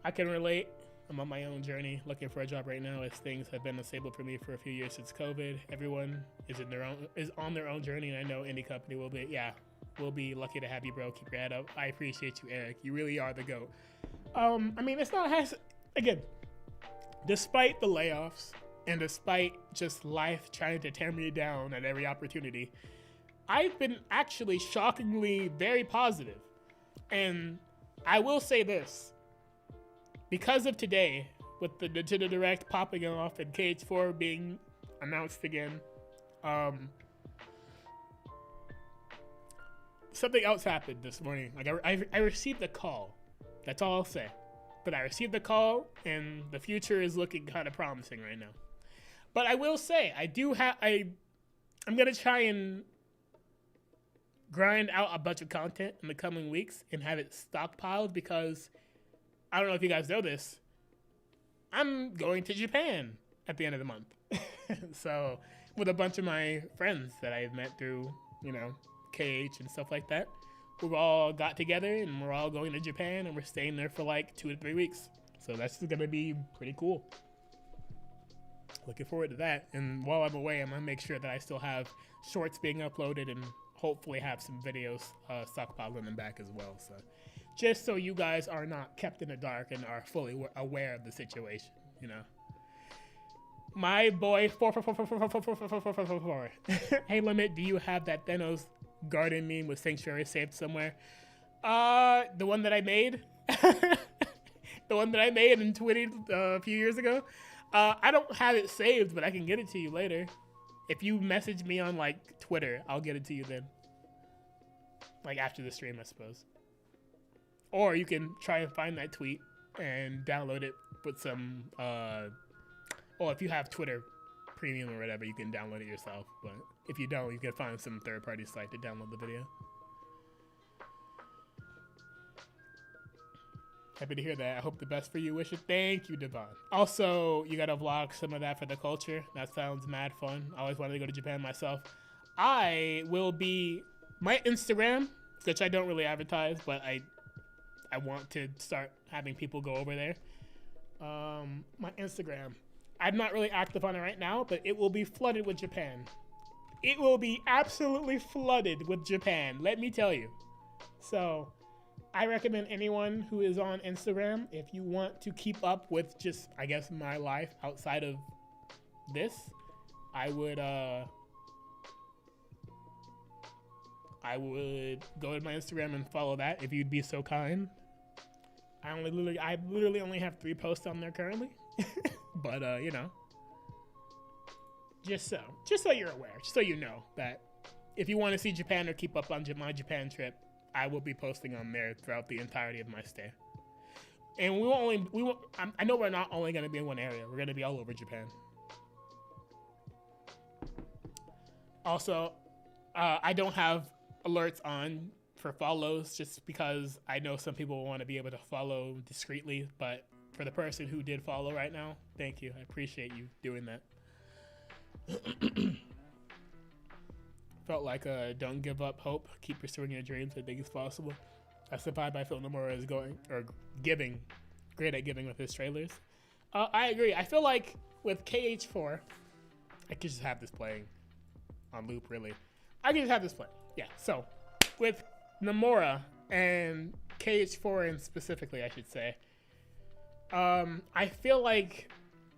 I can relate. I'm on my own journey, looking for a job right now, as things have been unstable for me for a few years since COVID. Everyone is on their own journey, and I know any company will be. Yeah, we'll be lucky to have you, bro. Keep your head up. I appreciate you, Eric. You really are the GOAT. I mean, it's not again, despite the layoffs and despite just life trying to tear me down at every opportunity, I've been actually shockingly very positive. And I will say this. Because of today, with the Nintendo Direct popping off and Cage 4 being announced again, something else happened this morning. Like, I received a call. That's all I'll say. But I received a call, and the future is looking kind of promising right now. But I will say, I'm going to try and grind out a bunch of content in the coming weeks and have it stockpiled, because I don't know if you guys know this, I'm going to Japan at the end of the month. So, with a bunch of my friends that I've met through, you know, KH and stuff like that, we've all got together and we're all going to Japan, and we're staying there for like 2 to 3 weeks. So that's going to be pretty cool. Looking forward to that. And while I'm away, I'm going to make sure that I still have shorts being uploaded and hopefully have some videos stockpiled in the back as well. So, just so you guys are not kept in the dark and are fully aware of the situation, you know. My boy 444444444. Hey Limit, do you have that Thanos garden meme with Sanctuary saved somewhere? The one that I made, the one that I made and tweeted a few years ago. I don't have it saved, but I can get it to you later. If you message me on like Twitter, I'll get it to you then. Like after the stream, I suppose. Or you can try and find that tweet and download it with some, if you have Twitter Premium or whatever, you can download it yourself. But if you don't, you can find some third-party site to download the video. Happy to hear that. I hope the best for you. Wish it. Thank you, Devon. Also, you gotta vlog some of that for the culture. That sounds mad fun. I always wanted to go to Japan myself. I will be... My Instagram, which I don't really advertise, but I want to start having people go over there. My Instagram. I'm not really active on it right now, but it will be flooded with Japan. it will be absolutely flooded with Japan, let me tell you. So I recommend anyone who is on Instagram, if you want to keep up with just, I guess, my life outside of this, I would go to my Instagram and follow that if you'd be so kind. I literally only have 3 posts on there currently, but you know, just so you're aware, just so you know that if you want to see Japan or keep up on my Japan trip, I will be posting on there throughout the entirety of my stay. And I know we're not only going to be in one area, we're going to be all over Japan. Also, I don't have alerts on for follows just because I know some people want to be able to follow discreetly, but for the person who did follow right now, thank you. I appreciate you doing that. Felt like don't give up hope, keep pursuing your dreams as big as possible. That's the vibe I feel Nomura is giving, great at giving with his trailers. I agree. I feel like with KH4, I could just have this playing on loop, really. I can just have this playing. Yeah, so with Nomura and KH4 and specifically, I should say, I feel like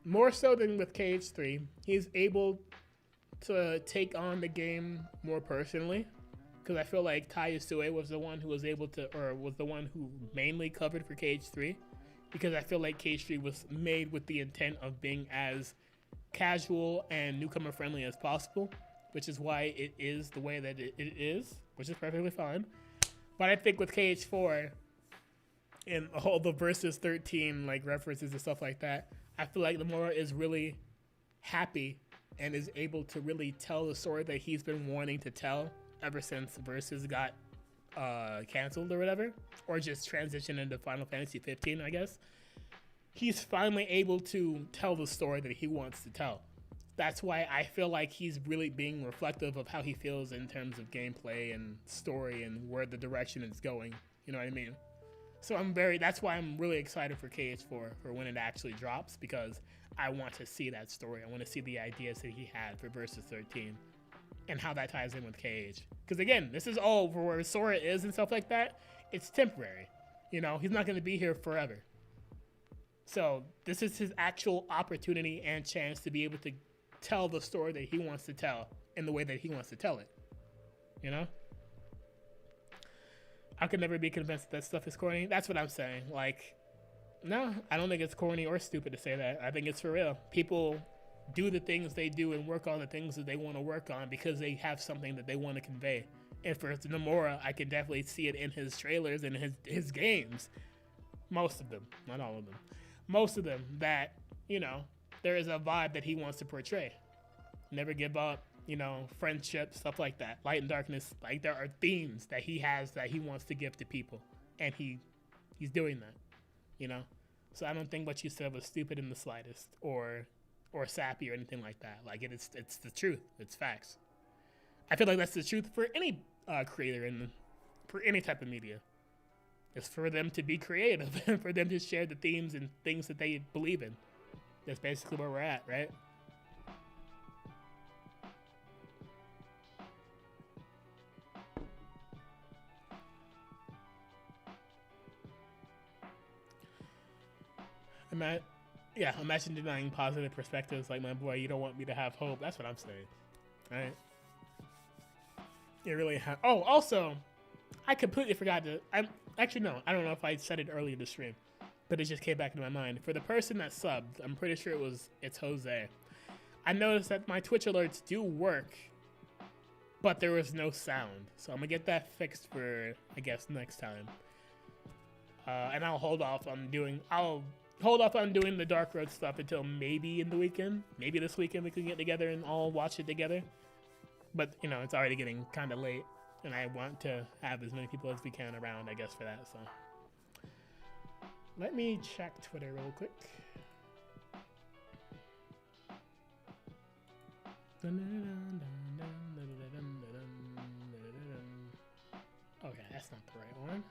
more so than with KH3, he's able to take on the game more personally, because I feel like Tai Yasue was the one who was able to, or was the one who mainly covered for KH3, because I feel like KH3 was made with the intent of being as casual and newcomer friendly as possible, which is why it is the way that it is, which is perfectly fine. But I think with KH4 and all the versus 13 like references and stuff like that, I feel like Nomura is really happy and is able to really tell the story that he's been wanting to tell ever since Versus got canceled or whatever, or just transitioned into Final Fantasy 15, I guess. He's finally able to tell the story that he wants to tell. That's why I feel like he's really being reflective of how he feels in terms of gameplay and story and where the direction is going. You know what I mean? So that's why I'm really excited for KH4 for when it actually drops, because I want to see that story. I want to see the ideas that he had for Versus 13 and how that ties in with KH. Because again, this is all for where Sora is and stuff like that. It's temporary. You know, he's not going to be here forever. So this is his actual opportunity and chance to be able to tell the story that he wants to tell in the way that he wants to tell it. You know? I could never be convinced that stuff is corny. That's what I'm saying. Like, no, I don't think it's corny or stupid to say that. I think it's for real. People do the things they do and work on the things that they want to work on because they have something that they want to convey. And for Nomura, I can definitely see it in his trailers and his games. Most of them, not all of them. Most of them, that, you know, there is a vibe that he wants to portray. Never give up, you know, friendship, stuff like that. Light and darkness, like there are themes that he has that he wants to give to people. And he's doing that, you know? So I don't think what you said was stupid in the slightest or sappy or anything like that. Like it's the truth. It's facts. I feel like that's the truth for any creator and for any type of media. It's for them to be creative and for them to share the themes and things that they believe in. That's basically where we're at, right? Imagine denying positive perspectives like my boy, you don't want me to have hope. That's what I'm saying, right? You really have. Oh, also, I completely forgot to. Actually, no, I don't know if I said it earlier in the stream, but it just came back into my mind. For the person that subbed, I'm pretty sure it's Jose. I noticed that my Twitch alerts do work, but there was no sound. So I'm gonna get that fixed for, I guess, next time. And I'll hold off on doing the Dark Road stuff until maybe in the weekend. Maybe this weekend we can get together and all watch it together. But, you know, it's already getting kind of late, and I want to have as many people as we can around, I guess, for that. So let me check Twitter real quick. Okay, that's not the right one.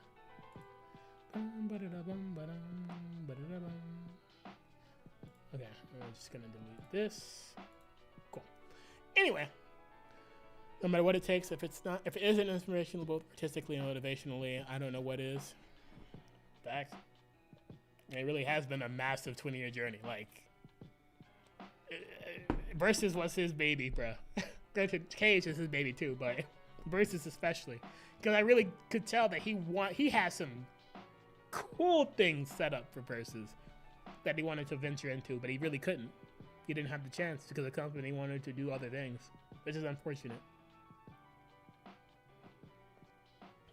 Okay, I'm just gonna delete this. Cool. Anyway, No matter what it takes, if it isn't inspirational both artistically and motivationally, I don't know what is. Facts. It really has been a massive 20-year journey. Like, Versus was his baby, bro. Granted, Cage is his baby too, but Versus especially, because I really could tell that he has some cool things set up for Versus that he wanted to venture into, but he really couldn't. He didn't have the chance because the company wanted to do other things, which is unfortunate.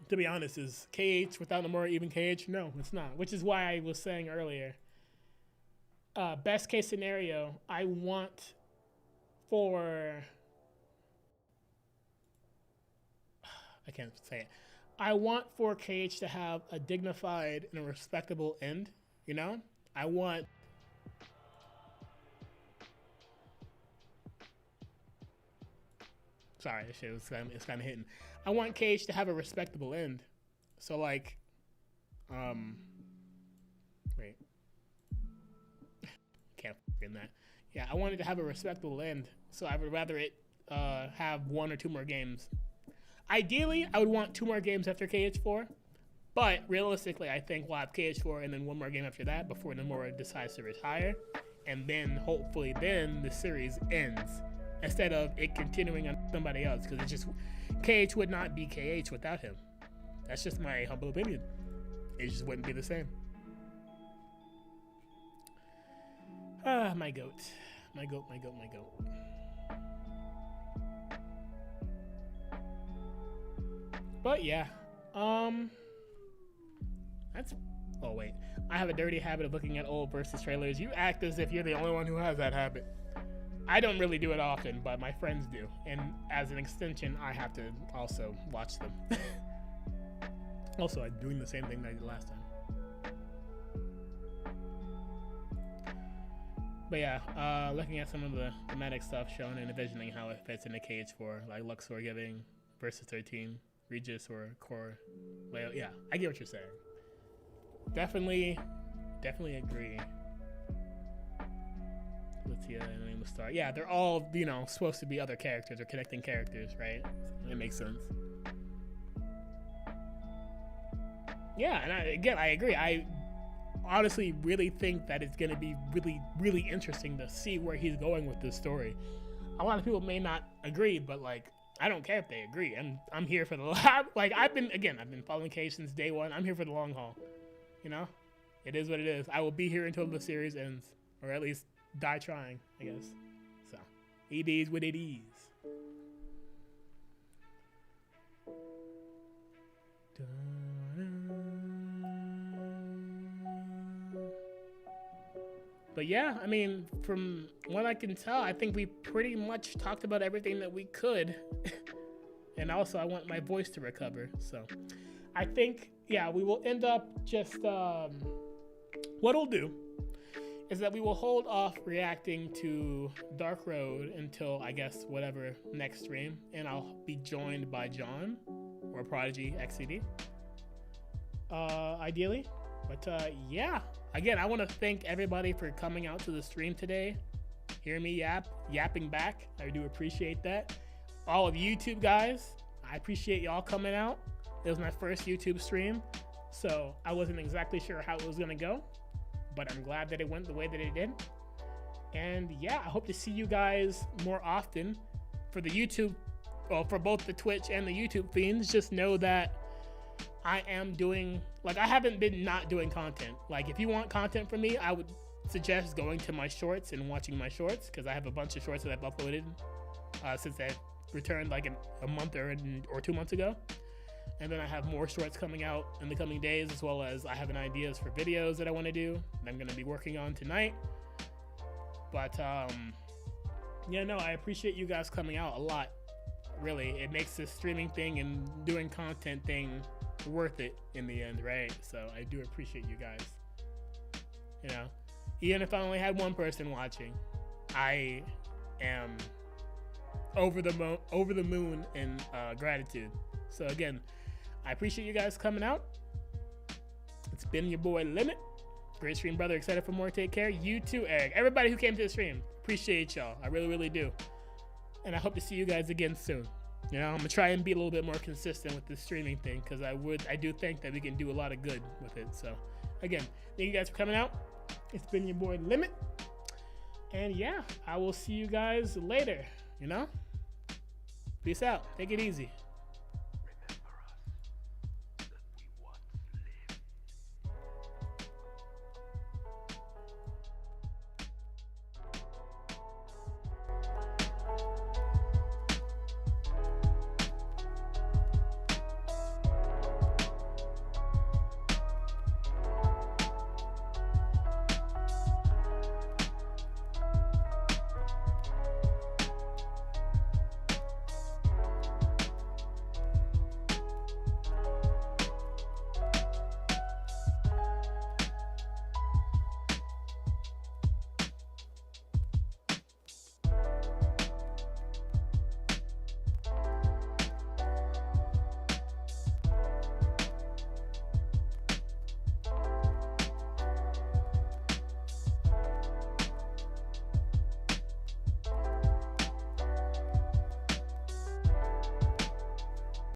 To be honest, is KH without Nomura even KH? No, it's not. Which is why I was saying earlier, best case scenario, I want for... I can't say it. I want for KH to have a dignified and a respectable end, you know? I want... Sorry, this shit it's kind of hitting. I want Cage to have a respectable end. So like, wait, can't in that. Yeah, I wanted to have a respectable end. So I would rather it have 1 or 2 more games. Ideally, I would want 2 more games after KH4. But realistically, I think we'll have KH4 and then 1 more game after that before Nomura decides to retire. And then hopefully then the series ends. Instead of it continuing on somebody else, because it's just KH would not be KH without him. That's just my humble opinion. It just wouldn't be the same. Ah, my goat. My goat. But yeah, that's. Oh wait, I have a dirty habit of looking at old Versus trailers. You act as if you're the only one who has that habit. I don't really do it often, but my friends do. And as an extension, I have to also watch them. Also, I'm doing the same thing that I did last time. But yeah, looking at some of the thematic stuff shown and envisioning how it fits into KH4, like Luxor giving Versus 13, Regis or Core layout. Yeah, I get what you're saying. Definitely agree. Let's see, the name of Star. Yeah, they're all, you know, supposed to be other characters or connecting characters, right? It makes sense. Yeah, and I agree. I honestly really think that it's going to be really interesting to see where he's going with this story. A lot of people may not agree, but like, I don't care if they agree. I'm here for the like I've been following Cage since day one. I'm here for the long haul. You know, it is what it is. I will be here until the series ends, or at least die trying, I guess. So, it is what it is. But yeah, I mean, from what I can tell, I think we pretty much talked about everything that we could. And also, I want my voice to recover. So, I think, yeah, we will end up just, what we'll do is that we will hold off reacting to Dark Road until, I guess, whatever next stream. And I'll be joined by John or Prodigy XCD, ideally. But yeah, again, I want to thank everybody for coming out to the stream today. Hear me yapping back. I do appreciate that. All of YouTube guys, I appreciate y'all coming out. It was my first YouTube stream, so I wasn't exactly sure how it was gonna go, but I'm glad that it went the way that it did. And yeah, I hope to see you guys more often for the YouTube, well, for both the Twitch and the YouTube fiends. Just know that I am doing, like, I haven't been not doing content. Like, if you want content from me, I would suggest going to my shorts and watching my shorts, because I have a bunch of shorts that I've uploaded since I returned like a month or 2 months ago. And then I have more shorts coming out in the coming days, as well as I have ideas for videos that I want to do that I'm going to be working on tonight. But yeah, no, I appreciate you guys coming out a lot. Really, it makes this streaming thing and doing content thing worth it in the end, right? So I do appreciate you guys. You know, even if I only had one person watching, I am over the moon in gratitude. So again, I appreciate you guys coming out. It's been your boy Limit. Great stream, brother. Excited for more. Take care. You too, Eric. Everybody who came to the stream, appreciate y'all. I really do. And I hope to see you guys again soon. You know, I'm gonna try and be a little bit more consistent with this streaming thing, because I do think that we can do a lot of good with it. So again, thank you guys for coming out. It's been your boy Limit, and yeah, I will see you guys later. You know, peace out. Take it easy.